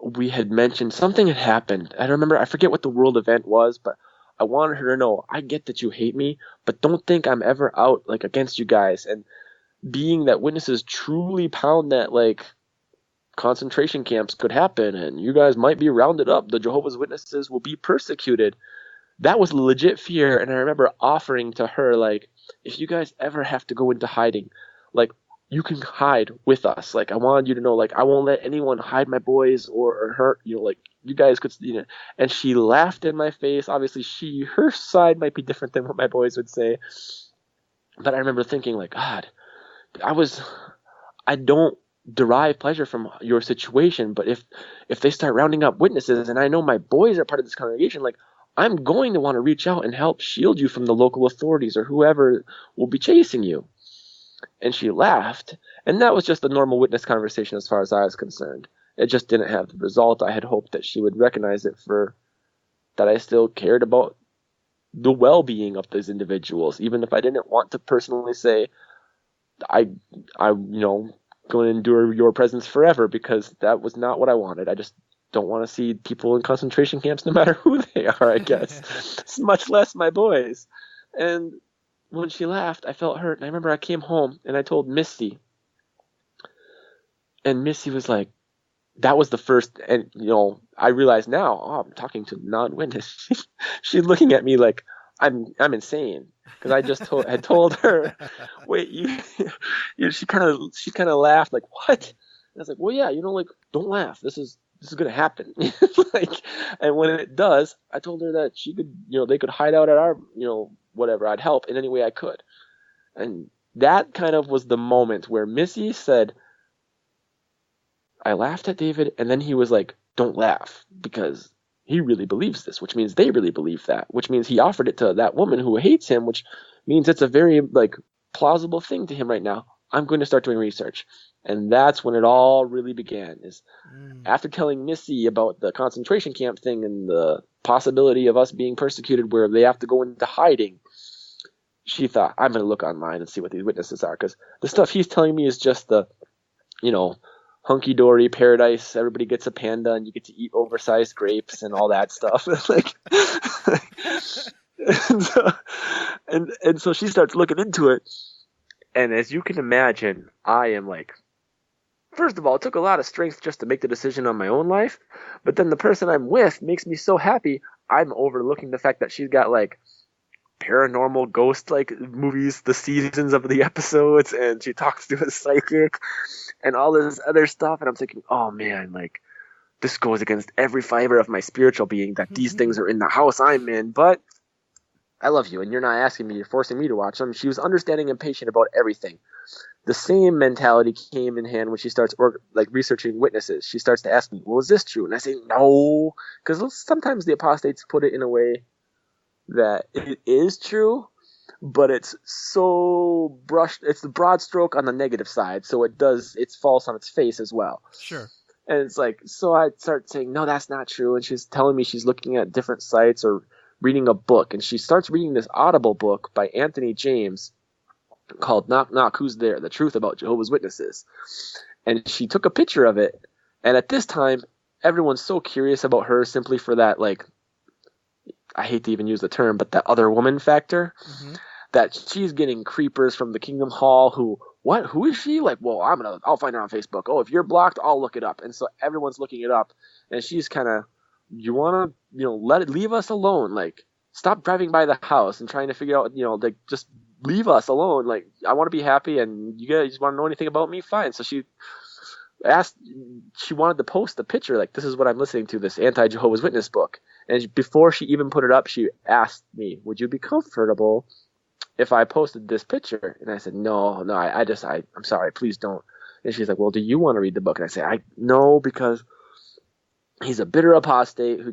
we had mentioned something had happened. I remember, I forget what the world event was, but I wanted her to know, I get that you hate me, but don't think I'm ever out like against you guys. And being that witnesses truly pound that like concentration camps could happen and you guys might be rounded up, the Jehovah's Witnesses will be persecuted. That was legit fear. And I remember offering to her, like, if you guys ever have to go into hiding, like, you can hide with us. Like, I wanted you to know, like, I won't let anyone hide my boys or hurt, you know, like, you guys could, you know. And she laughed in my face. Obviously, her side might be different than what my boys would say. But I remember thinking, like, God, I don't derive pleasure from your situation, but if they start rounding up witnesses and I know my boys are part of this congregation, like, I'm going to want to reach out and help shield you from the local authorities or whoever will be chasing you. And she laughed. And that was just a normal witness conversation as far as I was concerned. It just didn't have the result. I had hoped that she would recognize it for that I still cared about the well-being of those individuals, even if I didn't want to personally say, I going to endure your presence forever, because that was not what I wanted. I just don't want to see people in concentration camps no matter who they are, I guess. Much less my boys. And when she laughed, I felt hurt. And I remember I came home and I told Missy. And Missy was like, that was the first, and I realize now, I'm talking to non-witness. She's looking at me like I'm insane, because I just had told her, wait, she kind of laughed like, what? And I was like, well, yeah, like, don't laugh. This is gonna happen. Like, and when it does, I told her that she could, they could hide out at our, whatever. I'd help in any way I could. And that kind of was the moment where Missy said, I laughed at David, and then he was like, don't laugh, because he really believes this, which means they really believe that, which means he offered it to that woman who hates him, which means it's a very, like, plausible thing to him right now. I'm going to start doing research. And that's when it all really began, is after telling Missy about the concentration camp thing and the possibility of us being persecuted where they have to go into hiding, she thought, I'm going to look online and see what these witnesses are, because the stuff he's telling me is just the, hunky-dory paradise, everybody gets a panda and you get to eat oversized grapes and all that stuff. Like, and so she starts looking into it. And as you can imagine, I am like, first of all, it took a lot of strength just to make the decision on my own life. But then the person I'm with makes me so happy, I'm overlooking the fact that she's got, like, paranormal ghost, like, movies, the seasons of the episodes, and she talks to a psychic and all this other stuff. And I'm thinking, oh man, like, this goes against every fiber of my spiritual being that these things are in the house I'm in. But I love you, and you're not asking me, you're forcing me to watch them. She was understanding and patient about everything. The same mentality came in hand when she starts researching witnesses. She starts to ask me, well, is this true? And I say, no, because sometimes the apostates put it in a way that it is true, but it's so brushed. It's the broad stroke on the negative side, so it falls on its face as well. Sure. And it's like, so I start saying, no, that's not true. And she's telling me she's looking at different sites or reading a book, and she starts reading this Audible book by Anthony James called Knock Knock Who's There? The Truth About Jehovah's Witnesses. and she took a picture of it. And at this time, everyone's so curious about her simply for that, like, I hate to even use the term, but that other woman factor, that she's getting creepers from the Kingdom Hall who is she? Like, well, I'll find her on Facebook. Oh, if you're blocked, I'll look it up. And so everyone's looking it up, and she's kind of, you want to, leave us alone. Like, stop driving by the house and trying to figure out, like, just leave us alone. Like, I want to be happy, and you guys want to know anything about me? Fine. So she wanted to post the picture, like, this is what I'm listening to, this anti-Jehovah's Witness book. And before she even put it up, she asked me, would you be comfortable if I posted this picture? And I said, no, I'm sorry, please don't. And she's like, well, do you want to read the book? And I say, no, because he's a bitter apostate who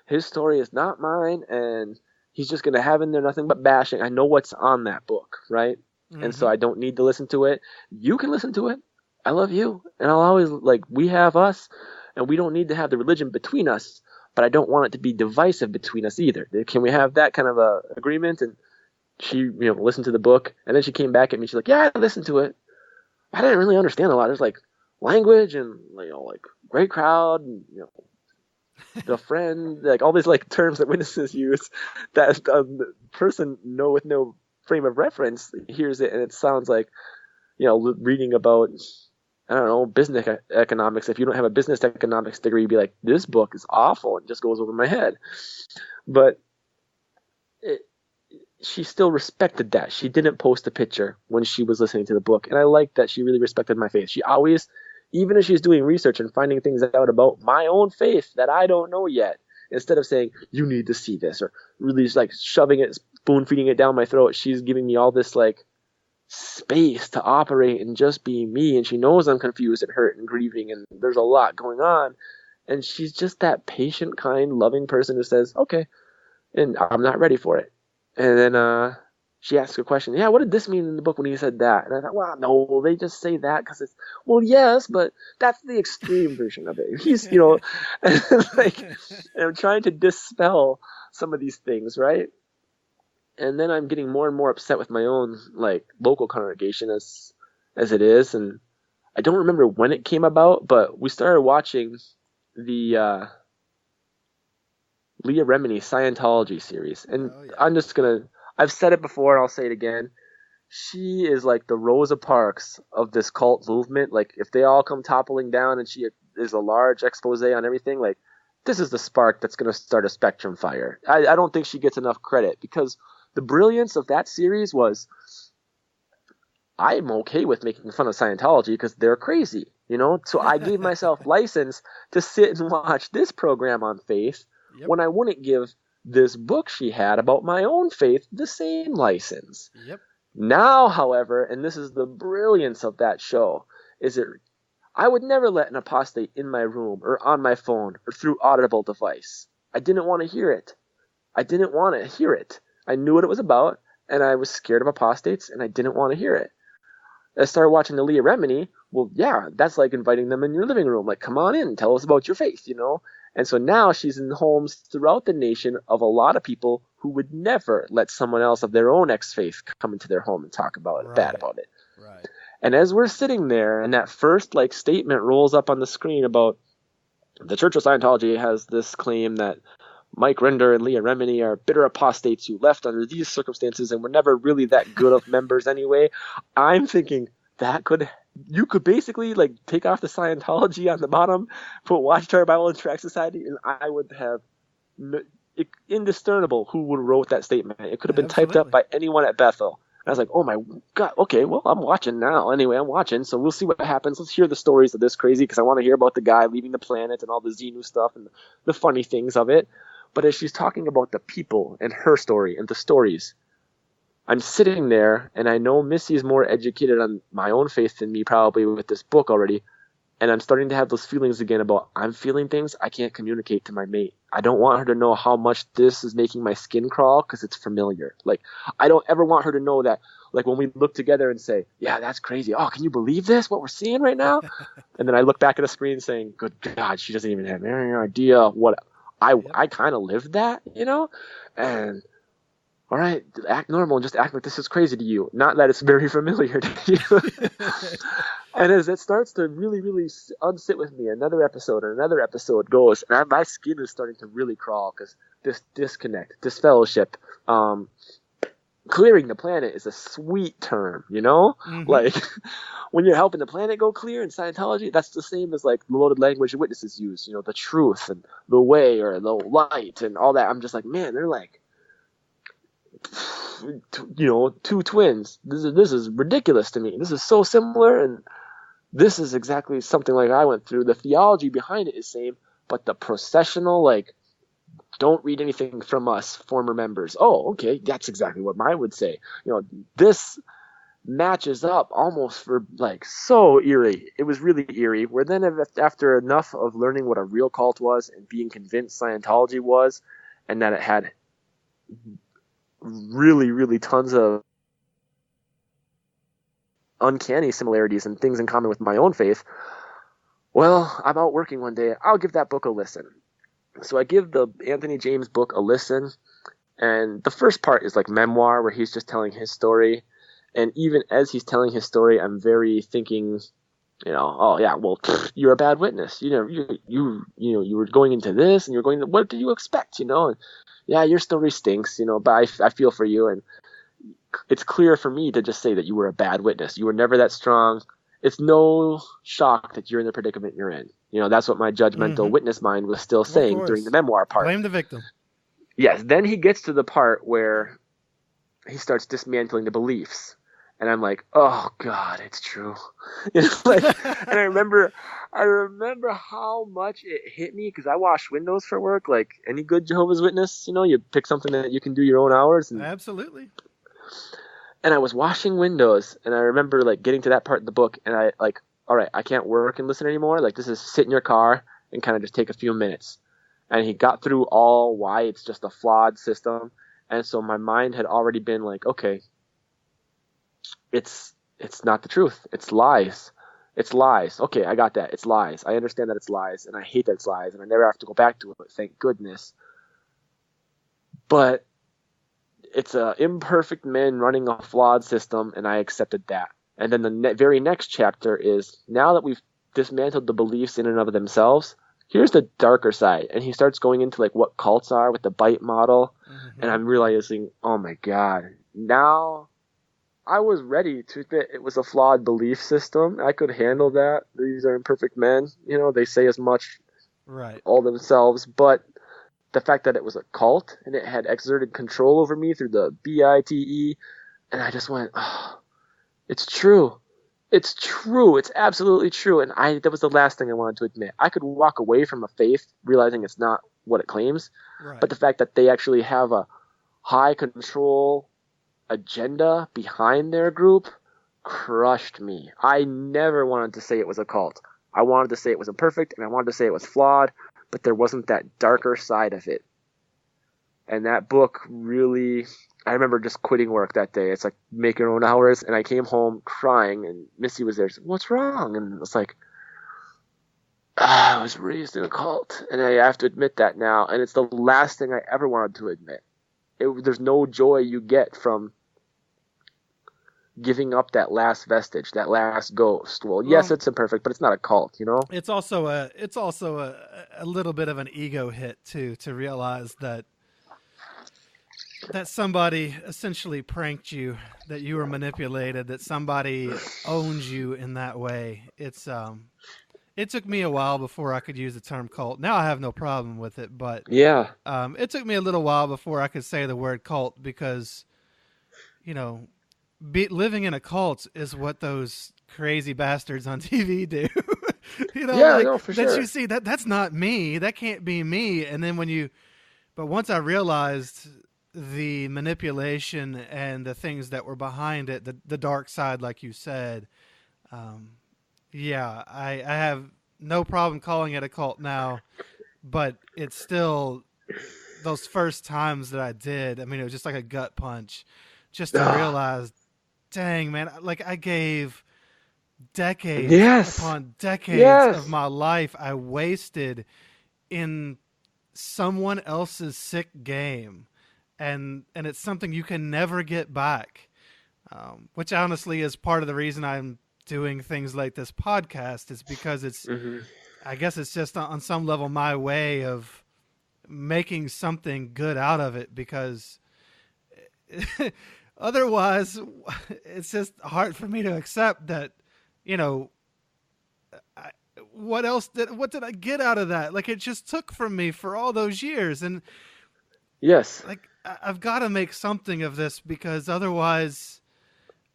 his story is not mine, and he's just going to have in there nothing but bashing. I know what's on that book, right? And so I don't need to listen to it. You can listen to it. I love you, and I'll always, like, we have us, and we don't need to have the religion between us, but I don't want it to be divisive between us either. Can we have that kind of a agreement? And she, listened to the book, and then she came back at me. She's like, yeah, I listened to it. I didn't really understand a lot. There's, like, language and, like, great crowd, and, the friend, like, all these, like, terms that witnesses use that the person with no frame of reference hears it, and it sounds like, reading about, I don't know, business economics. If you don't have a business economics degree, you'd be like, this book is awful. It just goes over my head. But she still respected that. She didn't post a picture when she was listening to the book. And I like that she really respected my faith. She always, even if she's doing research and finding things out about my own faith that I don't know yet, instead of saying, you need to see this, or really like shoving it, spoon feeding it down my throat, she's giving me all this, like, space to operate and just be me. And she knows I'm confused and hurt and grieving, and there's a lot going on, and she's just that patient, kind, loving person who says, okay, and I'm not ready for it. And then she asks a question, yeah, what did this mean in the book when he said that? And I thought, well, no, they just say that because it's, well, yes, but that's the extreme version of it. He's, and, like, and I'm trying to dispel some of these things, right? And then I'm getting more and more upset with my own, like, local congregation as it is. And I don't remember when it came about, but we started watching the Leah Remini Scientology series. And I'm just going to, I've said it before and I'll say it again. She is like the Rosa Parks of this cult movement. Like, if they all come toppling down and she is a large expose on everything, like, this is the spark that's going to start a spectrum fire. I don't think she gets enough credit, because the brilliance of that series was, I'm okay with making fun of Scientology because they're crazy, So I gave myself license to sit and watch this program on faith when I wouldn't give this book she had about my own faith the same license. Now, however, and this is the brilliance of that show, I would never let an apostate in my room or on my phone or through audible device. I didn't want to hear it. I knew what it was about, and I was scared of apostates, and I didn't want to hear it. I started watching the Leah Remini. Well, yeah, that's like inviting them in your living room. Like, come on in, tell us about your faith, And so now she's in homes throughout the nation of a lot of people who would never let someone else of their own ex-faith come into their home and talk about it, bad about it. Right. And as we're sitting there, and that first, like, statement rolls up on the screen about the Church of Scientology has this claim that Mike Render and Leah Remini are bitter apostates who left under these circumstances and were never really that good of members anyway. I'm thinking you could basically, like, take off the Scientology on the bottom, put Watchtower Bible and Tract Society, and I would have indiscernible who would have wrote that statement. It could have been typed up by anyone at Bethel. And I was like, oh my God, okay, well, I'm watching now. Anyway, I'm watching, so we'll see what happens. Let's hear the stories of this crazy, because I want to hear about the guy leaving the planet and all the Xenu stuff and the funny things of it. But as she's talking about the people and her story and the stories, I'm sitting there, and I know Missy is more educated on my own faith than me probably with this book already, and I'm starting to have those feelings again about, I'm feeling things I can't communicate to my mate. I don't want her to know how much this is making my skin crawl because it's familiar. Like, I don't ever want her to know that, like, when we look together and say, yeah, that's crazy. Oh, can you believe this, what we're seeing right now? And then I look back at the screen saying, good God, she doesn't even have any idea what I kind of lived that, And all right, act normal and just act like this is crazy to you. Not that it's very familiar to you. And as it starts to really, really unsit with me, another episode and another episode goes, and my skin is starting to really crawl because this disconnect, this fellowship, clearing the planet is a sweet term, you know? Mm-hmm. Like, when you're helping the planet go clear in Scientology, that's the same as like the loaded language witnesses use, you know, the truth and the way or the light and all that. I'm just like, man, they're like, you know, two twins. This is ridiculous to me. This is so similar, and this is exactly something like I went through. The theology behind it is same, but the processional, like, don't read anything from us, former members. Oh, okay, that's exactly what mine would say. You know, this matches up almost for like so eerie. It was really eerie. Where then after enough of learning what a real cult was and being convinced Scientology was, and that it had really, really tons of uncanny similarities and things in common with my own faith, well, I'm out working one day. I'll give that book a listen. So I give the Anthony James book a listen, and the first part is like memoir where he's just telling his story. And even as he's telling his story, I'm very thinking, you know, oh yeah, well, you're a bad witness. You know, you were going into this, and you're going to, what did you expect? You know, and yeah, your story stinks. You know, but I feel for you, and it's clear for me to just say that you were a bad witness. You were never that strong. It's no shock that you're in the predicament you're in. You know, that's what my judgmental witness mind was still saying during the memoir part. Blame the victim. Yes. Then he gets to the part where he starts dismantling the beliefs. And I'm like, oh God, it's true. You know, like, and I remember how much it hit me because I wash windows for work. Like any good Jehovah's Witness, you know, you pick something that you can do your own hours. And, absolutely. And I was washing windows, and I remember like getting to that part of the book, and I like, all right, I can't work and listen anymore. Like, this is sit in your car and kind of just take a few minutes. And he got through all why it's just a flawed system. And so my mind had already been like, okay, it's not the truth. It's lies. It's lies. Okay, I got that. It's lies. I understand that it's lies, and I hate that it's lies, and I never have to go back to it. Thank goodness. But it's a imperfect man running a flawed system, and I accepted that. And then the very next chapter is, now that we've dismantled the beliefs in and of themselves, here's the darker side. And he starts going into like what cults are with the bite model. Mm-hmm. And I'm realizing, oh my God, now I was ready to admit it was a flawed belief system. I could handle that. These are imperfect men. You know, they say as much right all themselves, but the fact that it was a cult and it had exerted control over me through the BITE, and I just went, oh, it's true. It's true. It's absolutely true. And that was the last thing I wanted to admit. I could walk away from a faith realizing it's not what it claims, right. But the fact that they actually have a high control agenda behind their group crushed me. I never wanted to say it was a cult. I wanted to say it was imperfect, and I wanted to say it was flawed, but there wasn't that darker side of it. And that book really, I remember just quitting work that day. It's like make your own hours. And I came home crying, and Missy was there. She said, what's wrong? And it's like, I was raised in a cult. And I have to admit that now. And it's the last thing I ever wanted to admit. There's no joy you get from giving up that last vestige, that last ghost. Well, yes, it's imperfect, but it's not a cult, you know? It's also a little bit of an ego hit too, to realize that somebody essentially pranked you, that you were manipulated, that somebody owns you in that way. It took me a while before I could use the term cult. Now I have no problem with it, but yeah, it took me a little while before I could say the word cult because, you know, living in a cult is what those crazy bastards on TV do. You know, yeah, like, no, for that sure. You see that's not me. That can't be me. And then but once I realized the manipulation and the things that were behind it, the dark side, like you said, yeah, I have no problem calling it a cult now, but it's still those first times that I did. I mean, it was just like a gut punch just to realize, dang, man, like I gave decades upon decades of my life I wasted in someone else's sick game. and it's something you can never get back. Which honestly is part of the reason I'm doing things like this podcast, is because it's, Mm-hmm. I guess it's just on some level my way of making something good out of it, because otherwise it's just hard for me to accept that, you know, I, what did I get out of that? Like, it just took from me for all those years. And Yes. like, I've got to make something of this, because otherwise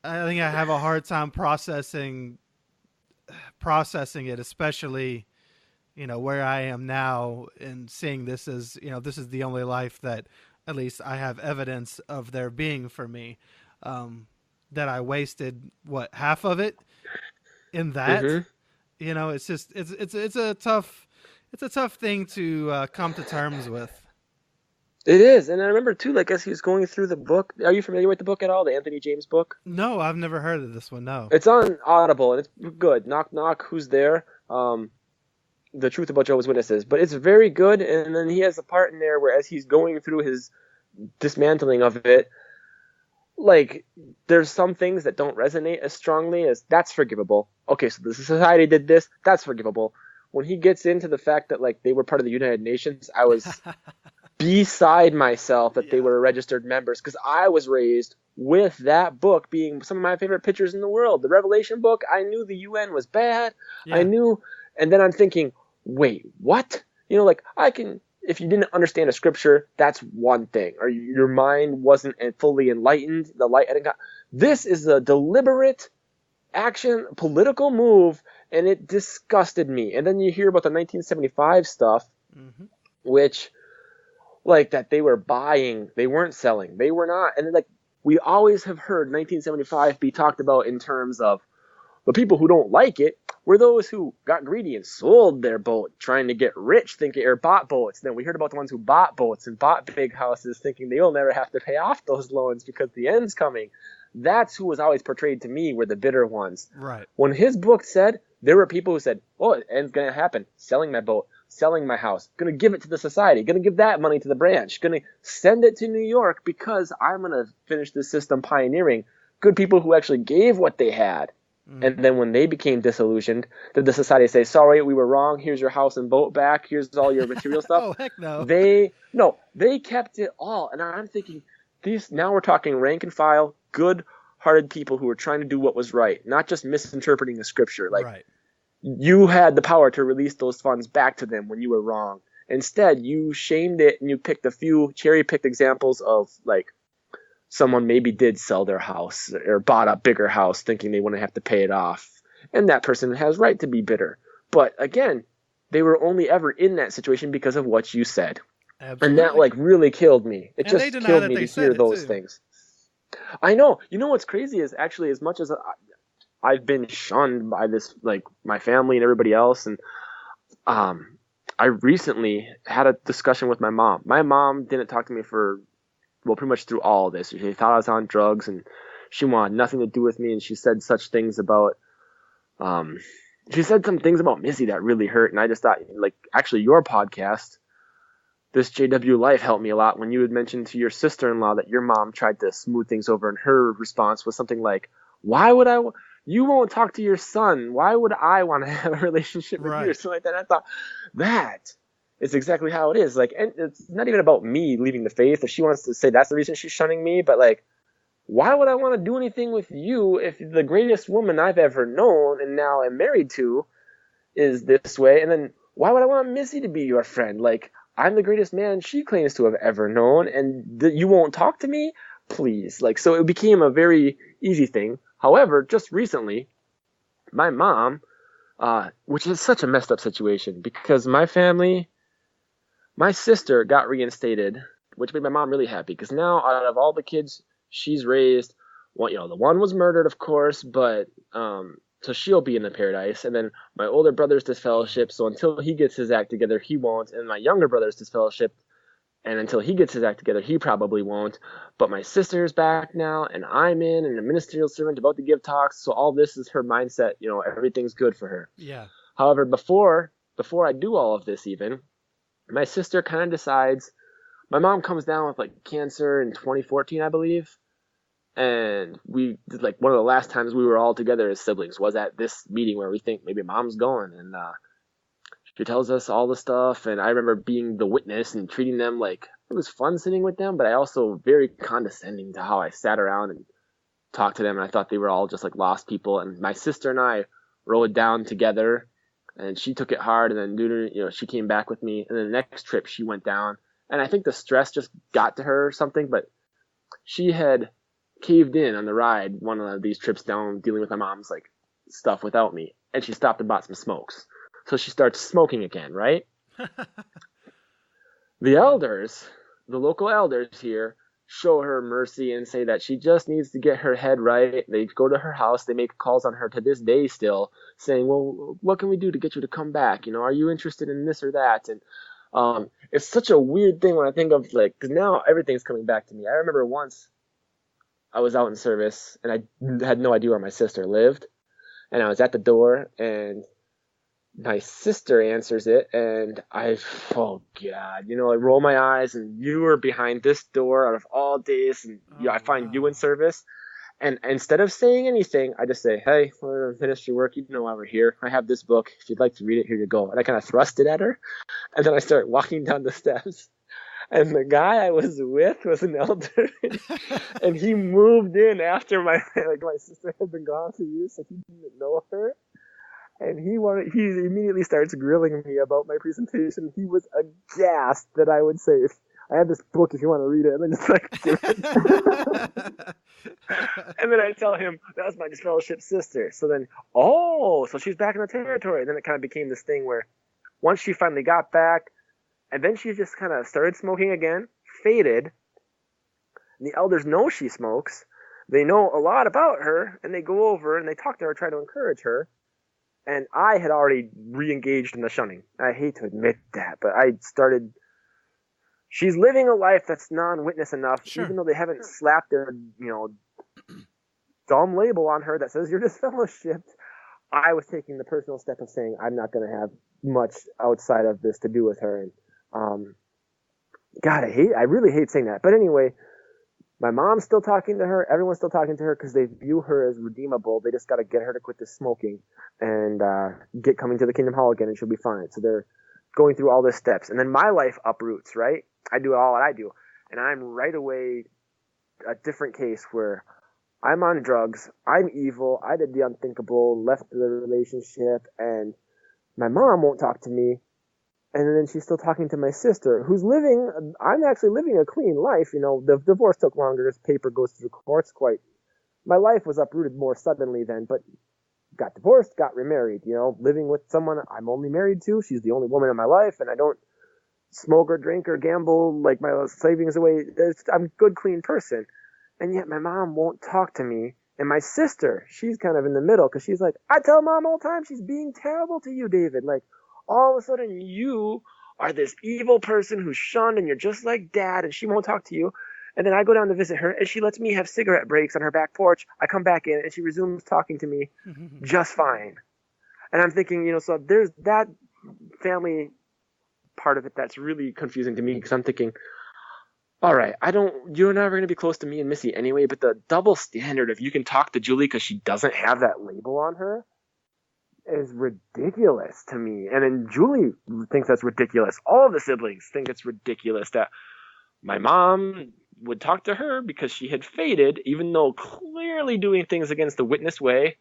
I think I have a hard time processing it, especially, you know, where I am now, and seeing this as, you know, this is the only life that at least I have evidence of there being for me. That I wasted half of it in that. Mm-hmm. You know, it's just it's a tough thing to come to terms with. It is. And I remember too, like, as he was going through the book, are you familiar with the book at all, the Anthony James book? No, I've never heard of this one. No. It's on Audible, and it's good. Knock knock, who's there? The Truth About Jehovah's Witnesses. But it's very good. And then he has a part in there where, as he's going through his dismantling of it, like, there's some things that don't resonate as strongly as that's forgivable. Okay, so the society did this, that's forgivable. When he gets into the fact that, like, they were part of the United Nations, I was beside myself that they were registered members, because I was raised with that book being some of my favorite pictures in the world. The Revelation book, I knew the UN was bad. Yeah. I knew, and then I'm thinking, wait, what? You know, like, I can, if you didn't understand a scripture, that's one thing, or your mind wasn't fully enlightened, the light hadn't got. This is a deliberate action, political move, and it disgusted me. And then you hear about the 1975 stuff, Mm-hmm. which, like, that they were buying, they weren't selling, they were not. And like, we always have heard 1975 be talked about in terms of the people who don't like it were those who got greedy and sold their boat trying to get rich, thinking, or bought boats. Then we heard about the ones who bought boats and bought big houses thinking they'll never have to pay off those loans because the end's coming. That's who was always portrayed to me, were the bitter ones. Right. When his book said, there were people who said, oh, the end's going to happen, selling my boat, selling my house, going to give it to the society, going to give that money to the branch, going to send it to New York because I'm going to finish this system pioneering. Good people who actually gave what they had. Mm. And then when they became disillusioned, did the society say, sorry, we were wrong, here's your house and boat back, here's all your material stuff? Oh, heck no. They kept it all. And I'm thinking, now we're talking rank and file, good-hearted people who were trying to do what was right, not just misinterpreting the scripture. Like, right. You had the power to release those funds back to them when you were wrong. Instead, you shamed it, and you picked a few cherry-picked examples of, like, someone maybe did sell their house or bought a bigger house thinking they wouldn't have to pay it off. And that person has right to be bitter. But again, they were only ever in that situation because of what you said. Absolutely. And that, like, really killed me. It just killed me to hear those things. I know. You know what's crazy is, actually, as much as I've been shunned by this, like, my family and everybody else, and I recently had a discussion with my mom. My mom didn't talk to me for, well, pretty much through all of this. She thought I was on drugs, and she wanted nothing to do with me, and she said such things about, she said some things about Missy that really hurt, and I just thought, like, actually, your podcast, This JW Life, helped me a lot when you had mentioned to your sister-in-law that your mom tried to smooth things over, and her response was something like, you won't talk to your son, why would I want to have a relationship with you, or something like that. And I thought, that is exactly how it is. Like, and it's not even about me leaving the faith, if she wants to say that's the reason she's shunning me, but, like, why would I want to do anything with you if the greatest woman I've ever known and now am married to is this way? And then why would I want Missy to be your friend? Like, I'm the greatest man she claims to have ever known, and you won't talk to me? Please. Like, so it became a very easy thing. However, just recently, my mom, which is such a messed up situation, because my sister got reinstated, which made my mom really happy, because now out of all the kids she's raised, well, the one was murdered, of course, but so she'll be in the paradise. And then my older brother's disfellowship, so until he gets his act together, he won't. And my younger brother's disfellowship, and until he gets his act together, he probably won't. But my sister's back now, and I'm in, and a ministerial servant about to give talks. So all this is her mindset. Everything's good for her. Yeah. However, before I do all of this, even, my sister kind of decides, my mom comes down with like cancer in 2014, I believe. And we did like one of the last times we were all together as siblings was at this meeting where we think maybe mom's going. And she tells us all the stuff. And I remember being the witness and treating them like it was fun sitting with them, but I also very condescending to how I sat around and talked to them. And I thought they were all just like lost people. And my sister and I rode down together, and she took it hard. And then, she came back with me. And then the next trip she went down. And I think the stress just got to her or something, but she had caved in on the ride one of these trips down dealing with my mom's like stuff without me, and she stopped and bought some smokes. So she starts smoking again, right? The elders, the local elders here, show her mercy and say that she just needs to get her head right. They go to her house. They make calls on her to this day still, saying, well, what can we do to get you to come back? Are you interested in this or that? And it's such a weird thing when I think of like, because now everything's coming back to me. I remember once I was out in service and I had no idea where my sister lived, and I was at the door and my sister answers it, and oh God, I roll my eyes, and you were behind this door out of all days, and I find you in service. And instead of saying anything, I just say, hey, we're ministry work. You know why we're here. I have this book. If you'd like to read it, here you go. And I kind of thrust it at her. And then I start walking down the steps. And the guy I was with was an elder. And he moved in after my sister had been gone for years, so he didn't know her. And he immediately starts grilling me about my presentation. He was aghast that I would say, I have this book if you want to read it, and then just like give it. And then I tell him that was my disfellowship sister. So then, so she's back in the territory. And then it kind of became this thing where once she finally got back, and then she just kind of started smoking again, faded. And the elders know she smokes. They know a lot about her, and they go over and they talk to her, try to encourage her. And I had already re-engaged in the shunning. I hate to admit that, but she's living a life that's non-witness enough, sure, even though they haven't slapped their, dumb label on her that says you're disfellowshipped. I was taking the personal step of saying I'm not going to have much outside of this to do with her. And God, I really hate saying that. But anyway, my mom's still talking to her. Everyone's still talking to her because they view her as redeemable. They just got to get her to quit the smoking and get coming to the Kingdom Hall again, and she'll be fine. So they're going through all these steps. And then my life uproots, right? I do all that I do. And I'm right away a different case where I'm on drugs. I'm evil. I did the unthinkable, left the relationship, and my mom won't talk to me. And then she's still talking to my sister, who's I'm actually living a clean life. The divorce took longer. This paper goes through courts my life was uprooted more suddenly then, but got divorced, got remarried, living with someone I'm only married to. She's the only woman in my life, and I don't smoke or drink or gamble like my savings away. I'm a good, clean person. And yet my mom won't talk to me. And my sister, she's kind of in the middle because she's like, I tell mom all the time she's being terrible to you, David. Like, all of a sudden you are this evil person who's shunned and you're just like dad, and she won't talk to you. And then I go down to visit her and she lets me have cigarette breaks on her back porch. I come back in and she resumes talking to me just fine. And I'm thinking, so there's that family part of it that's really confusing to me because I'm thinking, all right, you're never going to be close to me and Missy anyway, but the double standard of you can talk to Julie because she doesn't have that label on her is ridiculous to me. And then Julie thinks that's ridiculous. All of the siblings think it's ridiculous that my mom would talk to her because she had faded, even though clearly doing things against the witness way,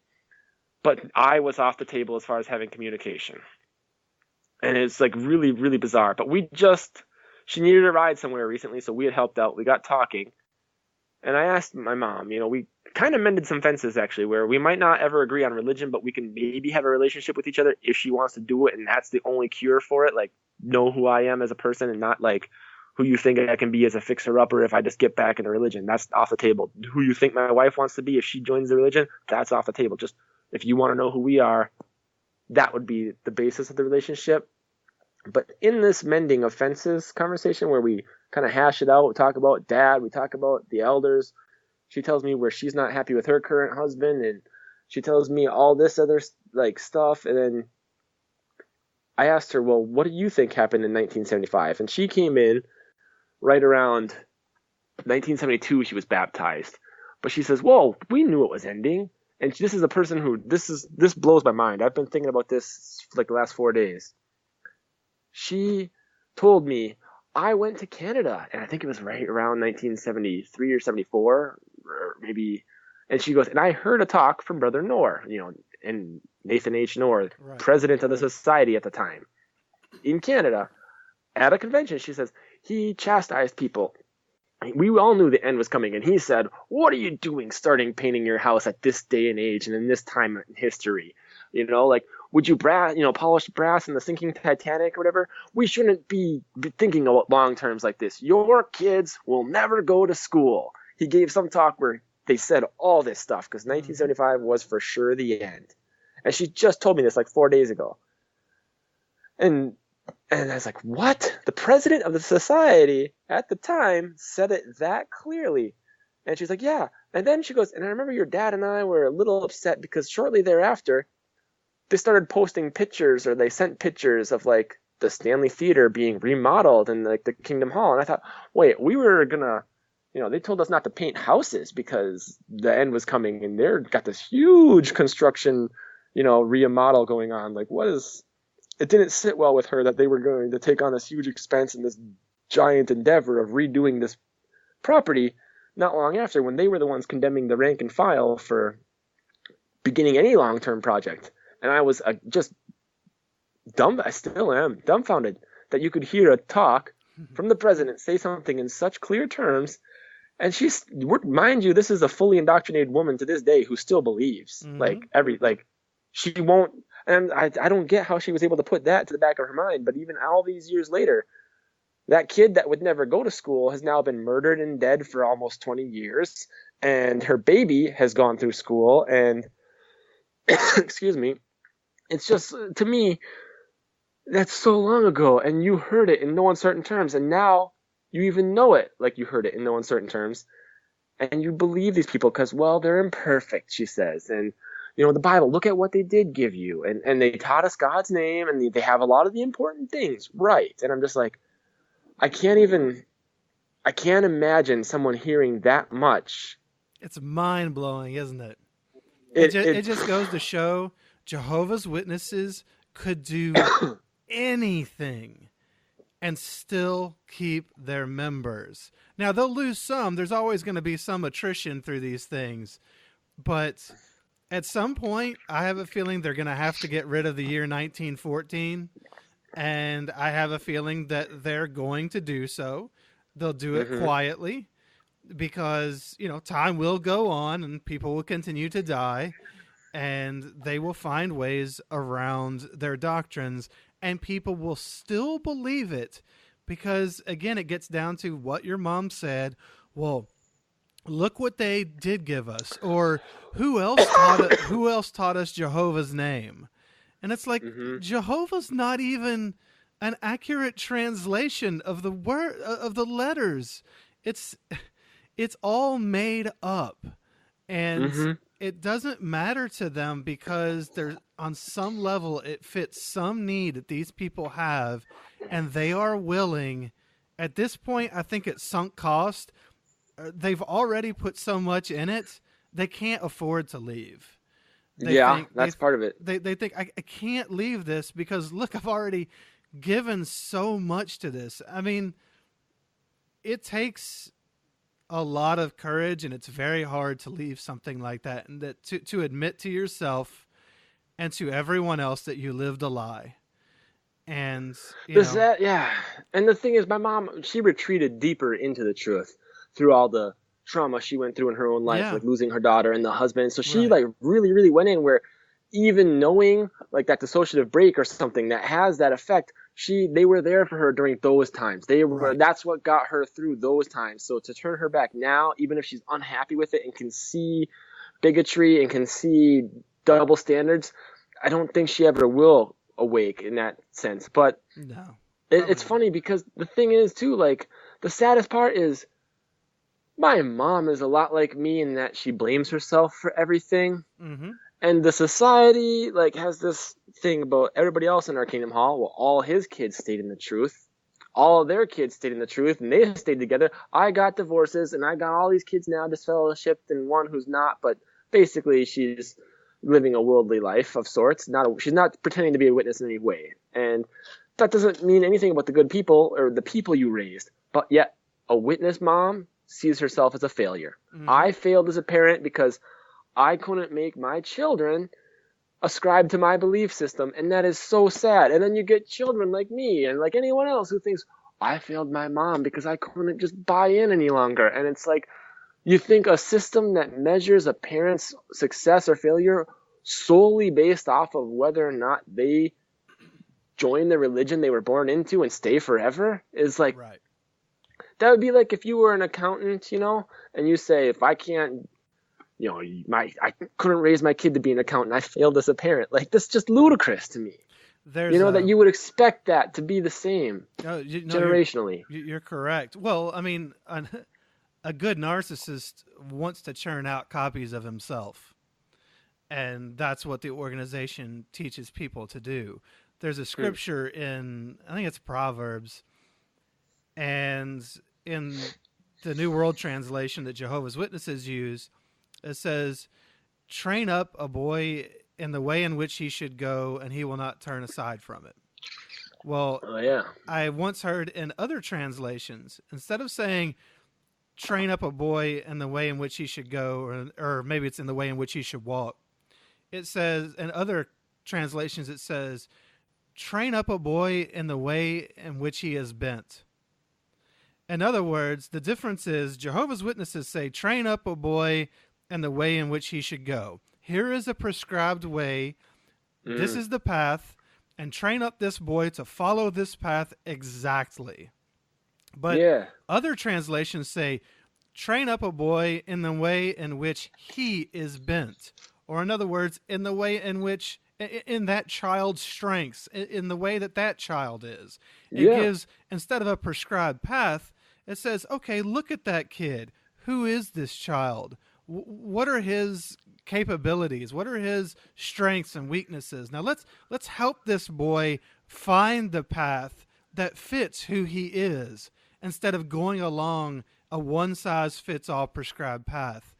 but I was off the table as far as having communication. And it's like really, really bizarre. But she needed a ride somewhere recently, so we had helped out. We got talking. And I asked my mom, we kind of mended some fences, actually, where we might not ever agree on religion, but we can maybe have a relationship with each other if she wants to do it, and that's the only cure for it. Like, know who I am as a person and not, like, who you think I can be as a fixer-upper if I just get back into religion. That's off the table. Who you think my wife wants to be if she joins the religion, that's off the table. Just if you want to know who we are, that would be the basis of the relationship. But in this mending of fences conversation where we kind of hash it out, we talk about dad, we talk about the elders, she tells me where she's not happy with her current husband, and she tells me all this other stuff. And then I asked her, well, what do you think happened in 1975? And she came in right around 1972 she was baptized. But she says, whoa, we knew it was ending. And this is a person who, this blows my mind. I've been thinking about this for like the last 4 days. She told me, I went to Canada, and I think it was right around 1973 or 74, or maybe. And she goes, and I heard a talk from Brother Knorr, and Nathan H. Knorr, Right. president of the society at the time, in Canada, at a convention. She says, he chastised people. We all knew the end was coming, and he said, what are you doing starting painting your house at this day and age and in this time in history? Like, would you polish brass in the sinking Titanic or whatever? We shouldn't be thinking about long terms like this. Your kids will never go to school. He gave some talk where they said all this stuff because 1975 was for sure the end. And she just told me this like 4 days ago. And I was like, what? The president of the society at the time said it that clearly. And she's like, yeah. And then she goes, and I remember your dad and I were a little upset because shortly thereafter, they started posting pictures, or they sent pictures of like the Stanley Theater being remodeled and like the Kingdom Hall. And I thought, wait, we were gonna, they told us not to paint houses because the end was coming, and they're got this huge construction, remodel going on. Like, it didn't sit well with her that they were going to take on this huge expense and this giant endeavor of redoing this property not long after, when they were the ones condemning the rank and file for beginning any long-term project. And I was just I still am dumbfounded that you could hear a talk from the president say something in such clear terms. And mind you, this is a fully indoctrinated woman to this day who still believes she won't. And I don't get how she was able to put that to the back of her mind. But even all these years later, that kid that would never go to school has now been murdered and dead for almost 20 years. And her baby has gone through school. And excuse me, it's just, to me, that's so long ago. And you heard it in no uncertain terms. And now you even know it like you heard it in no uncertain terms. And you believe these people because, well, they're imperfect, she says. And the Bible, look at what they did give you. And they taught us God's name, and they have a lot of the important things right. And I'm just like, I can't imagine someone hearing that much. It's mind-blowing, isn't it? It just goes to show Jehovah's Witnesses could do anything and still keep their members. Now, they'll lose some. There's always going to be some attrition through these things. But at some point, I have a feeling they're going to have to get rid of the year 1914. And I have a feeling that they're going to do so. They'll do it quietly because, time will go on and people will continue to die. And they will find ways around their doctrines. And people will still believe it because, again, it gets down to what your mom said. Well, look what they did give us. Or who else taught us Jehovah's name? And it's like, Jehovah's not even an accurate translation of the word of the letters. It's all made up. And it doesn't matter to them because there's, on some level, it fits some need that these people have, and they are willing. At this point, I think it's sunk cost. They've already put so much in it, they can't afford to leave. That's part of it. They think, I can't leave this because, look, I've already given so much to this. I mean, it takes a lot of courage, and it's very hard to leave something like that, and that to admit to yourself and to everyone else that you lived a lie. And and the thing is, my mom, she retreated deeper into the truth through all the trauma she went through in her own life, like losing her daughter and the husband. So she like really, really went in where, even knowing like that dissociative break or something that has that effect, they were there for her during those times. That's what got her through those times. So to turn her back now, even if she's unhappy with it and can see bigotry and can see double standards, I don't think she ever will awake in that sense. But no, it's funny because the thing is too, like, the saddest part is my mom is a lot like me in that she blames herself for everything. And the society like has this thing about everybody else in our Kingdom Hall. Well, all his kids stayed in the truth. all of their kids stayed in the truth and they stayed together. I got divorces and I got all these kids now disfellowshipped and one who's not, but basically she's living a worldly life of sorts. She's not pretending to be a witness in any way. And that doesn't mean anything about the good people or the people you raised. But yet a witness mom sees herself as a failure. Mm-hmm. I failed as a parent because I couldn't make my children ascribe to my belief system, and that is so sad. And then you get children like me and like anyone else who thinks, I failed my mom because I couldn't just buy in any longer. And it's like, you think a system that measures a parent's success or failure solely based off of whether or not they join the religion they were born into and stay forever is like, right. That would be like if you were an accountant, and you say, if I can't, I couldn't raise my kid to be an accountant, I failed as a parent. Like, that's just ludicrous to me. That you would expect that to be the same generationally. You're correct. Well, I mean, a good narcissist wants to churn out copies of himself. And that's what the organization teaches people to do. There's a scripture in, I think it's Proverbs, and in the New World Translation that Jehovah's Witnesses use, it says, train up a boy in the way in which he should go, and he will not turn aside from it. Well, I once heard in other translations, instead of saying, train up a boy in the way in which he should go, or maybe it's in the way in which he should walk, it says, in other translations, it says, train up a boy in the way in which he is bent. In other words, the difference is Jehovah's Witnesses say, train up a boy in the way in which he should go. Here is a prescribed way. This is the path, and train up this boy to follow this path exactly. But other translations say, train up a boy in the way in which he is bent. Or in other words, in the way in which, in that child's strengths, in the way that child is. It gives, instead of a prescribed path, it says, okay, look at that kid. Who is this child? What are his capabilities? What are his strengths and weaknesses? Now let's help this boy find the path that fits who he is, instead of going along a one-size-fits-all prescribed path.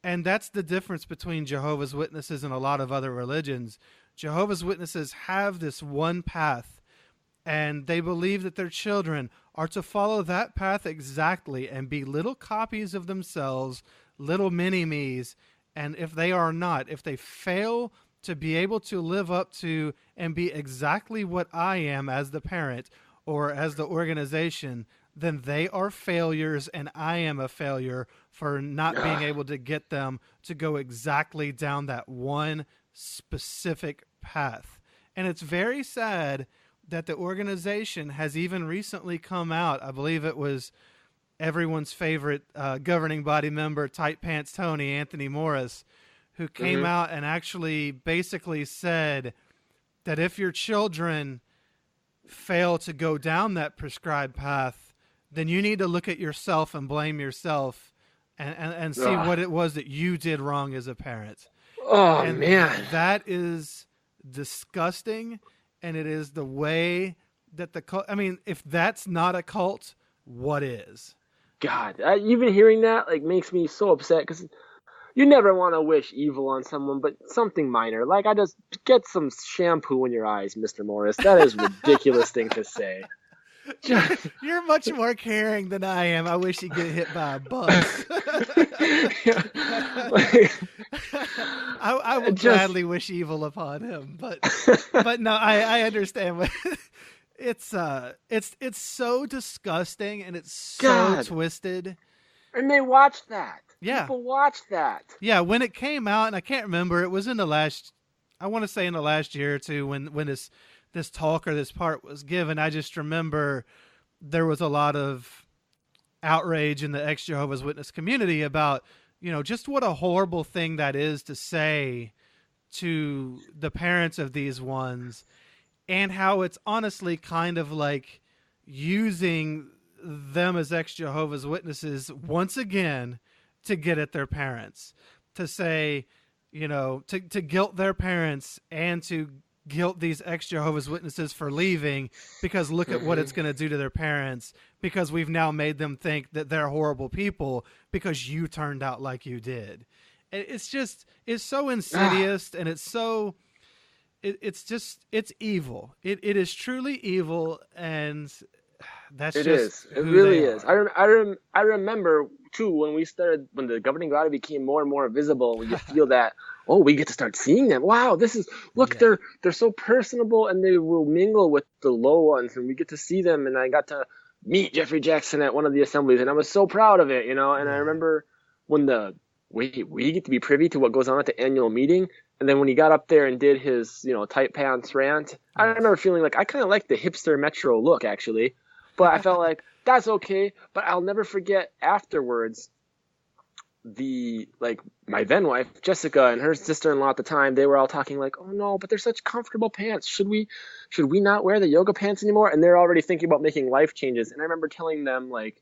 And that's the difference between Jehovah's Witnesses and a lot of other religions. Jehovah's Witnesses have this one path, and they believe that their children are to follow that path exactly and be little copies of themselves, little mini-me's. And if they are not, if they fail to be able to live up to and be exactly what I am as the parent or as the organization, then they are failures, and I am a failure for not being able to get them to go exactly down that one specific path. And it's very sad that the organization has even recently come out. I believe it was everyone's favorite governing body member, Tight Pants Tony, Anthony Morris, who came out and actually basically said that if your children fail to go down that prescribed path, then you need to look at yourself and blame yourself and see what it was that you did wrong as a parent. Oh, man. That is disgusting, and it is the way that the cult... I mean, if that's not a cult, what is? God, even hearing that makes me so upset, because you never want to wish evil on someone, but something minor. Like, I just get some shampoo in your eyes, Mr. Morris. That is a ridiculous thing to say. You're much more caring than I am. I wish he'd get hit by a bus. I would gladly wish evil upon him, but no, I understand what it's so disgusting, and it's so twisted. And they watch that. Yeah. People watch that. Yeah, when it came out, and I can't remember, it was in the last year or two when this talk or this part was given. I just remember there was a lot of outrage in the ex-Jehovah's Witness community about, just what a horrible thing that is to say to the parents of these ones, and how it's honestly kind of like using them as ex-Jehovah's Witnesses once again to get at their parents, to say, to guilt their parents and to guilt these ex-Jehovah's Witnesses for leaving because look at what it's going to do to their parents, because we've now made them think that they're horrible people because you turned out like you did. It's so insidious, and it's so, it's evil. It is truly evil, and that's It just is. It who really they is. are. I remember too when the governing body became more and more visible. When you feel that, oh, we get to start seeing them. Wow, look, Yeah. they're so personable, and they will mingle with the low ones, and we get to see them. And I got to meet Jeffrey Jackson at one of the assemblies, and I was so proud of it, you know. And I Yeah. remember when we get to be privy to what goes on at the annual meeting. And then when he got up there and did his, tight pants rant, I Yes. remember feeling like I kind of like the hipster Metro look, actually. But I felt like that's okay. But I'll never forget afterwards, my then wife, Jessica, and her sister-in-law at the time, they were all talking like, oh no, but they're such comfortable pants. Should we not wear the yoga pants anymore? And they're already thinking about making life changes. And I remember telling them, like,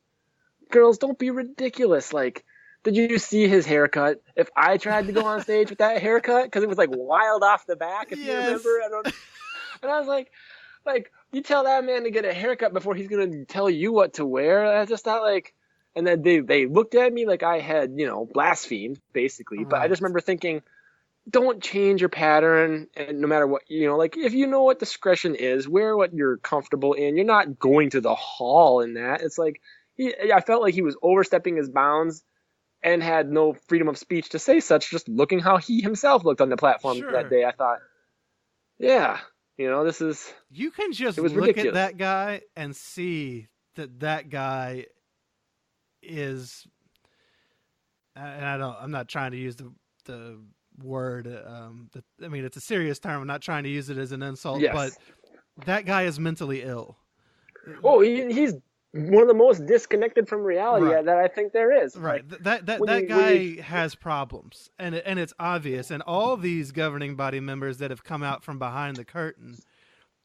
girls, don't be ridiculous. Like, did you see his haircut? If I tried to go on stage with that haircut, because it was like wild off the back, if you Yes. remember, and I was like, you tell that man to get a haircut before he's gonna tell you what to wear. I just thought like, and then they looked at me like I had blasphemed basically. But I Right. just remember thinking, don't change your pattern, and no matter what, like if you know what discretion is, wear what you're comfortable in. You're not going to the hall in that. It's like I felt like he was overstepping his bounds and had no freedom of speech to say such, just looking how he himself looked on the platform Sure. that day. I thought, yeah, this is, You can just it was look ridiculous. at that guy and see that guy is, and I'm not trying to use the word, I mean, it's a serious term. I'm not trying to use it as an insult, Yes. but that guy is mentally ill. Oh, he's one of the most disconnected from reality Right. that I think there is. Right. Like, That guy has problems, and it's obvious. And all these governing body members that have come out from behind the curtain,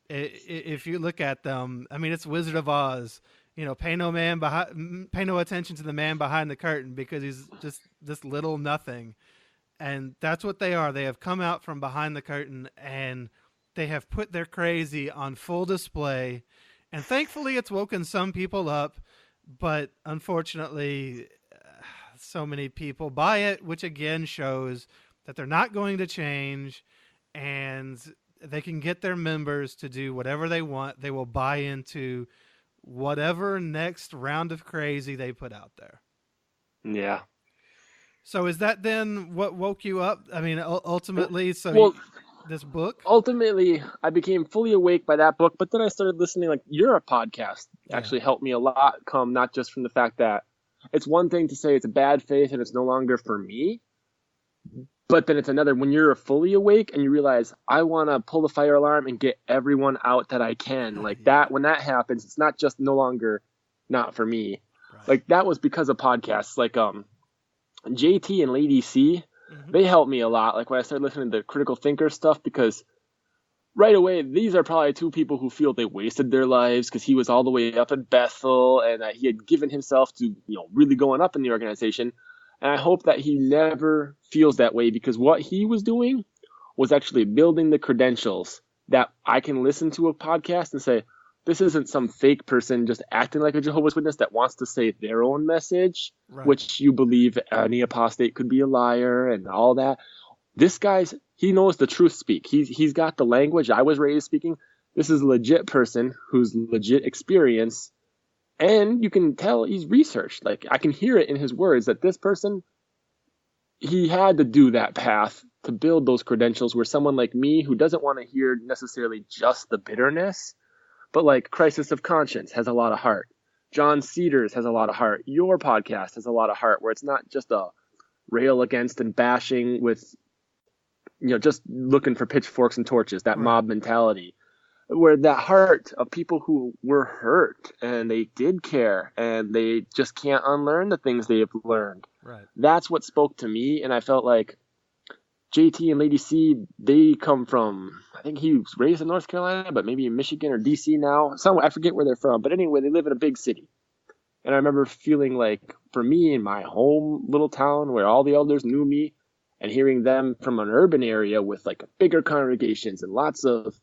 if you look at them, I mean, it's Wizard of Oz. Pay no attention to the man behind the curtain because he's just this little nothing. And that's what they are. They have come out from behind the curtain and they have put their crazy on full display. And thankfully, it's woken some people up, but unfortunately, so many people buy it, which again shows that they're not going to change, and they can get their members to do whatever they want. They will buy into whatever next round of crazy they put out there. Yeah. So is that then what woke you up? I mean, ultimately, this book? Ultimately, I became fully awake by that book, but then I started listening, like, your podcast actually helped me a lot come, not just from the fact that it's one thing to say it's a bad faith and it's no longer for me, but then it's another when you're fully awake and you realize I want to pull the fire alarm and get everyone out that I can. Like that, when that happens, it's not just no longer not for me. Right. Like that was because of podcasts. Like JT and Lady C, they helped me a lot. Like when I started listening to the critical thinker stuff, because right away, these are probably two people who feel they wasted their lives because he was all the way up in Bethel and he had given himself to, really going up in the organization. And I hope that he never feels that way, because what he was doing was actually building the credentials that I can listen to a podcast and say, this isn't some fake person just acting like a Jehovah's Witness that wants to say their own message, Right. which you believe any apostate could be a liar and all that. This he knows the truth speak. He's got the language I was raised speaking. This is a legit person who's legit experience. And you can tell he's researched. Like I can hear it in his words that this person, he had to do that path to build those credentials, where someone like me who doesn't want to hear necessarily just the bitterness, but like Crisis of Conscience has a lot of heart. John Cedars has a lot of heart. Your podcast has a lot of heart, where it's not just a rail against and bashing with, just looking for pitchforks and torches, that mob mentality, where that heart of people who were hurt and they did care and they just can't unlearn the things they have learned. Right. That's what spoke to me. And I felt like JT and Lady C, they come from, I think he was raised in North Carolina, but maybe in Michigan or DC now. I forget where they're from. But anyway, they live in a big city. And I remember feeling like, for me in my home little town where all the elders knew me, And hearing them from an urban area with like bigger congregations and lots of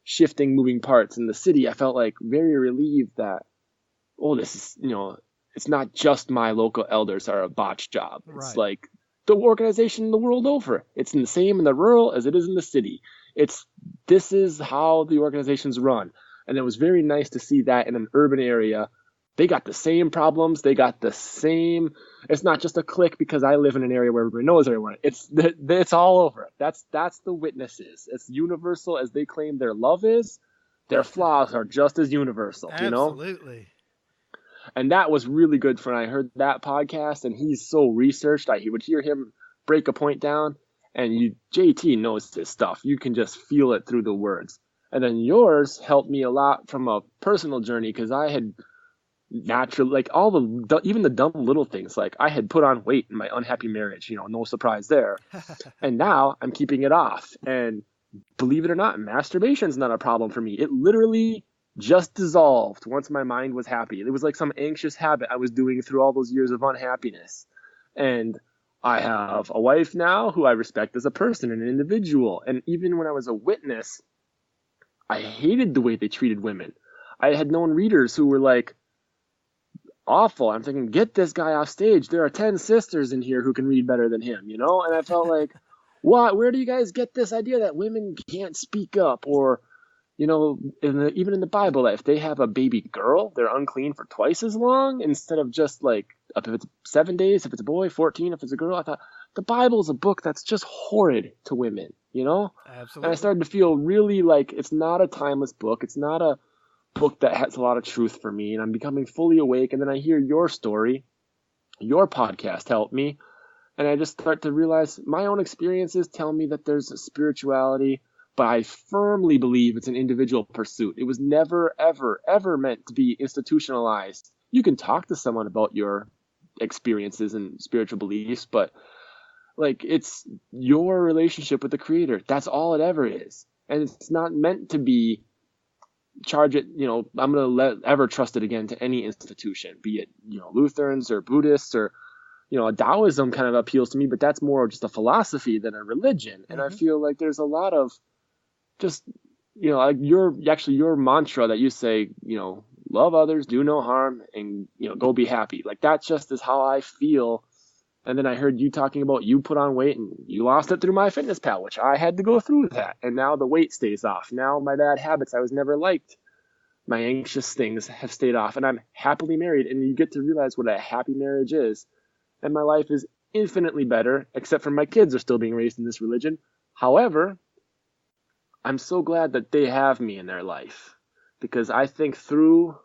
shifting, moving parts in the city, I felt like very relieved that, oh, this is, it's not just my local elders are a botch job. It's Right. like the organization the world over. It's the same in the rural as it is in the city. This is how the organizations run. And it was very nice to see that in an urban area. They got the same problems. They got the same. It's not just a clique because I live in an area where everybody knows everyone. It's all over. That's the witnesses. As universal as they claim their love is, their flaws are just as universal. Absolutely. And that was really good for when I heard that podcast. And he's so researched. I would hear him break a point down, and JT knows his stuff. You can just feel it through the words. And then yours helped me a lot from a personal journey because I had naturally, like even the dumb little things, like I had put on weight in my unhappy marriage, no surprise there. And now I'm keeping it off. And believe it or not, masturbation's not a problem for me. It literally just dissolved once my mind was happy. It was like some anxious habit I was doing through all those years of unhappiness. And I have a wife now who I respect as a person and an individual. And even when I was a witness, I hated the way they treated women. I had known readers who were like, awful. I'm thinking, get this guy off stage. There are 10 sisters in here who can read better than him, And I felt like, what? Where do you guys get this idea that women can't speak up? Or, even in the Bible, that if they have a baby girl, they're unclean for twice as long instead of just like, if it's 7 days, if it's a boy, 14, if it's a girl. I thought, the Bible is a book that's just horrid to women, Absolutely. And I started to feel really like it's not a timeless book. It's not a book that has a lot of truth for me, and I'm becoming fully awake. And then I hear your story, your podcast helped me, and I just start to realize my own experiences tell me that there's a spirituality, but I firmly believe it's an individual pursuit. It was never, ever, ever meant to be institutionalized. You can talk to someone about your experiences and spiritual beliefs, but like it's your relationship with the Creator. That's all it ever is. And it's not meant to be charge it, I'm going to ever trust it again to any institution, be it, Lutherans or Buddhists or, Taoism kind of appeals to me, but that's more just a philosophy than a religion. And I feel like there's a lot of just, like your mantra that you say, love others, do no harm, and, go be happy. Like that just is how I feel. And then I heard you talking about you put on weight and you lost it through MyFitnessPal, which I had to go through that. And now the weight stays off. Now my bad habits I was never liked, my anxious things have stayed off. And I'm happily married. And you get to realize what a happy marriage is. And my life is infinitely better, except for my kids are still being raised in this religion. However, I'm so glad that they have me in their life. Because I think through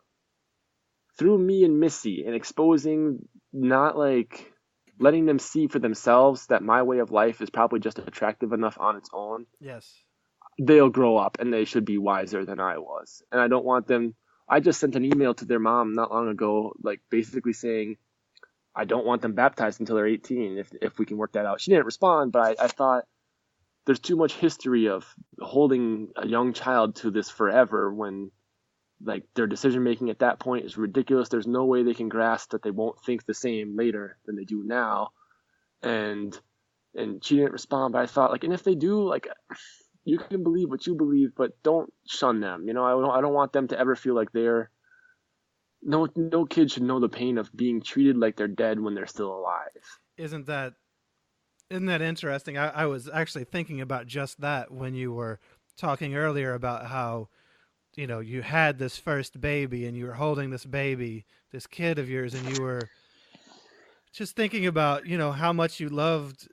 me and Missy and exposing, not like letting them see for themselves that my way of life is probably just attractive enough on its own. Yes. They'll grow up and they should be wiser than I was. And I don't want them. I just sent an email to their mom not long ago, like basically saying, I don't want them baptized until they're 18, if we can work that out. She didn't respond, but I thought there's too much history of holding a young child to this forever when like their decision making at that point is ridiculous. There's no way they can grasp that they won't think the same later than they do now. And she didn't respond, but I thought like, and if they do, like, you can believe what you believe, but don't shun them. I don't want them to ever feel like no kid should know the pain of being treated like they're dead when they're still alive. Isn't that interesting? I was actually thinking about just that when you were talking earlier about how, you had this first baby and you were holding this baby, this kid of yours, and you were just thinking about, how much you loved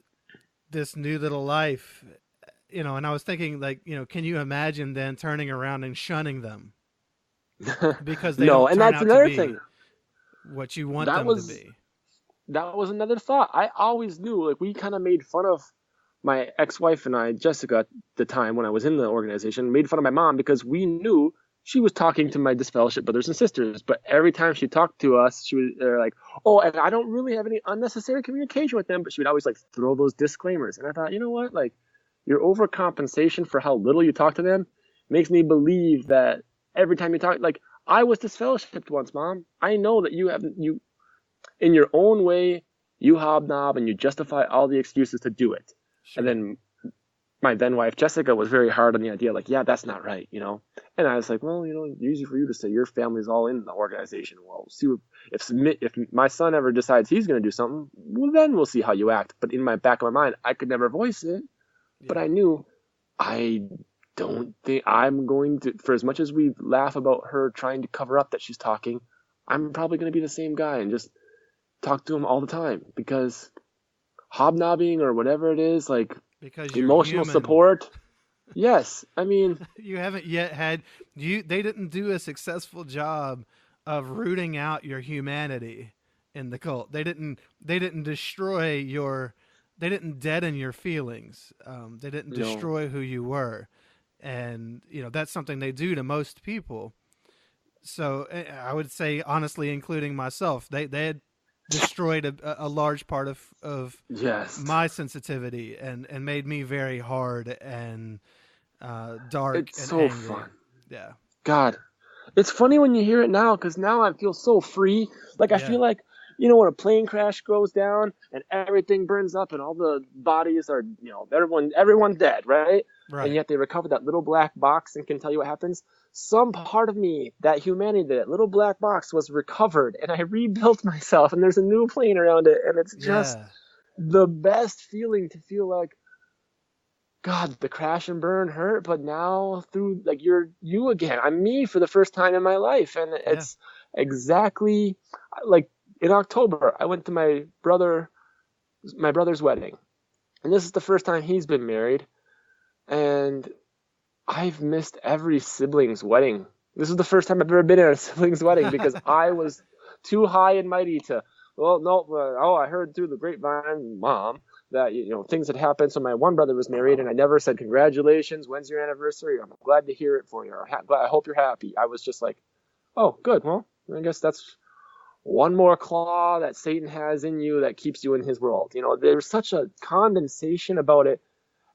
this new little life, and I was thinking like, can you imagine then turning around and shunning them because they no, don't and turn that's out another to be thing. What you want them to be? That was another thought. I always knew, like, we kind of made fun of my ex-wife and I, Jessica, at the time when I was in the organization, made fun of my mom because we knew she was talking to my disfellowship brothers and sisters. But every time she talked to us, she was like, oh, and I don't really have any unnecessary communication with them, but she would always like throw those disclaimers. And I thought, you know what, like, your overcompensation for how little you talk to them makes me believe that every time you talk, like, I was disfellowshipped once, Mom. I know that you in your own way, you hobnob and you justify all the excuses to do it. And Sure. then my then wife Jessica was very hard on the idea, like, yeah, that's not right, And I was like, well, easy for you to say. Your family's all in the organization. Well, see, if my son ever decides he's going to do something, well, then we'll see how you act. But in my back of my mind, I could never voice it. But Yeah. I knew I don't think I'm going to. For as much as we laugh about her trying to cover up that she's talking, I'm probably going to be the same guy and just talk to him all the time, because hobnobbing or whatever it is, like Because you're emotional human. support. Yes, I mean, You haven't yet had they didn't do a successful job of rooting out your humanity in the cult. They didn't destroy your they didn't deaden your feelings. They didn't no, destroy who you were. And that's something they do to most people. So I would say honestly, including myself, they had destroyed a large part of yes, my sensitivity and made me very hard and dark it's and so angry. fun. Yeah. God, it's funny when you hear it now, because now I feel so free. Like, I Yeah. feel like, when a plane crash goes down and everything burns up and all the bodies are, everyone's dead, right? And Right. yet they recover that little black box and can tell you what happens. Some part of me, that humanity, that little black box was recovered, and I rebuilt myself, and there's a new plane around it, and it's just Yeah. the best feeling to feel like, God, the crash and burn hurt, but now through, like, you're you again. I'm me for the first time in my life, and Yeah. it's exactly like in October. I went to my brother's wedding, and this is the first time he's been married, and I've missed every sibling's wedding. This is the first time I've ever been at a sibling's wedding, because I was too high and mighty to. Well, no. I heard through the grapevine, Mom, that things had happened. So my one brother was married, and I never said congratulations. When's your anniversary? I'm glad to hear it for you. Or, I hope you're happy. I was just like, oh, good. Well, I guess that's one more claw that Satan has in you that keeps you in his world. There's such a condensation about it.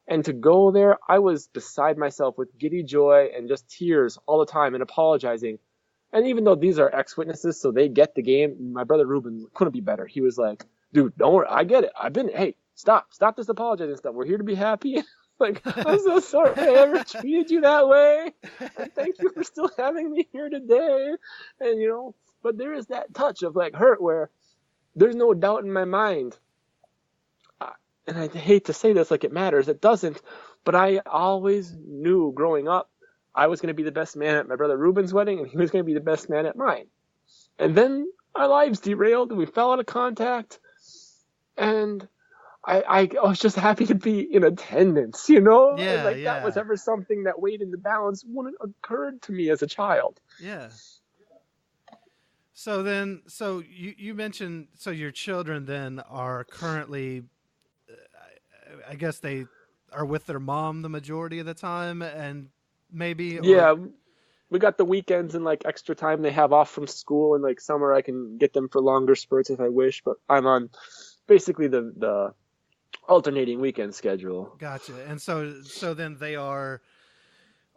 And to go there, I was beside myself with giddy joy and just tears all the time and apologizing. And even though these are ex-witnesses, so they get the game, my brother Ruben couldn't be better. He was like, dude, don't worry. I get it. Hey, stop this apologizing stuff. We're here to be happy. Like, I'm so sorry I ever treated you that way. And thank you for still having me here today. And, but there is that touch of like hurt where there's no doubt in my mind, and I hate to say this like it matters, it doesn't, but I always knew growing up I was going to be the best man at my brother Ruben's wedding, and he was going to be the best man at mine. And then our lives derailed, and we fell out of contact, and I was just happy to be in attendance, and Yeah. like that was Yeah. ever something that weighed in the balance when it occurred to me as a child. Yeah. So you mentioned your children then are currently, I guess they are with their mom the majority of the time, and maybe or Yeah, we got the weekends and like extra time they have off from school, and like summer I can get them for longer spurts if I wish, but I'm on basically the alternating weekend schedule. gotcha. And so then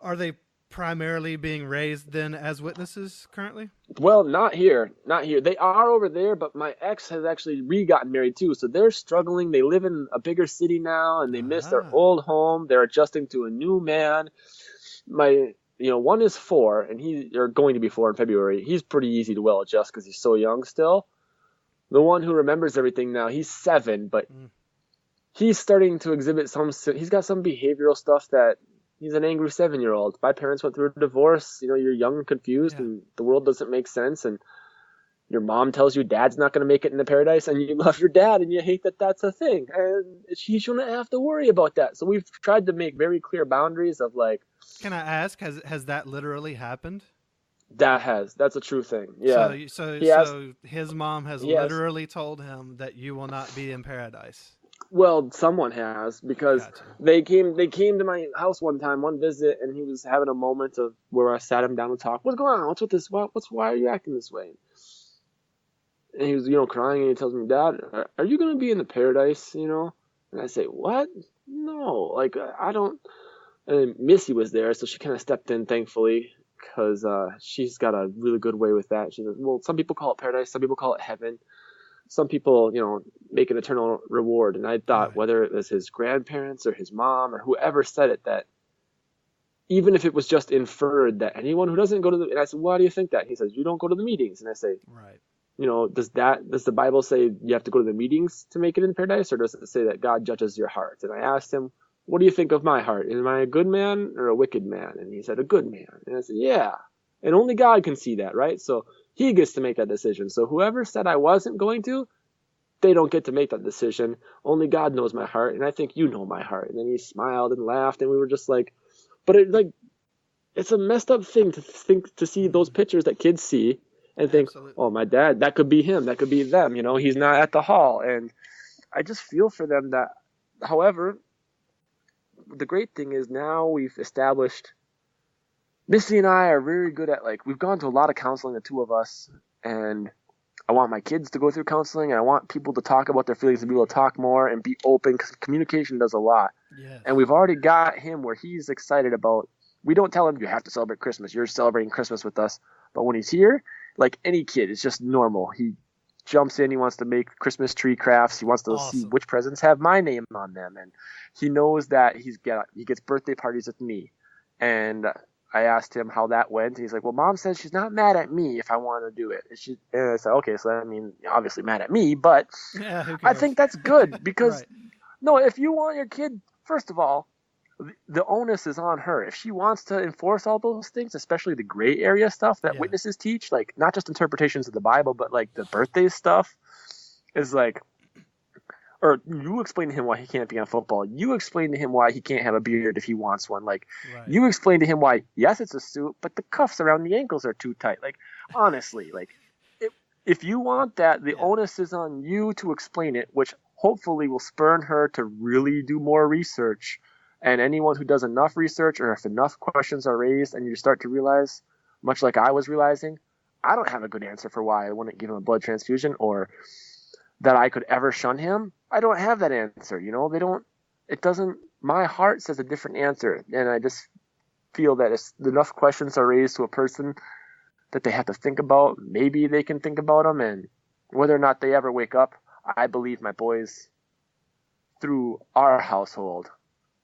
are they primarily being raised then as witnesses currently? Well, not here, not here. They are over there, but my ex has actually re-gotten married too, so they're struggling. They live in a bigger city now, and they miss their Ah. old home. They're adjusting to a new man. My one is 4, and they're going to be 4 in February. He's pretty easy to well adjust because he's so young still. The one who remembers everything now, he's 7, but Mm. he's starting to exhibit he's got some behavioral stuff that he's an angry 7-year-old. My parents went through a divorce. You're young and confused, Yeah. and the world doesn't make sense, and your mom tells you dad's not going to make it in the paradise, and you love your dad, and you hate that that's a thing, and she shouldn't have to worry about that. So we've tried to make very clear boundaries of like, Can I ask, has that literally happened? that's a true thing. Yeah, he has So his mom has he has literally told him that you will not be in paradise. Well, someone has, because Gotcha. they came to my house one visit, and he was having a moment of where I sat him down to talk. What's going on? What's with this? Why are you acting this way? And he was, crying, and he tells me, Dad, are you going to be in the paradise? And I say, what? No, like, I don't. And Missy was there, so she kind of stepped in, thankfully, because she's got a really good way with that. She says, well, some people call it paradise, some people call it heaven. some people, make an eternal reward. And I thought Right. whether it was his grandparents or his mom or whoever said it, that even if it was just inferred that anyone who doesn't go to and I said, why do you think that? He says, you don't go to the meetings. And I say, Right. does the Bible say you have to go to the meetings to make it in paradise, or does it say that God judges your heart? And I asked him, what do you think of my heart? Am I a good man or a wicked man? And he said, a good man. And I said, yeah. And only God can see that, right? So he gets to make that decision. So whoever said I wasn't going to, they don't get to make that decision. Only God knows my heart, and I think you know my heart. And then he smiled and laughed, and we were just like, but it's a messed up thing to see those pictures that kids see and think, Absolutely. oh, my dad, that could be him, that could be them. He's not at the hall, and I just feel for them that. However, the great thing is now we've established. Missy and I are very good at we've gone to a lot of counseling, the two of us, and I want my kids to go through counseling, and I want people to talk about their feelings and be able to talk more and be open, because communication does a lot. Yes. And we've already got him where he's excited about. We don't tell him you have to celebrate Christmas. You're celebrating Christmas with us. But when he's here, like any kid, it's just normal. He jumps in. He wants to make Christmas tree crafts. He wants to see which presents have my name on them, and he knows that he gets birthday parties with me. And I asked him how that went. And he's like, well, Mom says she's not mad at me if I want to do it. And I said, okay, so that means obviously mad at me, but Yeah, I think that's good because, right. No, if you want your kid, first of all, the onus is on her. If she wants to enforce all those things, especially the gray area stuff that witnesses teach, like not just interpretations of the Bible, but like the birthday stuff, is like, or you explain to him why he can't be on football. You explain to him why he can't have a beard if he wants one. Like, you explain to him why, yes, it's a suit, but the cuffs around the ankles are too tight. Like, honestly, like, if you want that, the onus is on you to explain it, which hopefully will spurn her to really do more research. And anyone who does enough research, or if enough questions are raised and you start to realize, much like I was realizing, I don't have a good answer for why I wouldn't give him a blood transfusion, or that I could ever shun him. I don't have that answer. My heart says a different answer. And I just feel that if enough questions are raised to a person that they have to think about, maybe they can think about them. And whether or not they ever wake up, I believe my boys through our household.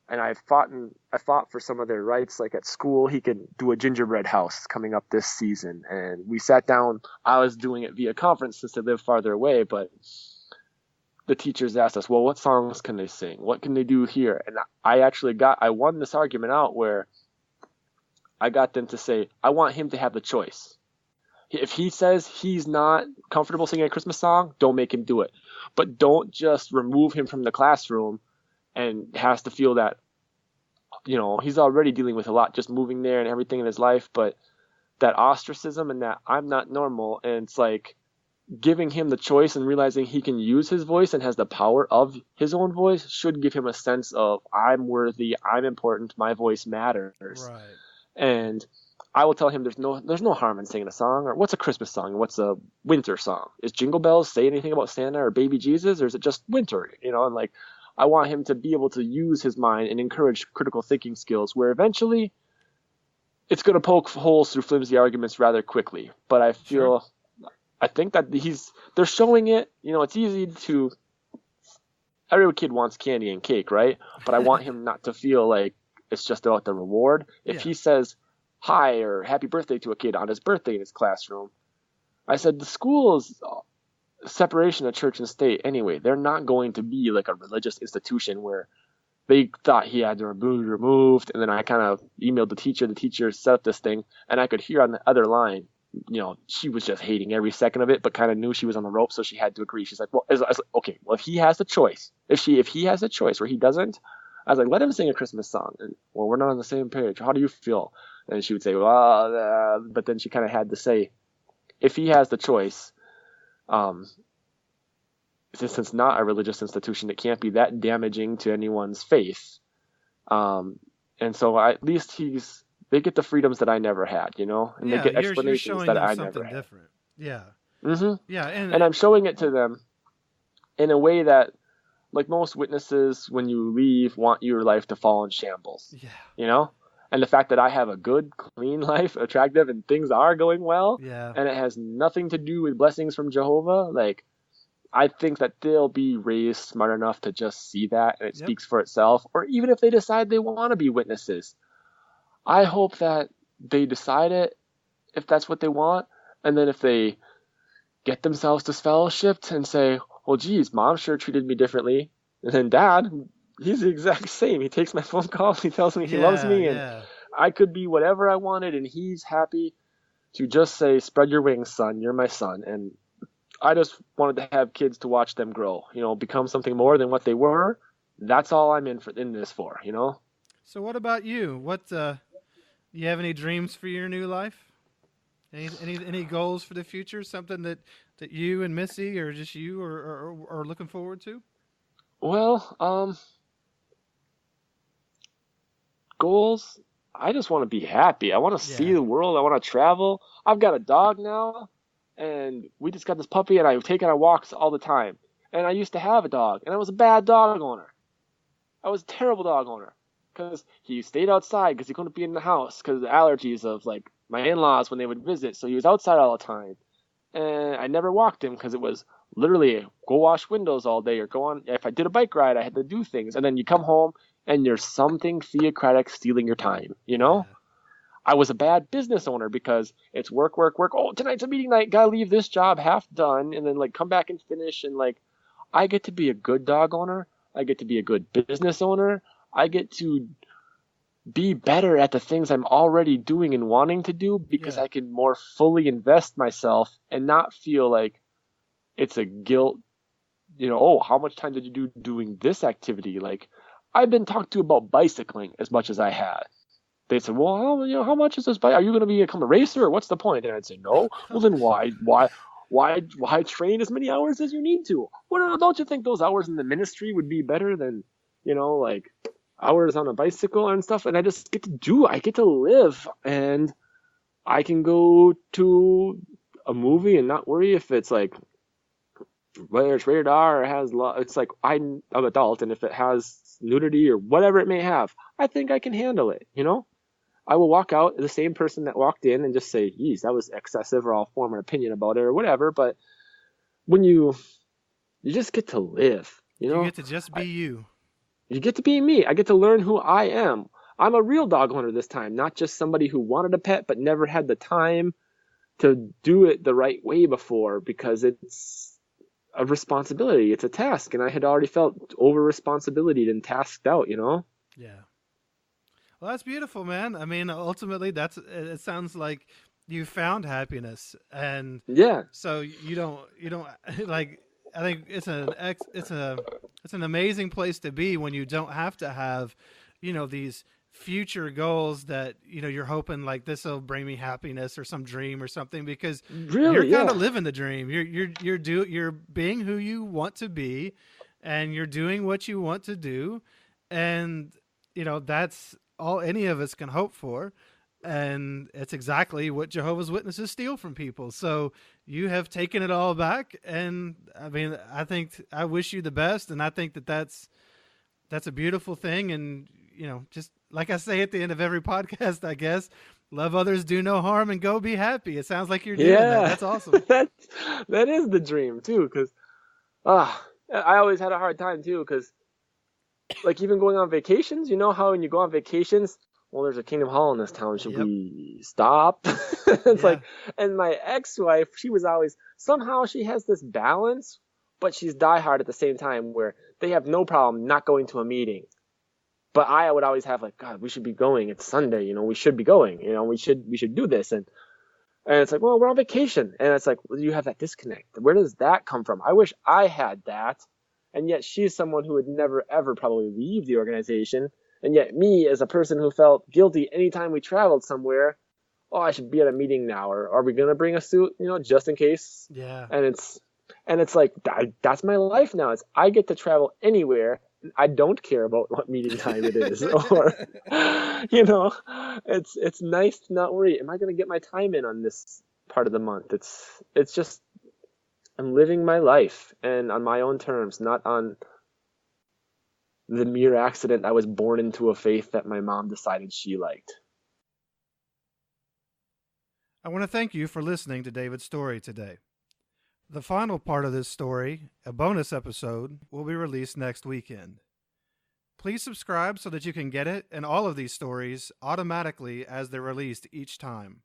And I fought for some of their rights. Like at school, he could do a gingerbread house coming up this season. And we sat down. I was doing it via conference since they live farther away, but the teachers asked us, well, what songs can they sing? What can they do here? And I won this argument out where I got them to say, I want him to have the choice. If he says he's not comfortable singing a Christmas song, don't make him do it. But don't just remove him from the classroom and has to feel that, he's already dealing with a lot just moving there and everything in his life, but that ostracism and that I'm not normal. And it's like giving him the choice and realizing he can use his voice and has the power of his own voice should give him a sense of I'm worthy, I'm important, my voice matters. Right. And I will tell him there's no harm in singing a song, or what's a Christmas song and what's a winter song? Is Jingle Bells say anything about Santa or baby Jesus, or is it just winter? And like, I want him to be able to use his mind and encourage critical thinking skills, where eventually it's going to poke holes through flimsy arguments rather quickly. But I think that they're showing it. It's easy to, every kid wants candy and cake, right? But I want him not to feel like it's just about the reward. If he says hi or happy birthday to a kid on his birthday in his classroom, I said the school's separation of church and state anyway. They're not going to be like a religious institution where they thought he had to be removed. And then I kind of emailed the teacher set up this thing, and I could hear on the other line, she was just hating every second of it, but kind of knew she was on the rope, so she had to agree. She's like, well, I was like, okay, well, if he has the choice, if he has a choice where he doesn't, I was like, let him sing a Christmas song. And, well, we're not on the same page. How do you feel? And she would say, well, but then she kind of had to say, if he has the choice, since it's not a religious institution, it can't be that damaging to anyone's faith. And so at least they get the freedoms that I never had, and they get explanations that I never had. Different. Yeah. Mm-hmm. Yeah. And I'm showing it to them in a way that, like most witnesses, when you leave, want your life to fall in shambles. Yeah. And the fact that I have a good, clean life, attractive, and things are going well, yeah, and it has nothing to do with blessings from Jehovah, like, I think that they'll be raised smart enough to just see that and it Yep. speaks for itself. Or even if they decide they want to be witnesses, I hope that they decide it if that's what they want. And then if they get themselves disfellowshipped and say, well, geez, mom sure treated me differently. And then dad, he's the exact same. He takes my phone calls, he tells me he loves Yeah, me, and yeah. I could be whatever I wanted, and he's happy to just say, spread your wings, son, you're my son. And I just wanted to have kids to watch them grow, become something more than what they were. That's all I'm in this for. So what about you? What you have any dreams for your new life? Any goals for the future? Something that you and Missy or just you are looking forward to? Well, goals. I just want to be happy. I want to see Yeah. the world. I want to travel. I've got a dog now, and we just got this puppy, and I take it on walks all the time. And I used to have a dog, and I was a bad dog owner. I was a terrible dog owner because he stayed outside because he couldn't be in the house because of the allergies of like my in-laws when they would visit. So he was outside all the time, and I never walked him because it was literally go wash windows all day or go on. If I did a bike ride, I had to do things, and then you come home and there's something theocratic stealing your time. Yeah. I was a bad business owner because it's work, work, work. Oh, tonight's a meeting night. Gotta leave this job half done, and then like come back and finish. And like, I get to be a good dog owner. I get to be a good business owner. I get to be better at the things I'm already doing and wanting to do because Yeah. I can more fully invest myself and not feel like it's a guilt. Oh, how much time did you do doing this activity? Like, I've been talked to about bicycling as much as I had. They said, well, how much is this bike? Are you going to become a racer or what's the point? And I'd say, no. Well, then why train as many hours as you need to? What, don't you think those hours in the ministry would be better than, like hours on a bicycle and stuff? And I get to live, and I can go to a movie and not worry if it's like, whether it's rated R or it's like I'm an adult, and if it has nudity or whatever it may have, I think I can handle it. I will walk out the same person that walked in and just say, geez, that was excessive, or I'll form an opinion about it or whatever. But when you just get to live, You get to just be I, you. you get to be me. I get to learn who I am. I'm a real dog owner this time, not just somebody who wanted a pet but never had the time to do it the right way before because it's a responsibility. It's a task, and I had already felt over responsibility and tasked out. Yeah. Well, that's beautiful, man. I mean, ultimately, it sounds like you found happiness, and Yeah, so you don't like. I think it's an amazing place to be when you don't have to have, these future goals that you're hoping like this will bring me happiness or some dream or something because you're really, kind of yeah, living the dream. You're being who you want to be, and you're doing what you want to do, and that's all any of us can hope for. And it's exactly what Jehovah's Witnesses steal from people. So you have taken it all back, and I mean, I wish you the best, and I think that's a beautiful thing. And just like I say at the end of every podcast, I guess, love others, do no harm, and go be happy. It sounds like you're doing that. yeah. That's awesome. that that is the dream too, because I always had a hard time too, because like even going on vacations, you know how when you go on vacations, well, there's a Kingdom Hall in this town. Should Yep. we stop? It's Yeah. like, and my ex-wife, she was always somehow she has this balance, but she's diehard at the same time where they have no problem not going to a meeting. But I would always have like, God, we should be going. It's Sunday, we should be going. We should do this. And it's like, well, we're on vacation. And it's like, well, you have that disconnect. Where does that come from? I wish I had that. And yet she's someone who would never, ever probably leave the organization. And yet me, as a person who felt guilty anytime we traveled somewhere, oh, I should be at a meeting now. Or are we going to bring a suit, just in case? Yeah. And it's like, that's my life now. I get to travel anywhere. I don't care about what meeting time it is, or it's nice to not worry. Am I going to get my time in on this part of the month? It's just I'm living my life and on my own terms, not on the mere accident I was born into a faith that my mom decided she liked. I want to thank you for listening to David's story today. The final part of this story, a bonus episode, will be released next weekend. Please subscribe so that you can get it and all of these stories automatically as they're released each time.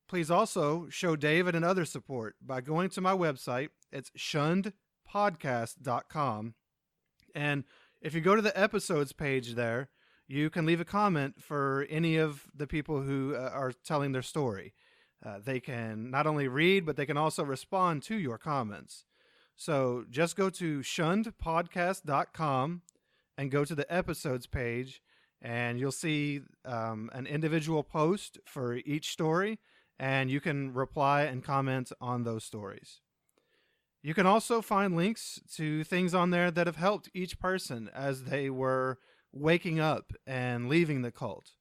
Please also show David and others support by going to my website. It's shunnedpodcast.com. And if you go to the episodes page there, you can leave a comment for any of the people who are telling their story. They can not only read, but they can also respond to your comments. So just go to shunnedpodcast.com and go to the episodes page, and you'll see an individual post for each story, and you can reply and comment on those stories. You can also find links to things on there that have helped each person as they were waking up and leaving the cult.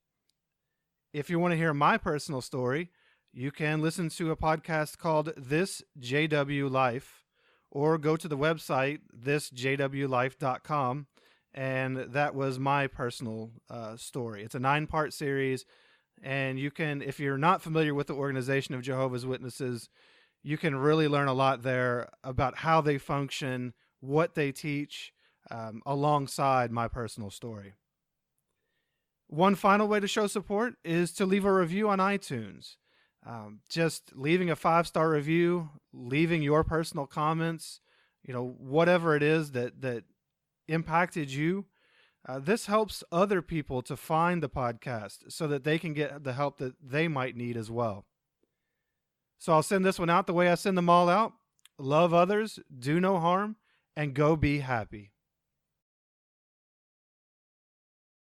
If you want to hear my personal story, you can listen to a podcast called This JW Life, or go to the website thisjwlife.com, and that was my personal story. It's a 9-part series, and you can, if you're not familiar with the Organization of Jehovah's Witnesses, you can really learn a lot there about how they function, what they teach, alongside my personal story. One final way to show support is to leave a review on iTunes. Just leaving a 5-star review, leaving your personal comments, whatever it is that impacted you. This helps other people to find the podcast so that they can get the help that they might need as well. So I'll send this one out the way I send them all out. Love others, do no harm, and go be happy.